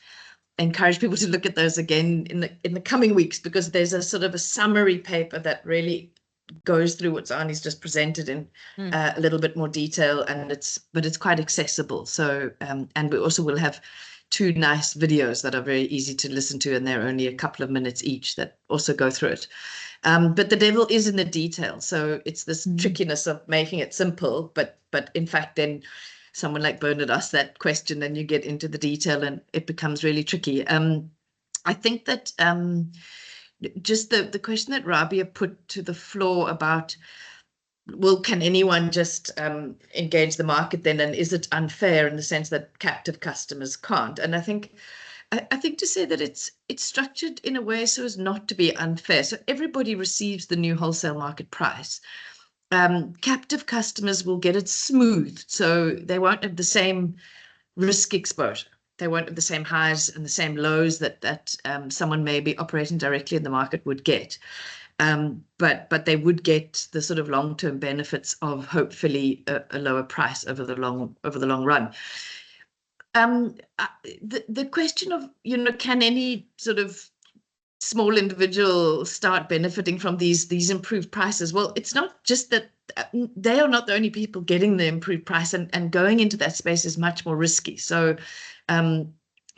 S3: encourage people to look at those again in the coming weeks, because there's a sort of a summary paper that really goes through what Zani's just presented in a little bit more detail, and it's quite accessible. So and we also will have 2 nice videos that are very easy to listen to, and they're only a couple of minutes each that also go through it. But the devil is in the detail. So it's this trickiness of making it simple, but in fact, then someone like Bernard asks that question, and you get into the detail and it becomes really tricky. I think that just the question that Rabia put to the floor about, well, can anyone just engage the market then, and is it unfair in the sense that captive customers can't? And I think to say that it's structured in a way so as not to be unfair. So everybody receives the new wholesale market price. Captive customers will get it smoothed, so they won't have the same risk exposure. They won't have the same highs and the same lows that someone maybe operating directly in the market would get. But they would get the sort of long-term benefits of hopefully a lower price over the long run. The question of, can any sort of small individual start benefiting from these improved prices? Well, it's not just that they are not the only people getting the improved price, and going into that space is much more risky. So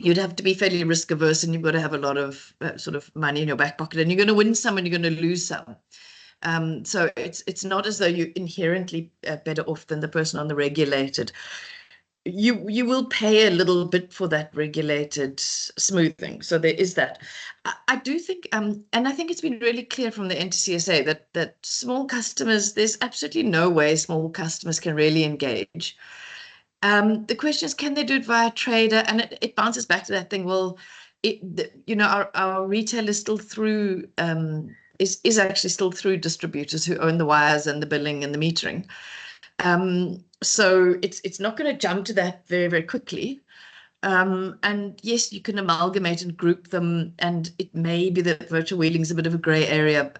S3: you'd have to be fairly risk averse, and you've got to have a lot of sort of money in your back pocket, and you're going to win some and you're going to lose some. So it's not as though you're inherently better off than the person on the regulated. You will pay a little bit for that regulated smoothing. So there is that. I do think, and I think it's been really clear from the NTCSA that small customers, there's absolutely no way small customers can really engage. The question is, can they do it via trader? And it bounces back to that thing. Well, our retail is still through, is actually still through distributors who own the wires and the billing and the metering. So it's not going to jump to that very, very quickly. And yes, you can amalgamate and group them, and it may be that virtual wheeling is a bit of a grey area.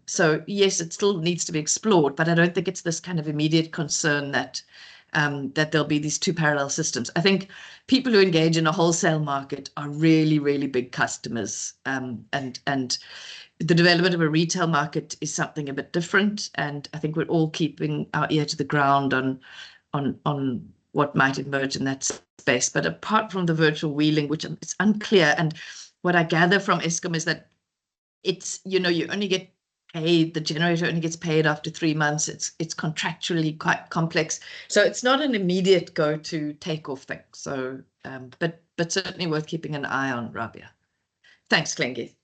S3: So yes, it still needs to be explored, but I don't think it's this kind of immediate concern that there'll be these 2 parallel systems. I think people who engage in a wholesale market are really, really big customers, and the development of a retail market is something a bit different. And I think we're all keeping our ear to the ground on what might emerge in that space. But apart from the virtual wheeling, which it's unclear, and what I gather from Eskom is that it's, you only get paid, the generator only gets paid after 3 months. It's contractually quite complex. So it's not an immediate go-to take-off thing. So, but certainly worth keeping an eye on, Rabia. Thanks, Klengi.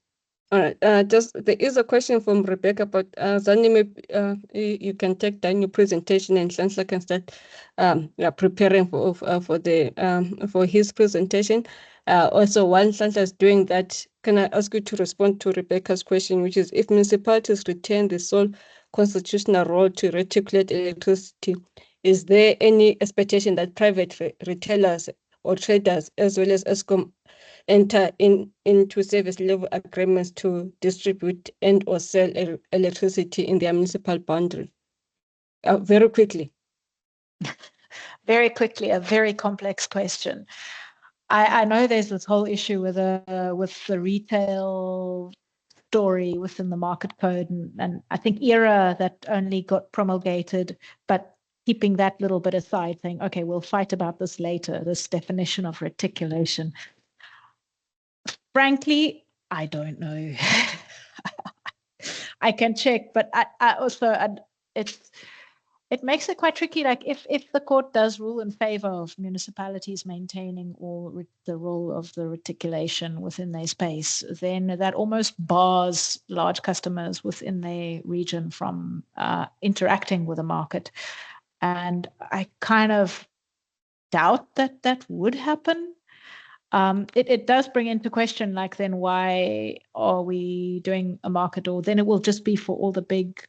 S1: All right. There is a question from Rebecca, but Zani, maybe you can take down your presentation, and Chancellor can start preparing for his presentation. Also, while Chancellor is doing that, can I ask you to respond to Rebecca's question, which is, if municipalities retain the sole constitutional role to regulate electricity, is there any expectation that private retailers or traders, as well as Eskom, enter into service level agreements to distribute and or sell electricity in their municipal boundary? Very quickly.
S4: Very quickly, a very complex question. I know there's this whole issue with the retail story within the market code, and I think ERA that only got promulgated, but keeping that little bit aside, saying, okay, we'll fight about this later, this definition of reticulation. Frankly, I don't know. I can check, but I also, it's it makes it quite tricky. Like if the court does rule in favor of municipalities maintaining all the role of the reticulation within their space, then that almost bars large customers within their region from interacting with the market. And I kind of doubt that that would happen. It does bring into question, like, then why are we doing a market? Or then it will just be for all the big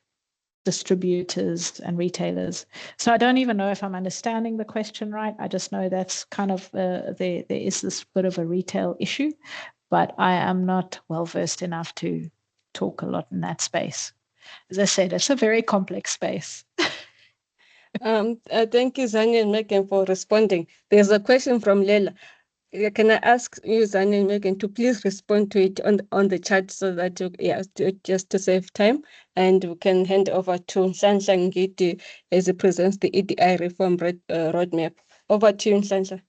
S4: distributors and retailers. So I don't even know if I'm understanding the question right. I just know that's kind of there is this bit of a retail issue, but I am not well versed enough to talk a lot in that space. As I said, it's a very complex space.
S1: Thank you, Zani and Megan, for responding. There's a question from Leila. Can I ask you, Zani and Megan, to please respond to it on the chat so that just to save time, and we can hand over to Nhlanhla Ngidi as he presents the EDI reform roadmap. Over to you, Nhlanhla.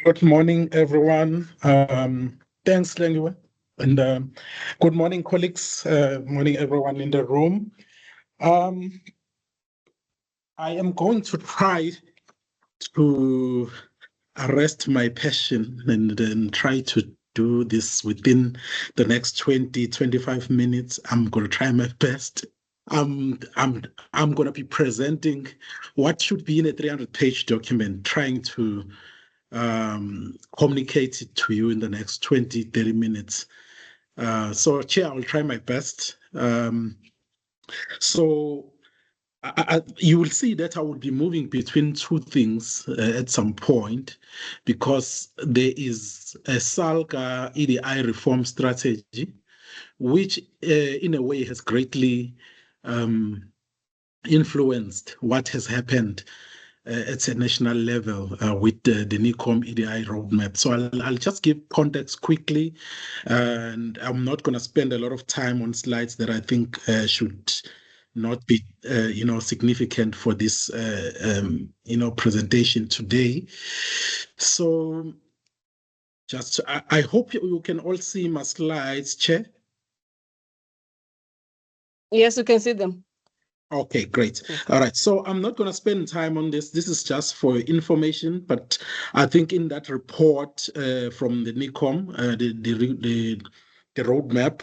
S6: Good morning, everyone. Thanks, Lengiwe. And good morning, colleagues. Morning, everyone in the room. I am going to try to arrest my passion and try to do this within the next 20-25 minutes. I'm going to try my best. I'm going to be presenting what should be in a 300-page document, trying to communicate it to you in the next 20-30 minutes. So, Chair, I'll try my best. You will see that I will be moving between two things at some point, because there is a SALGA EDI reform strategy, which in a way has greatly influenced what has happened at a national level with the NECOM EDI roadmap. So I'll just give context quickly, and I'm not going to spend a lot of time on slides that I think should not be significant for this presentation today. So I hope you can all see my slides, Chair.
S1: Yes, you can see them.
S6: Okay, great. All right. So I'm not going to spend time on this. This is just for information, but I think in that report from the NECOM, the roadmap,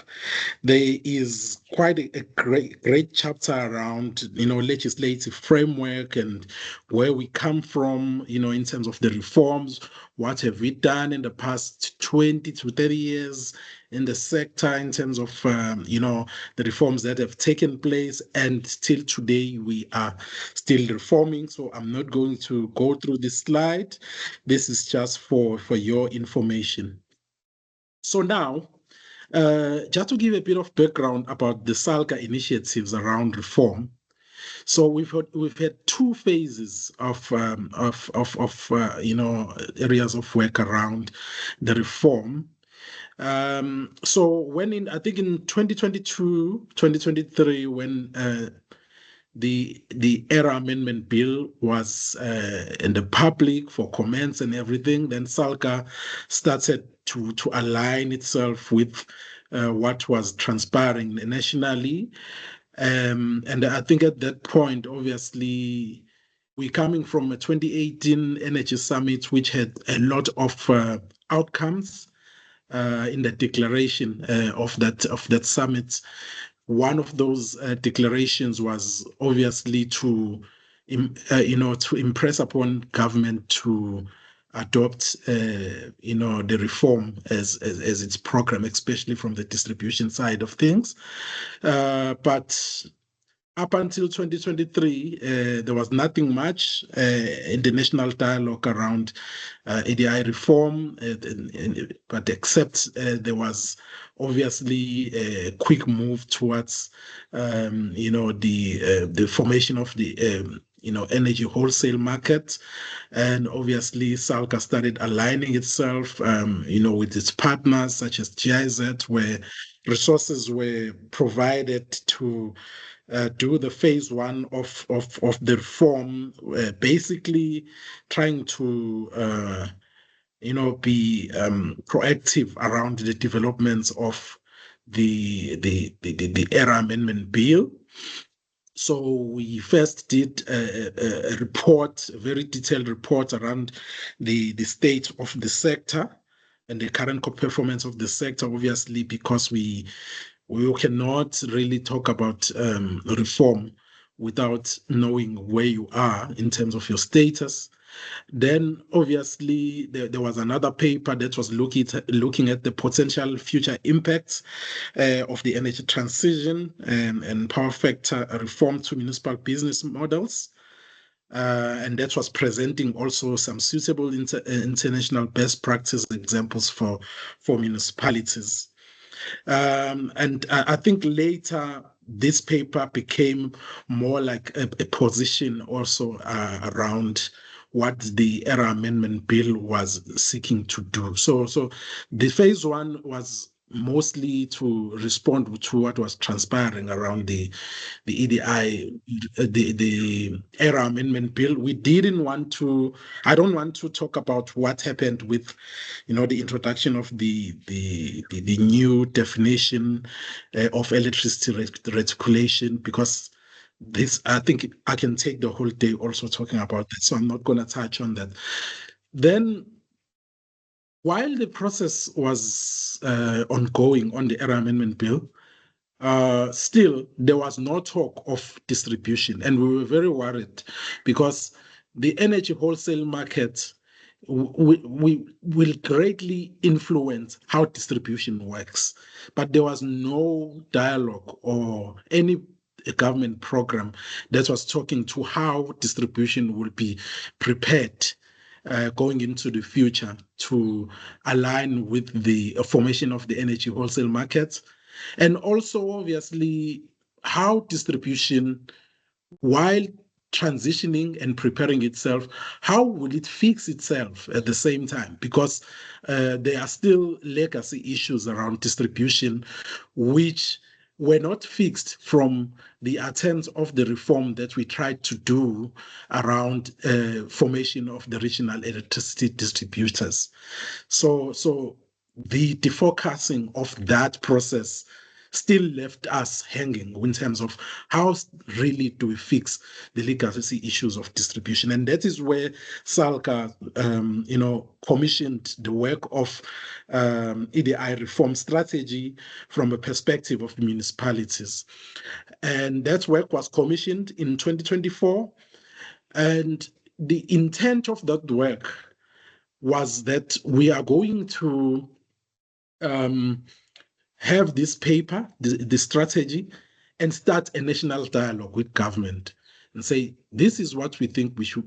S6: there is quite a great chapter around legislative framework and where we come from, in terms of the reforms. What have we done in the past 20 to 30 years in the sector in terms of the reforms that have taken place, and still today we are still reforming. So I'm not going to go through this slide. This is just for your information. So now, just to give a bit of background about the SALGA initiatives around reform. So we've had two phases of areas of work around the reform. So I think in 2022, 2023, when the ERA Amendment Bill was in the public for comments and everything, then SALGA started to align itself with what was transpiring nationally. And I think at that point, obviously, we're coming from a 2018 Energy Summit, which had a lot of outcomes in the declaration of that summit. One of those declarations was obviously to impress upon government to adopt the reform as its program, especially from the distribution side of things. But up until 2023, there was nothing much in the national dialogue around EDI reform, but except there was obviously a quick move towards the formation of the energy wholesale market. And obviously SALGA started aligning itself with its partners such as GIZ, where resources were provided to do the phase one of the reform, basically trying to be proactive around the developments of the ERA Amendment Bill. So we first did a report, a very detailed report around the state of the sector and the current performance of the sector, obviously, because we cannot really talk about reform without knowing where you are in terms of your status. Then, obviously, there was another paper that was looking at the potential future impacts of the energy transition and power factor reform to municipal business models. And that was presenting also some suitable international best practice examples for municipalities. And I think later this paper became more like a position also around what the ERA Amendment Bill was seeking to do. So the phase one was mostly to respond to what was transpiring around the EDI, the ERA Amendment Bill. I don't want to talk about what happened with, the introduction of the new definition of electricity reticulation, because I think I can take the whole day also talking about that, so I'm not going to touch on that. Then, while the process was ongoing on the ERA Amendment Bill, still there was no talk of distribution, and we were very worried because the energy wholesale market will greatly influence how distribution works. But there was no dialogue or any government program that was talking to how distribution will be prepared going into the future to align with the formation of the energy wholesale market. And also, obviously, how distribution, while transitioning and preparing itself, how will it fix itself at the same time? Because there are still legacy issues around distribution, which were not fixed from the attempts of the reform that we tried to do around formation of the regional electricity distributors. So the defocusing of that process still left us hanging in terms of how really do we fix the legacy issues of distribution. And that is where SALGA, commissioned the work of EDI reform strategy from a perspective of municipalities. And that work was commissioned in 2024. And the intent of that work was that we are going to have this paper, the strategy, and start a national dialogue with government and say, this is what we think we should,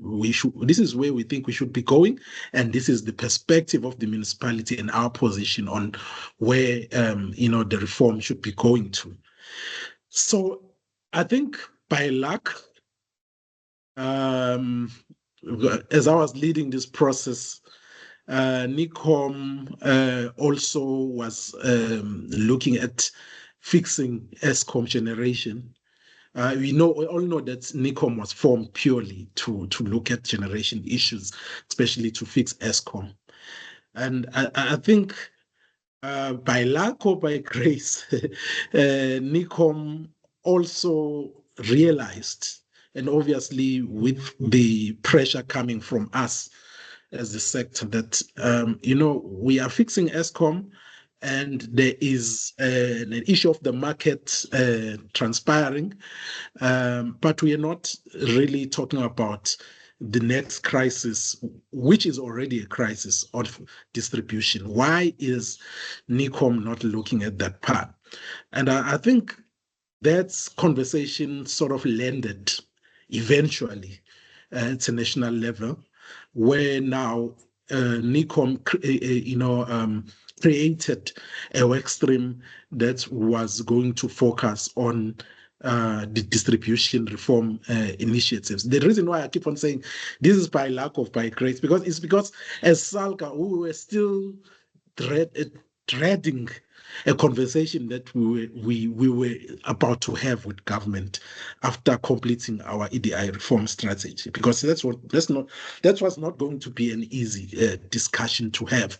S6: this is where we think we should be going, and this is the perspective of the municipality and our position on where the reform should be going to. So I think by luck, as I was leading this process, NECOM also was looking at fixing ESCOM generation. We all know that NECOM was formed purely to look at generation issues, especially to fix ESCOM. And I think by luck or by grace, NECOM also realized, and obviously with the pressure coming from us as the sector, that we are fixing ESCOM, and there is an issue of the market transpiring, but we are not really talking about the next crisis, which is already a crisis of distribution. Why is NECOM not looking at that part? And I think that conversation sort of landed eventually at a national level, where now NECOM created a work stream that was going to focus on the distribution reform initiatives. The reason why I keep on saying this is by luck or by grace, because as SALGA, we were still dreading a conversation that we were about to have with government after completing our EDI reform strategy, because that was not going to be an easy discussion to have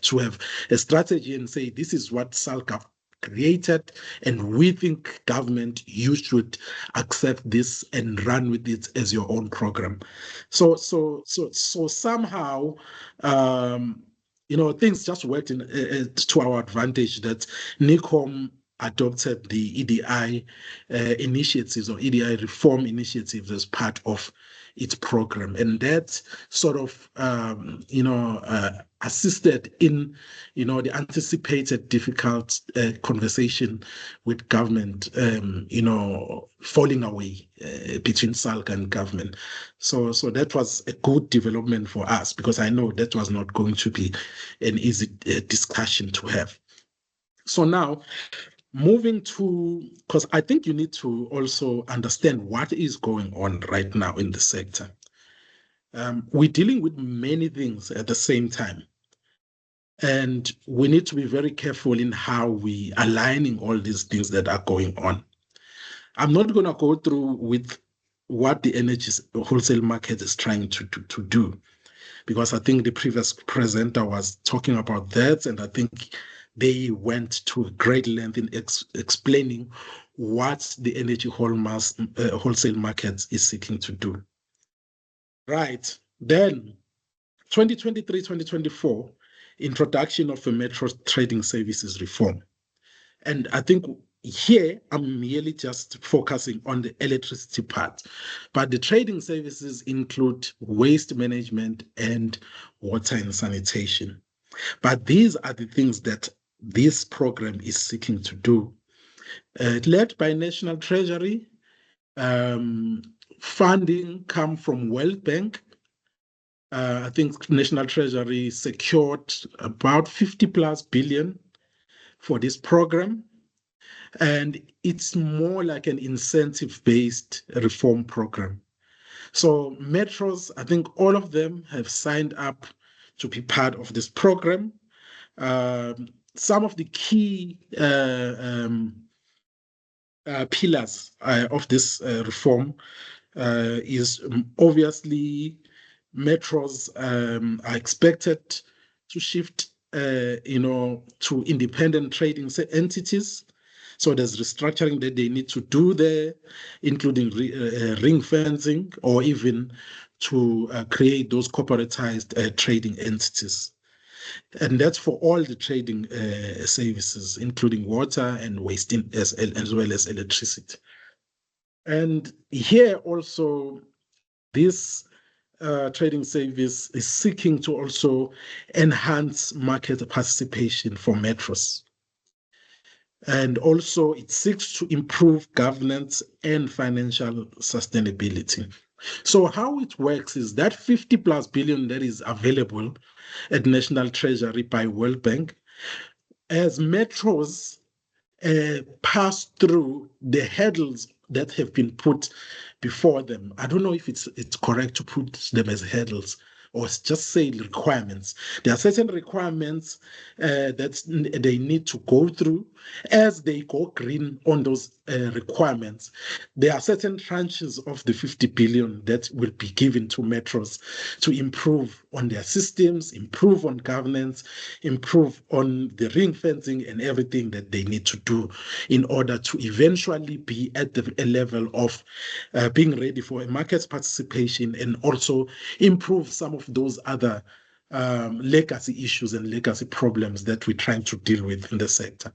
S6: a strategy and say this is what SALGA created, and we think government, you should accept this and run with it as your own program. So somehow, things just worked to our advantage that NICOM adopted the EDI initiatives or EDI reform initiatives as part of its program, and that sort of assisted in the anticipated difficult conversation with government falling away between SALGA and government. So that was a good development for us, because I know that was not going to be an easy discussion to have. So now, moving to, because I think you need to also understand what is going on right now in the sector. We're dealing with many things at the same time, and we need to be very careful in how we aligning all these things that are going on. I'm not going to go through with what the energy wholesale market is trying to do, because I think the previous presenter was talking about that, and I think they went to a great length in explaining what the energy wholesale market is seeking to do. Right, then 2023-2024, introduction of a metro trading services reform. And I think here I'm merely just focusing on the electricity part, but the trading services include waste management and water and sanitation. But these are the things that this program is seeking to do. Led by National Treasury, funding come from World Bank. I think National Treasury secured about 50 plus billion for this program. And it's more like an incentive-based reform program. So metros, I think all of them have signed up to be part of this program. Some of the key pillars of this reform is obviously metros are expected to shift, to independent trading entities. So there's restructuring that they need to do there, including ring fencing, or even to create those corporatized trading entities. And that's for all the trading services, including water and waste, as well as electricity. And here also, this trading service is seeking to also enhance market participation for metros. And also it seeks to improve governance and financial sustainability. So how it works is that 50 plus billion that is available at National Treasury by World Bank, as metros pass through the hurdles that have been put before them. I don't know if it's correct to put them as hurdles, or just say requirements. There are certain requirements that they need to go through as they go green on those requirements. There are certain tranches of the 50 billion that will be given to metros to improve on their systems, improve on governance, improve on the ring fencing and everything that they need to do in order to eventually be at a level of being ready for a market participation, and also improve some of those other legacy issues and legacy problems that we're trying to deal with in the sector.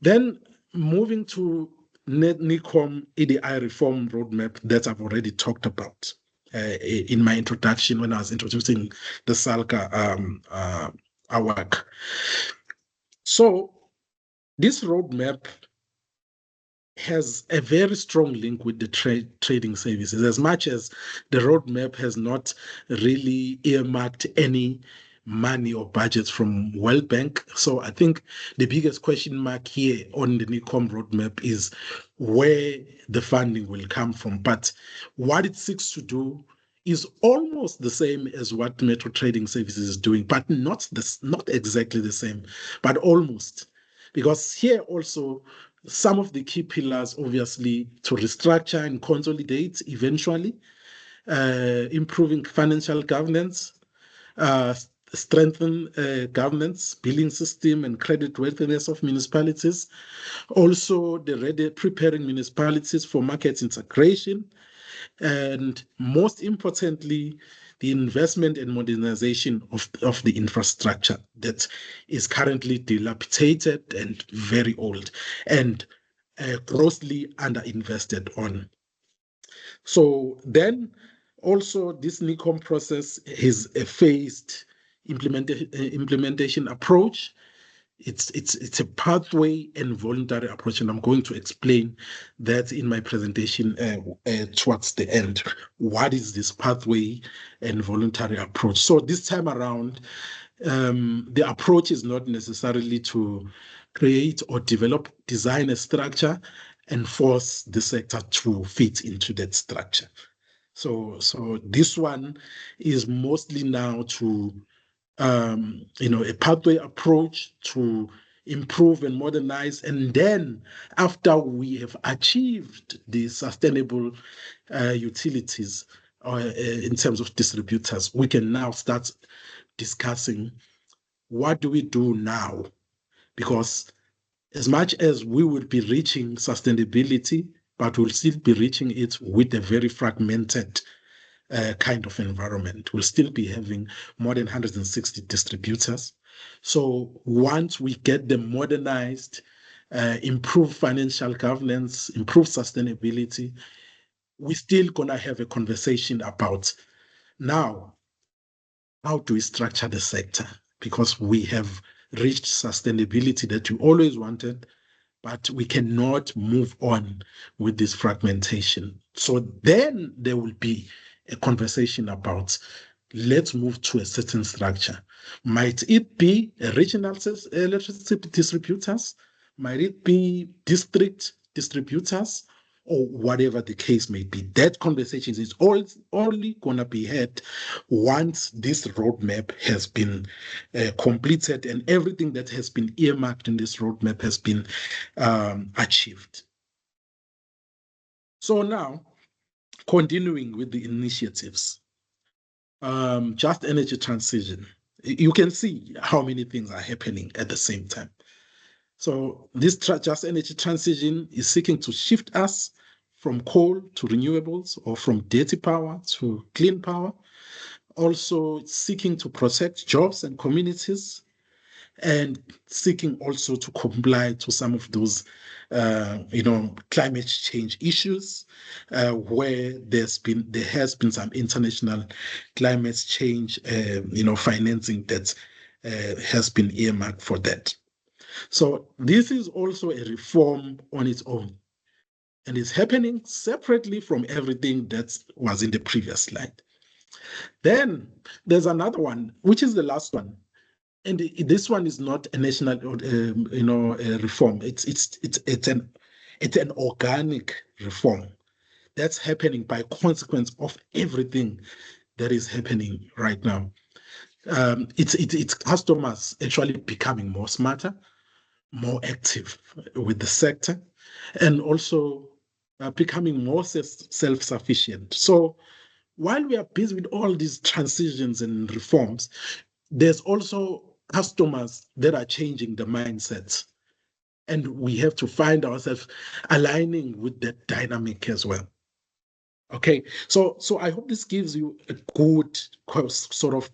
S6: Then moving to NICOM EDI reform roadmap that I've already talked about in my introduction when I was introducing the SALGA work. So this roadmap has a very strong link with the trading services, as much as the roadmap has not really earmarked any money or budgets from World Bank. So I think the biggest question mark here on the NICOM roadmap is where the funding will come from. But what it seeks to do is almost the same as what Metro Trading Services is doing, but not exactly the same, but almost. because here also some of the key pillars, obviously, to restructure and consolidate eventually, improving financial governance, strengthen governance, billing system, and credit worthiness of municipalities. Also, preparing municipalities for market integration, and most importantly, the investment and modernization of the infrastructure that is currently dilapidated and very old and grossly underinvested on. So then also this NECOM process is a phased implementation approach. It's a pathway and voluntary approach, and I'm going to explain that in my presentation towards the end. What is this pathway and voluntary approach? So this time around, the approach is not necessarily to create or design a structure and force the sector to fit into that structure. So this one is mostly now to a pathway approach to improve and modernize. And then after we have achieved the sustainable utilities in terms of distributors, we can now start discussing what do we do now? Because as much as we will be reaching sustainability, but we'll still be reaching it with a very fragmented kind of environment. We'll still be having more than 160 distributors. So once we get them modernized, improve financial governance, improve sustainability, we're still going to have a conversation about now, how do we structure the sector? Because we have reached sustainability that we always wanted, but we cannot move on with this fragmentation. So then there will be a conversation about, let's move to a certain structure. Might it be a regional electricity distributors? Might it be district distributors? Or whatever the case may be. That conversation is only going to be had once this roadmap has been completed and everything that has been earmarked in this roadmap has been achieved. So now, continuing with the initiatives, just energy transition. You can see how many things are happening at the same time. So this just energy transition is seeking to shift us from coal to renewables, or from dirty power to clean power. Also seeking to protect jobs and communities, and seeking also to comply to some of those, climate change issues, where there has been some international climate change, financing that has been earmarked for that. So this is also a reform on its own, and it's happening separately from everything that was in the previous slide. Then there's another one, which is the last one, and this one is not a national, reform. It's an organic reform that's happening by consequence of everything that is happening right now. It's customers actually becoming more smarter, more active with the sector, and also becoming more self-sufficient. So while we are busy with all these transitions and reforms, there's also customers that are changing the mindsets. And we have to find ourselves aligning with that dynamic as well. Okay, so I hope this gives you a good sort of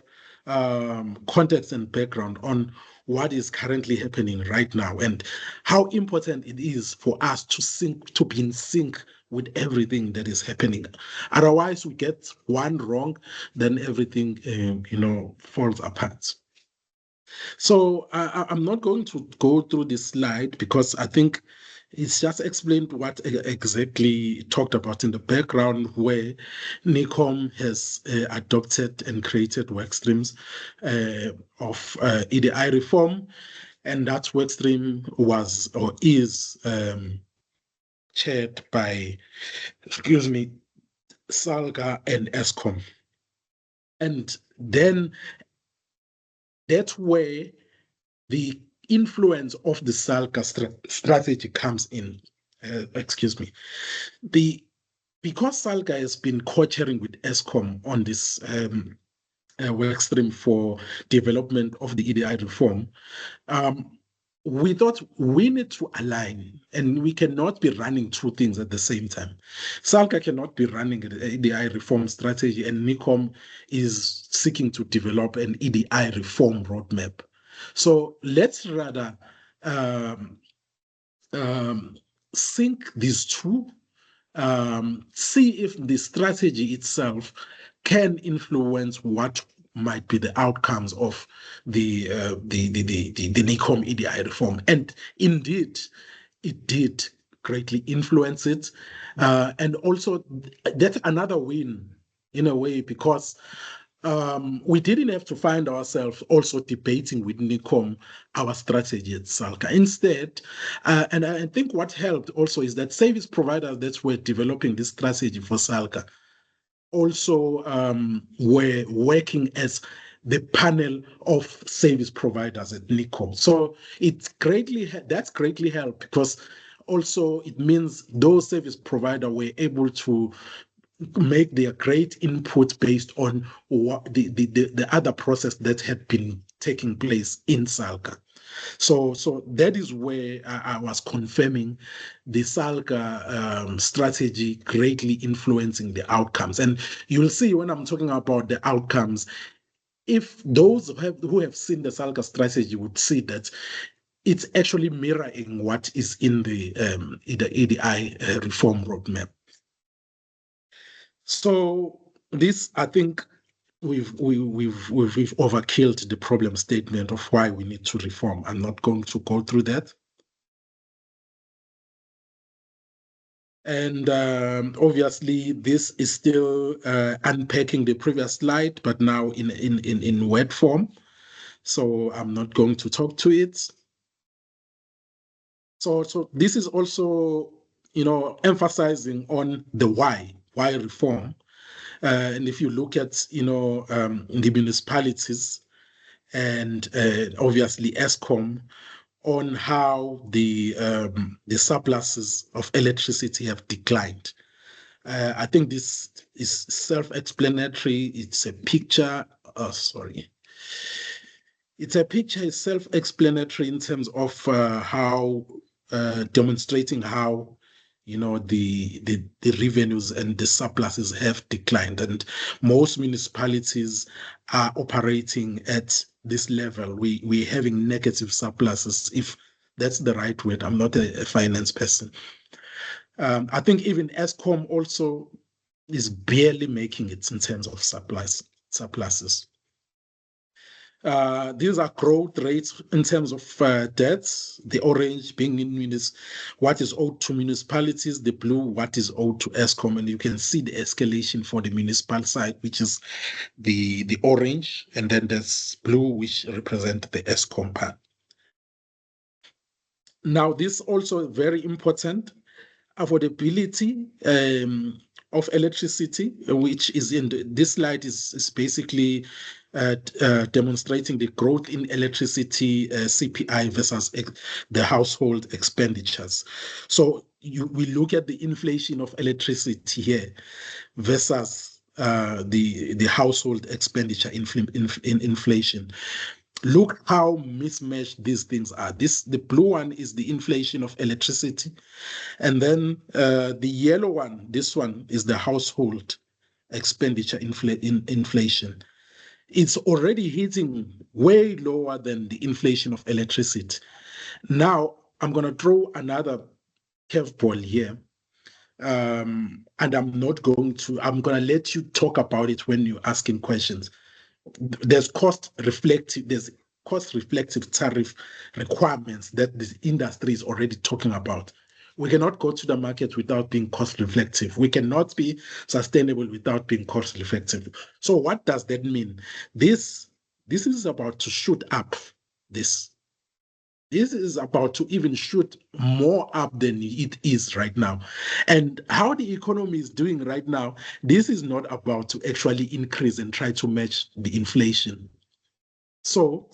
S6: context and background on what is currently happening right now and how important it is for us to be in sync with everything that is happening. Otherwise, we get one wrong, then everything falls apart. So I'm not going to go through this slide because I think it's just explained what exactly talked about in the background, where NECOM has adopted and created work streams of EDI reform, and that work stream was or is chaired by, SALGA and ESCOM. And then that's where the influence of the SALGA strategy comes in. Excuse me. Because SALGA has been co-chairing with ESCOM on this work stream for development of the EDI reform, we thought we need to align, and we cannot be running two things at the same time. SALGA cannot be running an EDI reform strategy, and NICOM is seeking to develop an EDI reform roadmap. So let's rather sync these two, see if the strategy itself can influence what might be the outcomes of the NICOM EDI reform. And indeed, it did greatly influence it. And also, that's another win in a way, because we didn't have to find ourselves also debating with NICOM our strategy at SALGA. Instead, and I think what helped also is that service providers that were developing this strategy for SALGA also were working as the panel of service providers at NICOM. So that's greatly helped, because also it means those service providers were able to make their great input based on what the other process that had been taking place in SALGA. So that is where I was confirming the SALGA strategy greatly influencing the outcomes. And you'll see when I'm talking about the outcomes, if those who have seen the SALGA strategy would see that it's actually mirroring what is in the EDI reform roadmap. So this, I think, we've overkilled the problem statement of why we need to reform. I'm not going to go through that. And obviously, this is still unpacking the previous slide, but now in word form. So I'm not going to talk to it. So this is also, emphasizing on the why reform. And if you look at, the municipalities and obviously ESCOM, on how the surpluses of electricity have declined. I think this is self-explanatory. It's a picture. It's a picture. It's self-explanatory in terms of how demonstrating how the revenues and the surpluses have declined, and most municipalities are operating at this level. We're having negative surpluses, if that's the right word. I'm not a finance person. I think even ESCOM also is barely making it in terms of surpluses. These are growth rates in terms of debts, the orange being in what is owed to municipalities, the blue what is owed to ESCOM, and you can see the escalation for the municipal side, which is the orange, and then there's blue, which represent the ESCOM part. Now, this also very important, affordability of electricity, which is in this slide is basically demonstrating the growth in electricity CPI versus the household expenditures. So we look at the inflation of electricity here versus the household expenditure inflation. Look how mismatched these things are. The blue one is the inflation of electricity, and then the yellow one, this one, is the household expenditure inflation. It's already hitting way lower than the inflation of electricity. Now, I'm going to throw another curveball here, and I'm going to let you talk about it when you're asking questions. There's cost reflective tariff requirements that the industry is already talking about. We cannot go to the market without being cost reflective. We cannot be sustainable without being cost reflective. So what does that mean? This is about to shoot up. This is about to even shoot more up than it is right now. And how the economy is doing right now, this is not about to actually increase and try to match the inflation. So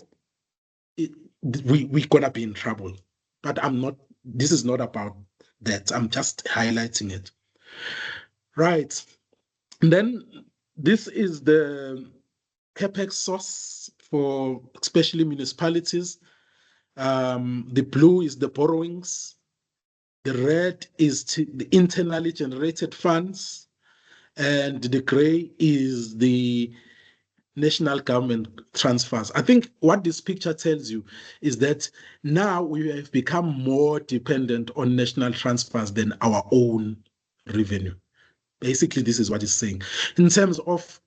S6: we're gonna be in trouble. But this is not about that. I'm just highlighting it. Right. And then this is the capex source for especially municipalities. The blue is the borrowings. The red is the internally generated funds. And the gray is the national government transfers. I think what this picture tells you is that now we have become more dependent on national transfers than our own revenue. Basically, this is what it's saying. In terms of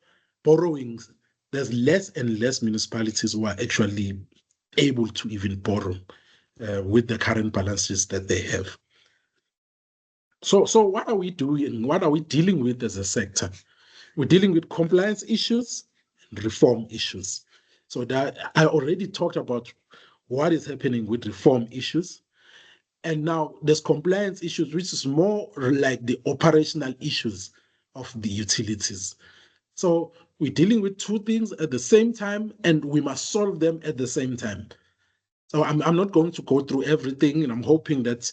S6: borrowings, there's less and less municipalities who are actually able to even borrow with the current balances that they have. So what are we doing? What are we dealing with as a sector? We're dealing with compliance issues and reform issues. So that I already talked about what is happening with reform issues. And now there's compliance issues, which is more like the operational issues of the utilities. So we're dealing with two things at the same time, and we must solve them at the same time. So I'm not going to go through everything, and I'm hoping that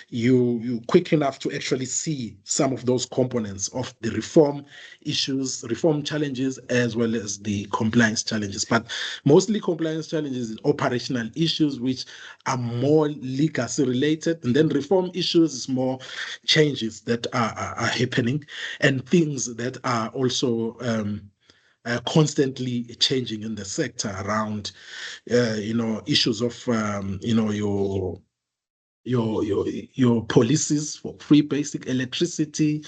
S6: you quick enough to actually see some of those components of the reform issues, reform challenges, as well as the compliance challenges. But mostly compliance challenges is operational issues, which are more legacy related. And then reform issues is more changes that are happening and things that are also constantly changing in the sector around, issues of, your policies for free basic electricity,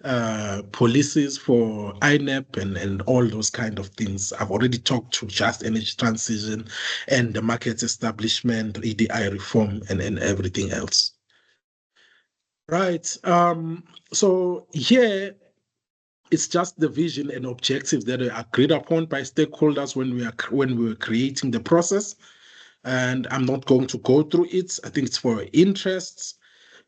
S6: policies for INEP and all those kind of things. I've already talked to just energy transition and the market establishment, EDI reform and everything else. Right. So here it's just the vision and objectives that are agreed upon by stakeholders when we were creating the process. And I'm not going to go through it. I think it's for interests.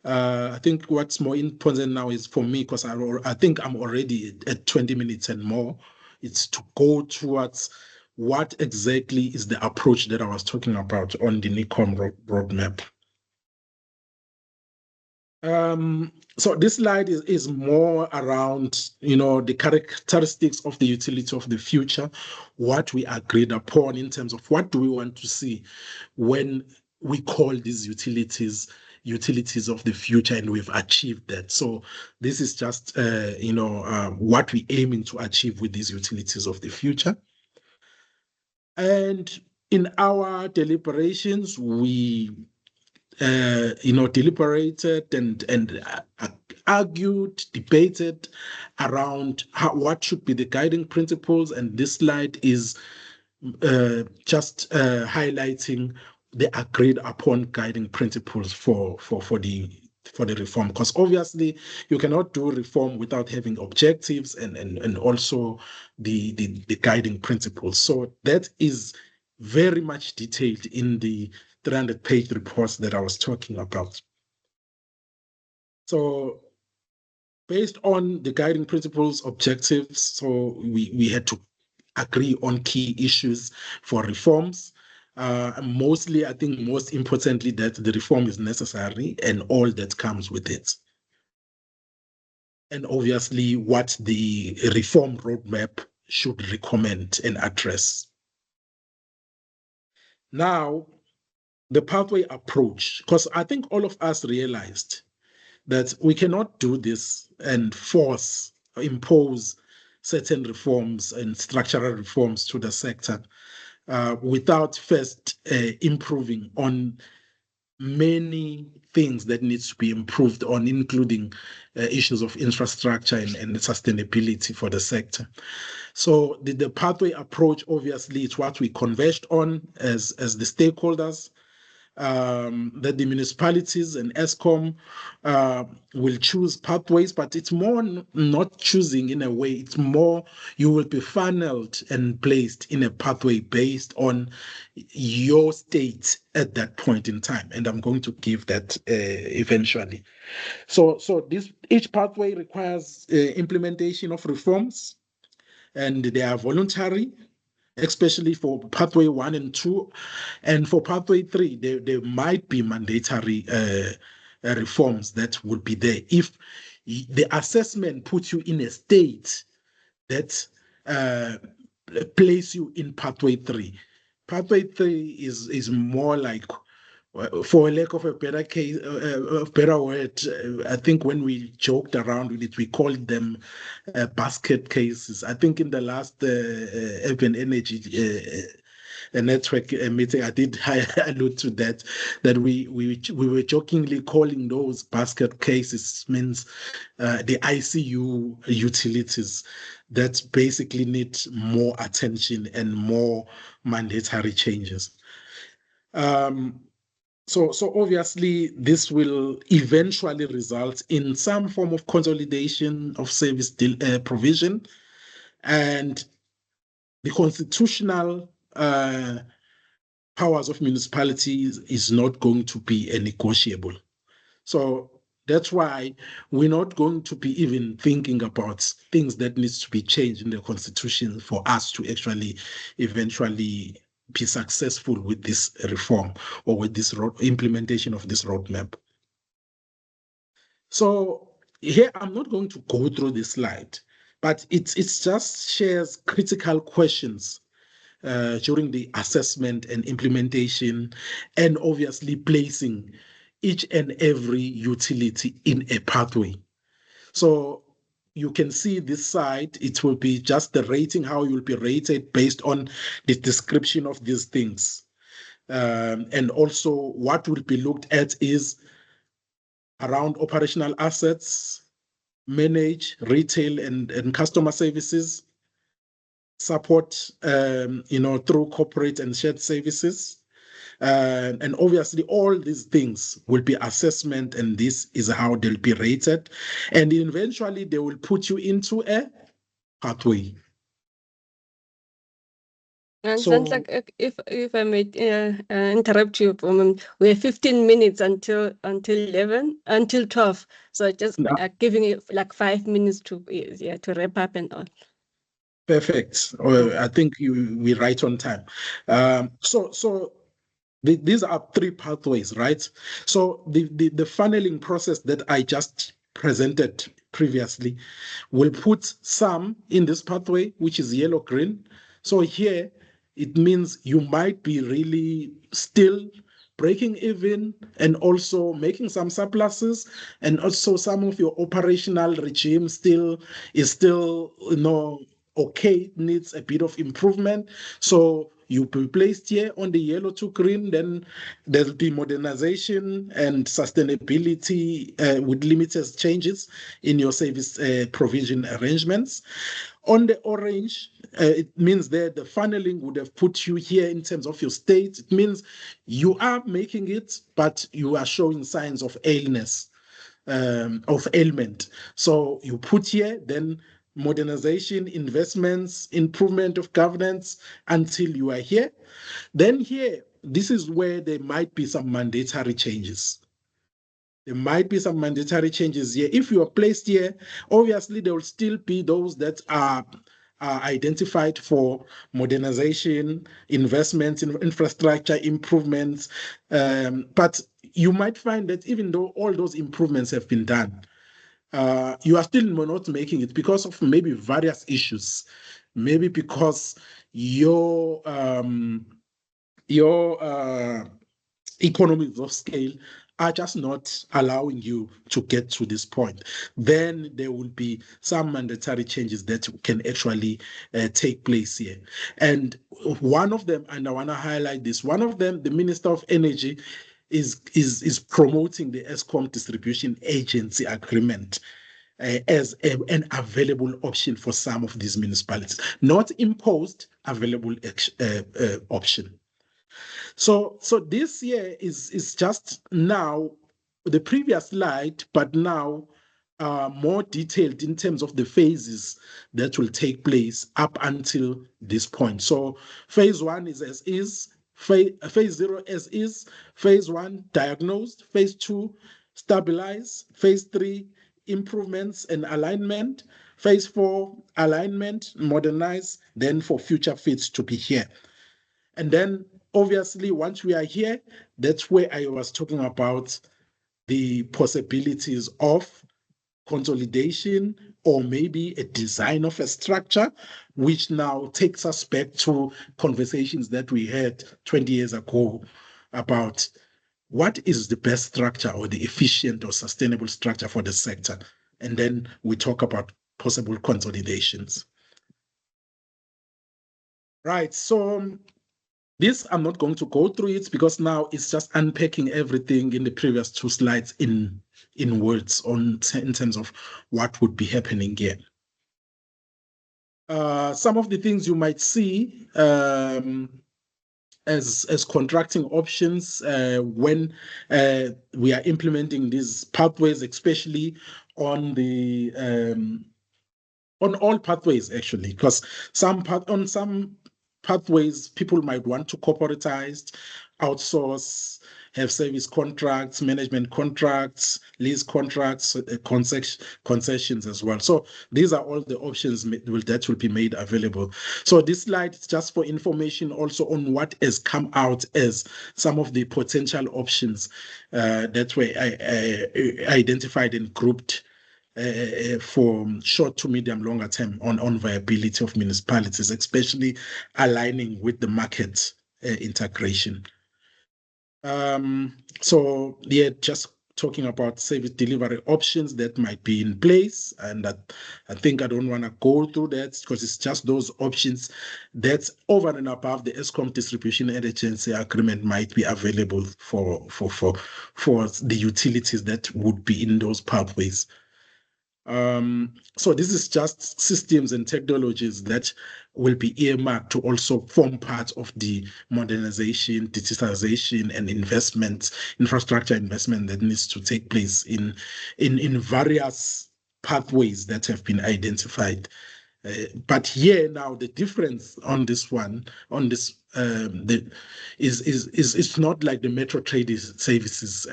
S6: I think what's more important now is for me, because I think I'm already at 20 minutes and more, it's to go towards what exactly is the approach that I was talking about on the NICOM roadmap. So this slide is more around, the characteristics of the utility of the future, what we agreed upon in terms of what do we want to see when we call these utilities of the future, and we've achieved that. So this is just, what we're aiming to achieve with these utilities of the future. And in our deliberations, we deliberated and argued, debated around what should be the guiding principles. And this slide is just highlighting the agreed upon guiding principles for the reform, because obviously you cannot do reform without having objectives and also the guiding principles. So that is very much detailed in the 300-page reports that I was talking about. So based on the guiding principles, objectives, so we had to agree on key issues for reforms. Mostly, I think most importantly, that the reform is necessary and all that comes with it. And obviously what the reform roadmap should recommend and address. Now, the pathway approach, because I think all of us realized that we cannot do this and impose certain reforms and structural reforms to the sector without first improving on many things that needs to be improved on, including issues of infrastructure and sustainability for the sector. So the pathway approach, obviously, is what we converged on as the stakeholders, that the municipalities and ESCOM will choose pathways, but it's more not choosing in a way, it's more you will be funneled and placed in a pathway based on your state at that point in time. And I'm going to give that eventually. So each pathway requires implementation of reforms, and they are voluntary. especially for pathway 1 and 2. And for pathway 3, there might be mandatory reforms that would be there if the assessment puts you in a state that place you in pathway 3. Pathway 3 is more like, for lack of a better case, a better word, I think when we joked around with it, we called them basket cases. I think in the last Urban Energy Network meeting, I did allude to that we were jokingly calling those basket cases, means the ICU utilities that basically need more attention and more mandatory changes. So obviously this will eventually result in some form of consolidation of service provision, and the constitutional powers of municipalities is not going to be negotiable. So that's why we're not going to be even thinking about things that needs to be changed in the constitution for us to actually eventually be successful with this reform or with this implementation of this roadmap. So here I'm not going to go through this slide, but it just shares critical questions during the assessment and implementation, and obviously placing each and every utility in a pathway. So you can see this side, it will be just the rating, how you will be rated based on the description of these things. And also what will be looked at is around operational assets, manage retail and customer services, support, through corporate and shared services. And obviously all these things will be assessment, and this is how they'll be rated. And eventually they will put you into a pathway.
S1: And
S6: So-
S1: sounds like, if I may interrupt you for a moment, we have 15 minutes until 12. So just giving you like 5 minutes to wrap up and all.
S6: Perfect. I think we're right on time. So these are 3 pathways, right? So the funneling process that I just presented previously will put some in this pathway, which is yellow-green. So here it means you might be really still breaking even and also making some surpluses, and also some of your operational regime is still okay, needs a bit of improvement. So you be placed here on the yellow to green, then there'll be modernization and sustainability with limited changes in your service provision arrangements. On the orange, it means that the funneling would have put you here in terms of your state. It means you are making it, but you are showing signs of illness, of ailment. So you put here, then modernization, investments, improvement of governance until you are here. Then here, this is where there might be some mandatory changes. There might be some mandatory changes here. If you are placed here, obviously there will still be those that are identified for modernization, investments in infrastructure improvements. But you might find that even though all those improvements have been done, you are still not making it because of maybe various issues. Maybe because your economies of scale are just not allowing you to get to this point. Then there will be some mandatory changes that can actually take place here. And one of them, and I want to highlight this, one of them, the Minister of Energy is promoting the ESCOM Distribution Agency Agreement as an available option for some of these municipalities, not imposed, available option. So this year is just now the previous slide, but now more detailed in terms of the phases that will take place up until this point. So phase 1 is as is, phase 0 as is, phase 1 diagnosed, phase 2 stabilize, phase 3 improvements and alignment, Phase 4, alignment, modernize, then for future fits to be here. And then obviously once we are here, that's where I was talking about the possibilities of consolidation or maybe a design of a structure, which now takes us back to conversations that we had 20 years ago about what is the best structure or the efficient or sustainable structure for the sector. And then we talk about possible consolidations. Right, so this, I'm not going to go through it because now it's just unpacking everything in the previous 2 slides in words in terms of what would be happening here. Some of the things you might see as contracting options when we are implementing these pathways, especially on the on all pathways actually, because some pathways, people might want to corporatize, outsource, have service contracts, management contracts, lease contracts, concessions as well. So these are all the options that will be made available. So this slide is just for information also on what has come out as some of the potential options that were identified and grouped for short to medium longer term on viability of municipalities, especially aligning with the market integration. So yeah, just talking about service delivery options that might be in place, and that I think I don't want to go through that because it's just those options that's over and above the ESCOM distribution agency agreement might be available for the utilities that would be in those pathways. So this is just systems and technologies that will be earmarked to also form part of the modernization, digitization, and infrastructure investment that needs to take place in various pathways that have been identified. But here now the difference on this one, is not like the Metro Trade Services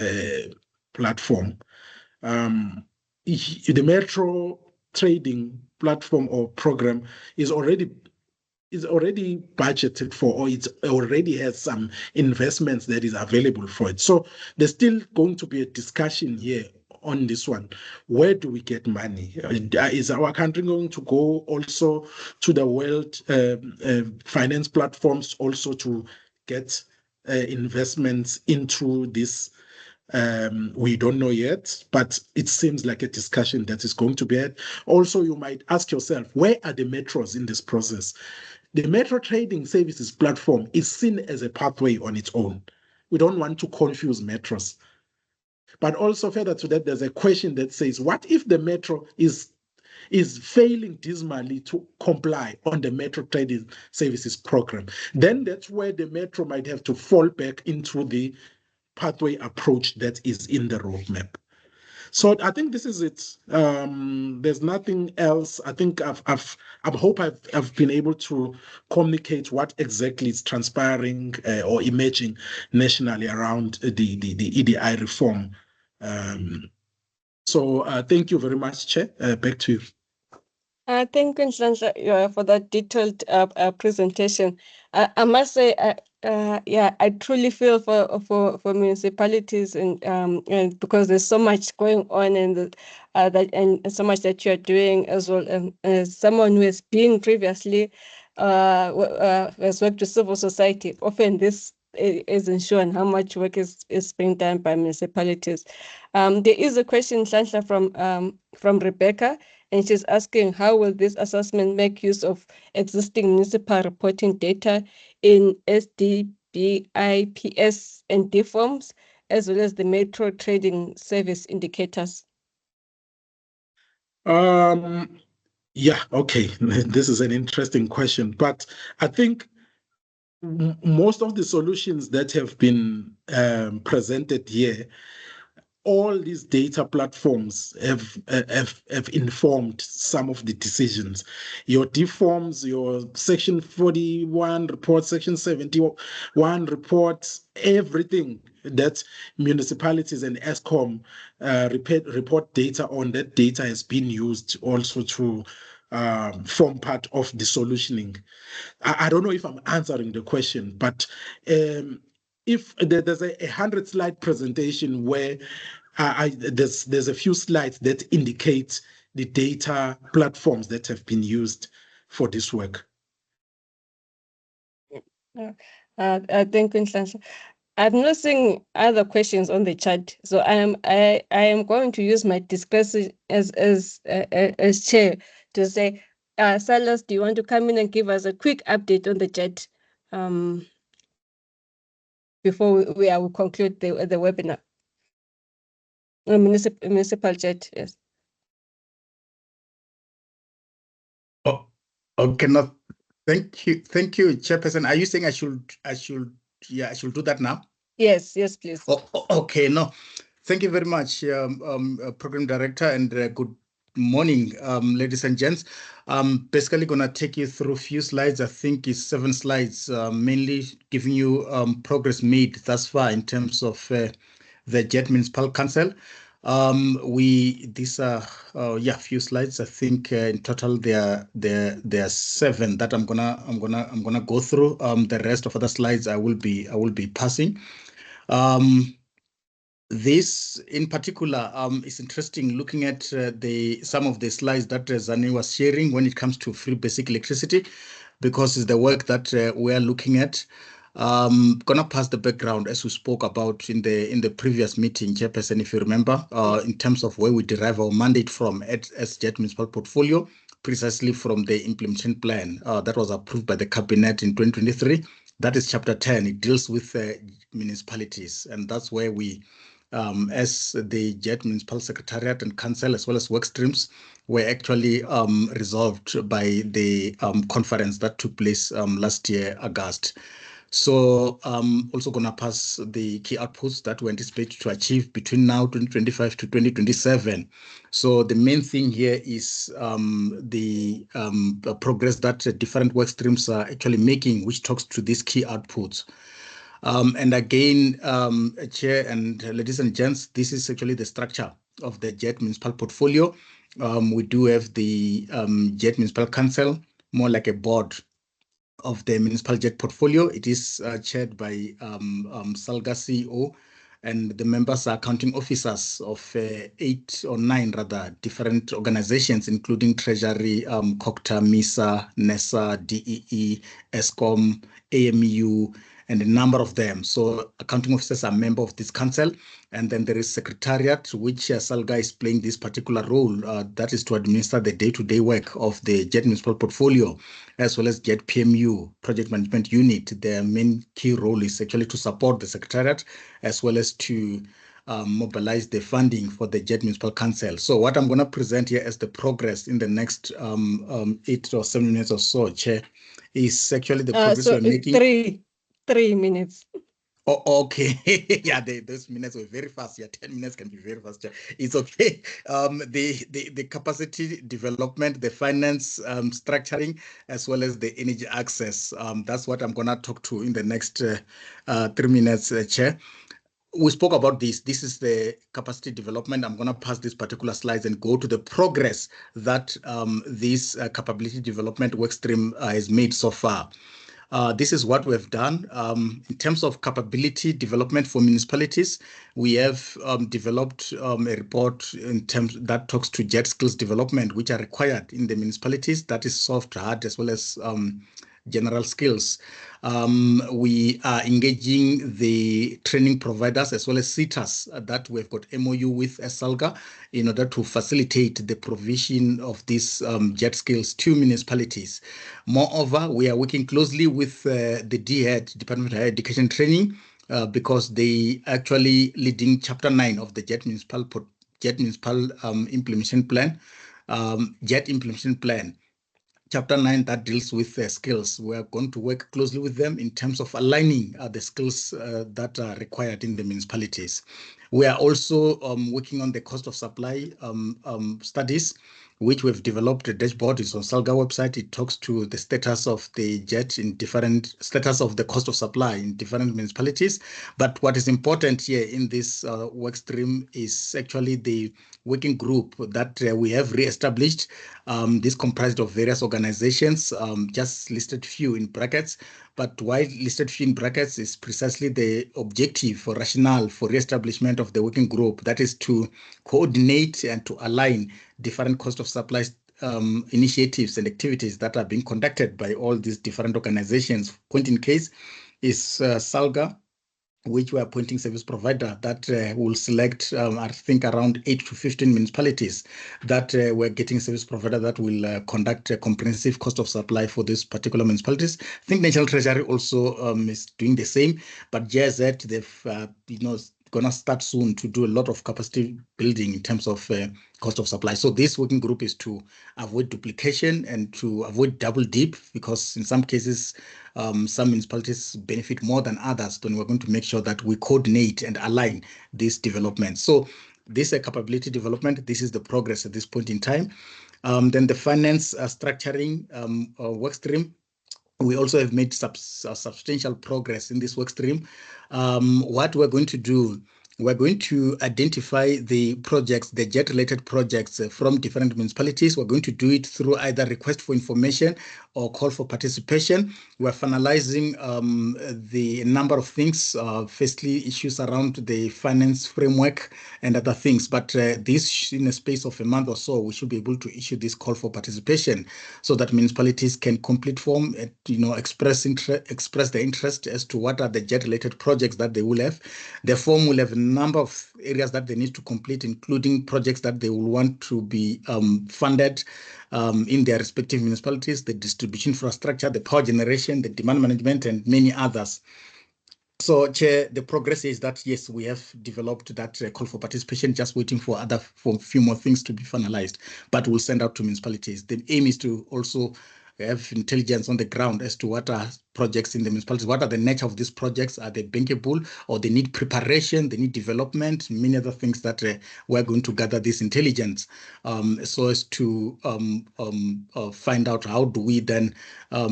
S6: platform. The Metro trading platform or program is already budgeted for, or it already has some investments that is available for it. So there's still going to be a discussion here on this one. Where do we get money? Is our country going to go also to the world finance platforms also to get investments into this? We don't know yet, but it seems like a discussion that is going to be had. Also, you might ask yourself, where are the metros in this process? The Metro Trading Services platform is seen as a pathway on its own. We don't want to confuse metros. But also further to that, there's a question that says, what if the metro is failing dismally to comply on the Metro Trading Services program? Then that's where the metro might have to fall back into the pathway approach that is in the roadmap. So I think this is it. There's nothing else. I think I hope I've been able to communicate what exactly is transpiring or emerging nationally around the EDI reform. So thank you very much, Chair. Back to you.
S1: Thank you, Nhlanhla, for that detailed presentation. I must say, yeah, I truly feel for municipalities and because there's so much going on and and so much that you're doing as well. As someone who has been previously has worked with civil society, often this isn't shown how much work is being done by municipalities. There is a question, Nhlanhla, from Rebecca. And she's asking, how will this assessment make use of existing municipal reporting data in SDBIPS and D forms, as well as the Metro Trading Service indicators?
S6: Yeah, okay. This is an interesting question, but I think most of the solutions that have been presented here all these data platforms have informed some of the decisions. Your DFORMs, your Section 41 report, Section 71 reports, everything that municipalities and ESCOM report data on, that data has been used also to form part of the solutioning. I don't know if I'm answering the question, but if there's a 100-slide presentation where there's a few slides that indicate the data platforms that have been used for this work.
S1: Thank you, Nhlanhla. I'm not seeing other questions on the chat, so I am going to use my discretion as chair to say, Silas, do you want to come in and give us a quick update on the chat before we will conclude the webinar? Municipal chat, yes.
S5: Oh, okay. No, thank you, Chairperson. Are you saying I should do that now?
S1: Yes, please.
S5: Okay. No, thank you very much, Program Director, and good morning, ladies and gents. Basically going to take you through a few slides. I think it's 7 slides, mainly giving you progress made thus far in terms of the Jet Municipal Council. These are few slides. I think in total there are 7 that I'm gonna go through. The rest of other slides I will be passing. This in particular is interesting, looking at some of the slides that Zane was sharing when it comes to free basic electricity, because it's the work that we are looking at. Gonna pass the background as we spoke about in the previous meeting, Chairperson, if you remember, in terms of where we derive our mandate from as Jet Municipal Portfolio, precisely from the implementation plan that was approved by the Cabinet in 2023. That is Chapter 10. It deals with municipalities, and that's where we, as the Jet Municipal Secretariat and Council, as well as work streams, were actually resolved by the conference that took place last year, August. So also going to pass the key outputs that we anticipate to achieve between now 2025 to 2027. So the main thing here is the progress that different work streams are actually making, which talks to these key outputs. And again, Chair and ladies and gents, this is actually the structure of the Jet Municipal Portfolio. We do have the Jet Municipal Council, more like a board of the municipal jet portfolio. It is chaired by SALGA-CEO, and the members are accounting officers of 8 or 9 rather different organizations, including Treasury, COCTA, MISA, NESA, DEE, ESCOM, AMU, and a number of them. So accounting officers are members of this council. And then there is Secretariat, which SALGA is playing this particular role, that is to administer the day-to-day work of the Jet Municipal Portfolio, as well as Jet PMU, Project Management Unit. Their main key role is actually to support the Secretariat, as well as to mobilize the funding for the Jet Municipal Council. So what I'm going to present here as the progress in the next 8 or 7 minutes or so, Chair, is actually the progress we're making.
S1: 3 minutes.
S5: Oh, okay. Yeah, those minutes were very fast. Yeah, 10 minutes can be very fast. It's okay. The capacity development, the finance structuring, as well as the energy access. That's what I'm gonna talk to in the next 3 minutes, Chair. We spoke about this. This is the capacity development. I'm going to pass these particular slides and go to the progress that this capability development workstream has made so far. This is what we've done. In terms of capability development for municipalities, we have developed a report in terms that talks to jet skills development, which are required in the municipalities. That is soft, hard, as well as general skills. We are engaging the training providers as well as CETAs that we've got MOU with SALGA in order to facilitate the provision of these jet skills to municipalities. Moreover, we are working closely with the DHET, Department of Higher Education Training, because they actually leading Chapter 9 of the Jet Municipal Implementation Plan, Jet Implementation Plan.
S7: Chapter 9 that deals with skills. We are going to work closely with them in terms of aligning the skills that are required in the municipalities. We are also working on the cost of supply studies, which we've developed. A dashboard is on SALGA website. It talks to the status of the JET in different status of the cost of supply in different municipalities. But what is important here in this work stream is actually the working group that we have re-established. This comprised of various organizations, just listed few in brackets, but why listed few in brackets is precisely the objective or rationale for re-establishment of the working group. That is to coordinate and to align different cost of supply initiatives and activities that are being conducted by all these different organizations. Point in case is SALGA, which we are appointing service provider that will select, I think, around 8 to 15 municipalities that we're getting service provider that will conduct a comprehensive cost of supply for these particular municipalities. I think National Treasury also is doing the same, but GIZ, they've, gonna start soon to do a lot of capacity building in terms of cost of supply. So this working group is to avoid duplication and to avoid double dip, because in some cases, some municipalities benefit more than others. Then we're going to make sure that we coordinate and align this development. So this capability development, this is the progress at this point in time. Then the finance structuring work stream. We also have made substantial progress in this work stream. What we're going to do, we're going to identify the projects, the JET-related projects from different municipalities. We're going to do it through either request for information or call for participation. We're finalizing the number of things, firstly, issues around the finance framework and other things. But this, in a space of a month or so, we should be able to issue this call for participation so that municipalities can complete form, express the interest as to what are the JET-related projects that they will have. The form will have a number of areas that they need to complete, including projects that they will want to be funded in their respective municipalities, the distribution infrastructure, the power generation, the demand management, and many others. So, Chair, the progress is that, yes, we have developed that call for participation, just waiting for a few more things to be finalized, but we'll send out to municipalities. The aim is to also have intelligence on the ground as to what are projects in the municipalities, what are the nature of these projects, are they bankable, or they need preparation, they need development, many other things that we're going to gather this intelligence so as to find out how do we then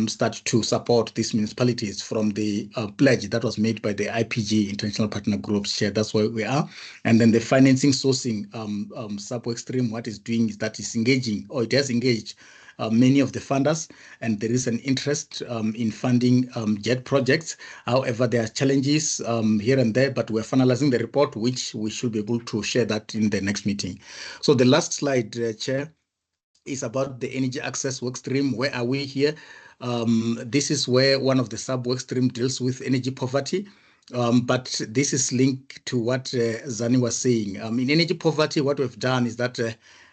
S7: start to support these municipalities from the pledge that was made by the IPG, International Partner Groups. Share, that's where we are. And then the financing sourcing sub-work stream, what it's doing is that it's engaging, or it has engaged many of the funders, and there is an interest in funding JET projects. However, there are challenges here and there, but we're finalizing the report, which we should be able to share that in the next meeting. So the last slide, Chair, is about the energy access work stream. Where are we here? This is where one of the sub-work stream deals with energy poverty. But this is linked to what Zani was saying. In energy poverty, what we've done is that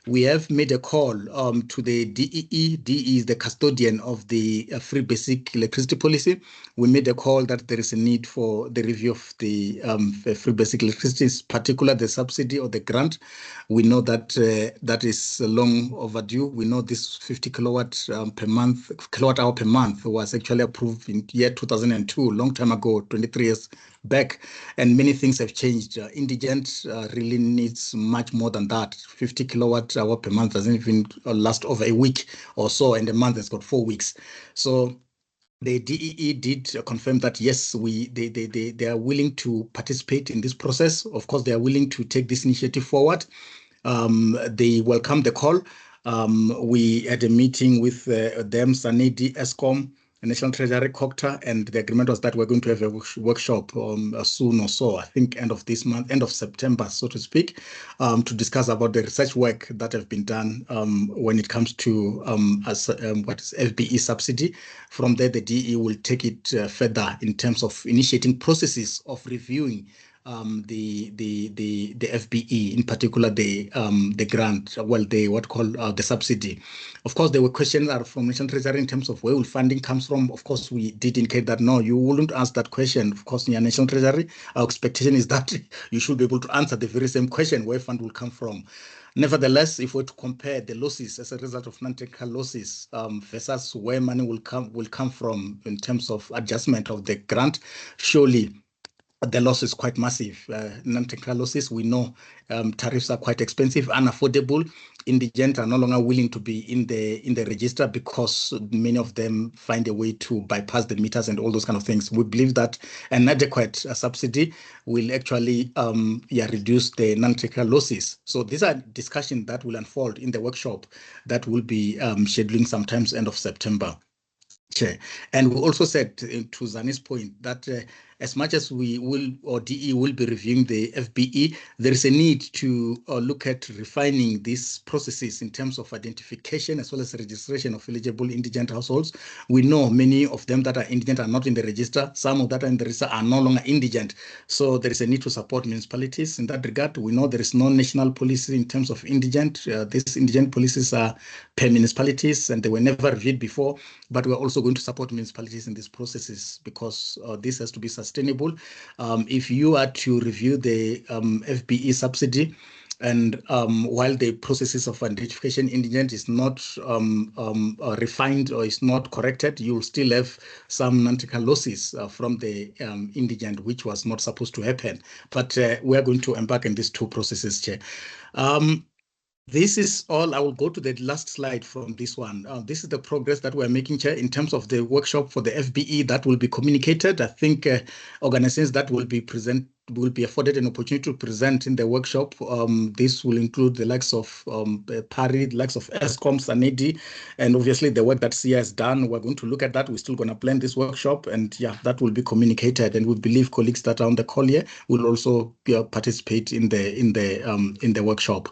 S7: we have made a call to the DEE. DEE is the custodian of the free basic electricity policy. We made a call that there is a need for the review of the free basic electricity, in particular the subsidy or the grant. We know that that is long overdue. We know this 50 kilowatt hour per month was actually approved in year 2002, long time ago, 23 years back, and many things have changed. Indigent really needs much more than that. 50 kilowatt hour per month doesn't even last over a week or so, and a month has got 4 weeks. So the DEE did confirm that, yes, they are willing to participate in this process. Of course, they are willing to take this initiative forward. They welcome the call. We had a meeting with them, Sanedi, ESCOM, National Treasury, COCTA, and the agreement was that we're going to have a workshop soon or so, I think end of this month, end of September, so to speak, to discuss about the research work that have been done when it comes to what is FBE subsidy. From there, the DE will take it further in terms of initiating processes of reviewing the FBE, in particular the grant, well, the subsidy. Of course, there were questions from National Treasury in terms of where will funding comes from. Of course, we did indicate that no, you wouldn't ask that question. Of course, in your National Treasury, our expectation is that you should be able to answer the very same question, where fund will come from. Nevertheless, if we're to compare the losses as a result of non-technical losses versus where money will come from in terms of adjustment of the grant, surely the loss is quite massive. Non-technical losses, we know tariffs are quite expensive, unaffordable. Indigent are no longer willing to be in the register because many of them find a way to bypass the meters and all those kind of things. We believe that an adequate subsidy will actually reduce the non-technical losses. So these are discussions that will unfold in the workshop that will be scheduling sometimes end of September. And we also said, to Zani's point, that as much as we will, or DE will be reviewing the FBE, there is a need to look at refining these processes in terms of identification as well as registration of eligible indigent households. We know many of them that are indigent are not in the register. Some of that are in the register are no longer indigent. So there is a need to support municipalities in that regard. We know there is no national policy in terms of indigent. These indigent policies are per municipalities and they were never reviewed before, but we're also going to support municipalities in these processes because this has to be sustainable. If you are to review the FBE subsidy, and while the processes of identification indigent is not refined or is not corrected, you will still have some non-technical losses from the indigent, which was not supposed to happen. But we are going to embark on these two processes, Chair. This is all. I will go to the last slide from this one. This is the progress that we're making, Chair, in terms of the workshop for the FBE that will be communicated. I think organizations that will be present will be afforded an opportunity to present in the workshop. This will include the likes of PARI, the likes of ESCOM, SANEDI, and obviously the work that SEA has done. We're going to look at that. We're still going to plan this workshop, and yeah, that will be communicated. And we believe colleagues that are on the call here will also participate in the workshop.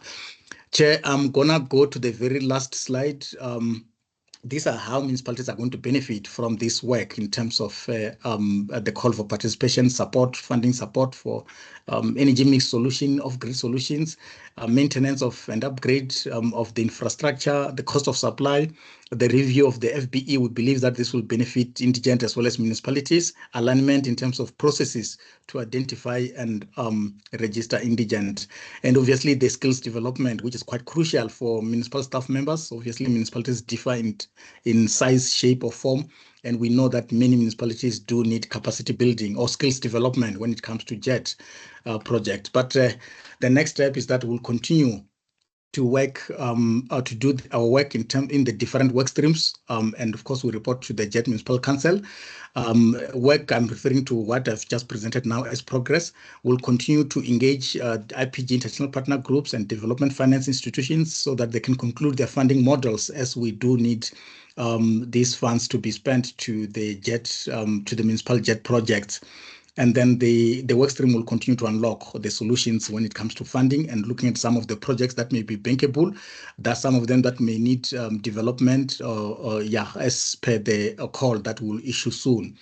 S7: Chair, I'm gonna go to the very last slide. These are how municipalities are going to benefit from this work in terms of the call for participation, support, funding support for energy mix solution, off-grid solutions, maintenance of and upgrade of the infrastructure, the cost of supply, the review of the FBE. We believe that this will benefit indigent as well as municipalities, alignment in terms of processes to identify and register indigent, and obviously the skills development, which is quite crucial for municipal staff members. Obviously, municipalities differ in size, shape, or form, and we know that many municipalities do need capacity building or skills development when it comes to JET project. But the next step is that we'll continue to work to do our work in the different work streams, and of course we report to the JET Municipal Council. Work I'm referring to what I've just presented now as progress. We'll continue to engage IPG international partner groups and development finance institutions so that they can conclude their funding models, as we do need these funds to be spent to the JET to the municipal JET projects. And then the work stream will continue to unlock the solutions when it comes to funding and looking at some of the projects that may be bankable. There are some of them that may need development, as per the call that we'll issue soon.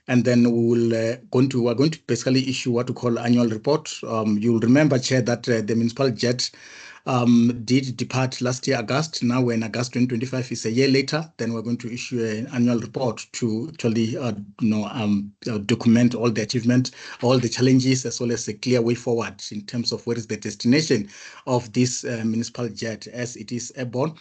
S7: And then we're going to basically issue what we call annual report. You'll remember, Chair, that the municipal JET did depart last year, August. Now we're in August 2025. It's a year later. Then we're going to issue an annual report to actually document all the achievement, all the challenges, as well as a clear way forward in terms of where is the destination of this municipal JET as it is airborne.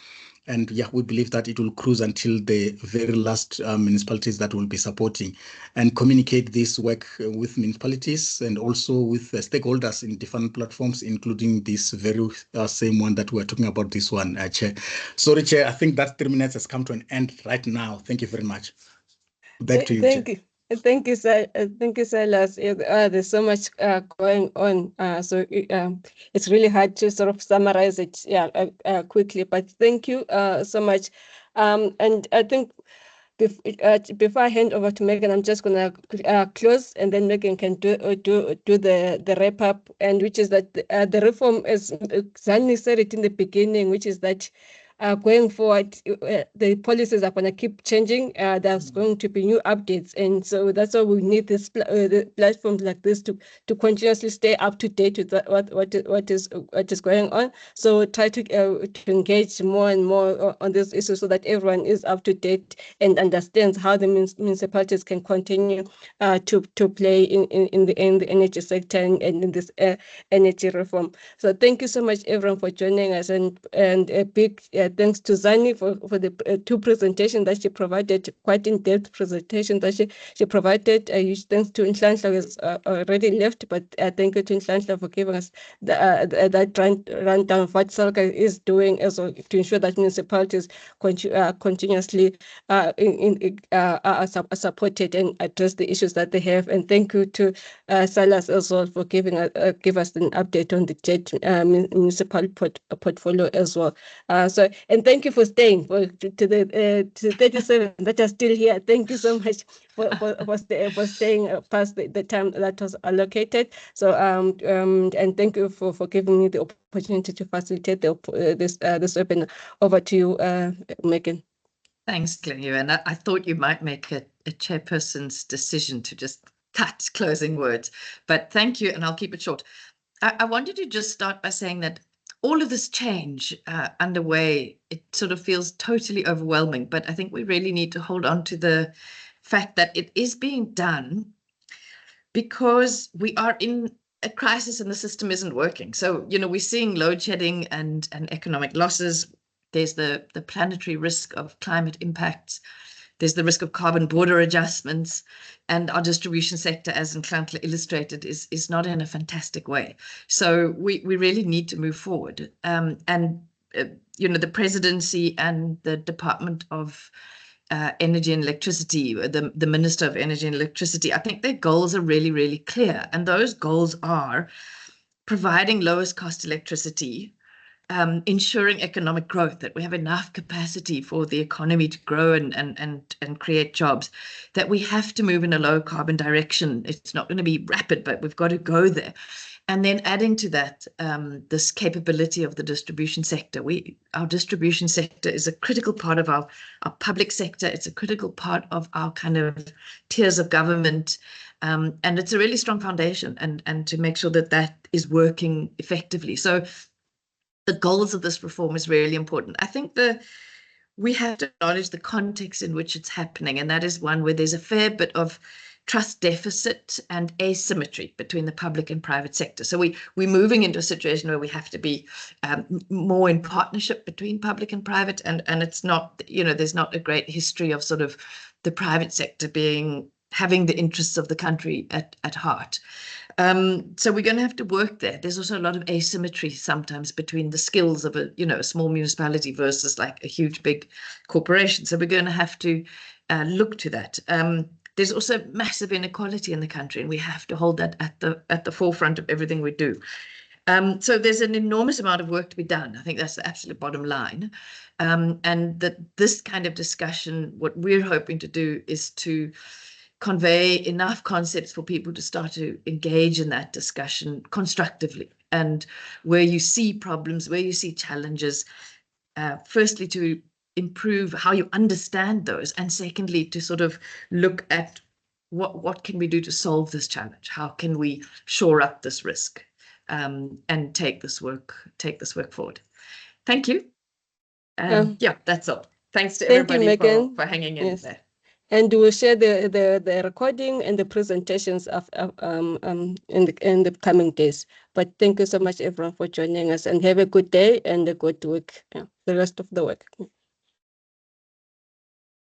S7: And yeah, we believe that it will cruise until the very last municipalities that will be supporting, and communicate this work with municipalities and also with stakeholders in different platforms, including this very same one that we're talking about, this one, Chair. Sorry, Chair, I think that 3 minutes has come to an end right now. Thank you very much. Back to you, Chair.
S1: Thank you, Silas. There's so much going on, so it's really hard to sort of summarize it, quickly. But thank you so much. And I think before I hand over to Megan, I'm just gonna close, and then Megan can do the wrap up, and which is that the reform, as Zani said it in the beginning, which is that going forward, the policies are going to keep changing. There's going to be new updates, and so that's why we need this the platforms like this to continuously stay up to date with what is going on. So try to engage more and more on this issue so that everyone is up to date and understands how the municipalities can continue to play in the energy sector and in this energy reform. So thank you so much, everyone, for joining us, and a big thanks to Zani for the two presentations that she provided, quite in-depth presentations that she provided. A huge thanks to Nhlanhla, who has already left, but thank you to Nhlanhla for giving us that rundown of what SALGA is doing as well to ensure that municipalities continuously are supported and address the issues that they have. And thank you to Salas as well for give us an update on the JET municipal portfolio as well. And thank you for staying to the 37 that are still here. Thank you so much for staying past the time that was allocated. So and thank you for giving me the opportunity to facilitate this webinar. Over to you, Megan.
S3: Thanks, Glenn. And I thought you might make a chairperson's decision to just cut closing words, but thank you, and I'll keep it short. I wanted to just start by saying that all of this change underway, it sort of feels totally overwhelming, but I think we really need to hold on to the fact that it is being done because we are in a crisis and the system isn't working. So, we're seeing load shedding and economic losses. There's the planetary risk of climate impacts. There's the risk of carbon border adjustments, and our distribution sector, as Nhlanhla illustrated, is not in a fantastic way. So we really need to move forward. The presidency and the Department of Energy and Electricity, the Minister of Energy and Electricity, I think their goals are really, really clear. And those goals are providing lowest cost electricity, ensuring economic growth, that we have enough capacity for the economy to grow and create jobs, that we have to move in a low carbon direction. It's not going to be rapid, but we've got to go there. And then adding to that, this capability of the distribution sector. Our distribution sector is a critical part of our public sector. It's a critical part of our kind of tiers of government. And it's a really strong foundation, and to make sure that that is working effectively. So the goals of this reform is really important. I think we have to acknowledge the context in which it's happening, and that is one where there's a fair bit of trust deficit and asymmetry between the public and private sector. So we're moving into a situation where we have to be more in partnership between public and private, and it's not, there's not a great history of sort of the private sector having the interests of the country at heart. So we're going to have to work there. There's also a lot of asymmetry sometimes between the skills of a small municipality versus like a huge big corporation. So we're going to have to look to that. There's also massive inequality in the country, and we have to hold that at the forefront of everything we do. So there's an enormous amount of work to be done. I think that's the absolute bottom line. And that this kind of discussion, what we're hoping to do is to convey enough concepts for people to start to engage in that discussion constructively. And where you see problems, where you see challenges, firstly, to improve how you understand those, and secondly, to sort of look at what can we do to solve this challenge? How can we shore up this risk and take this work forward? Thank you. Yeah, that's all. Thanks to everybody for hanging in there.
S1: And we'll share the recording and the presentations in the coming days. But thank you so much, everyone, for joining us, and have a good day and a good week. The rest of the week.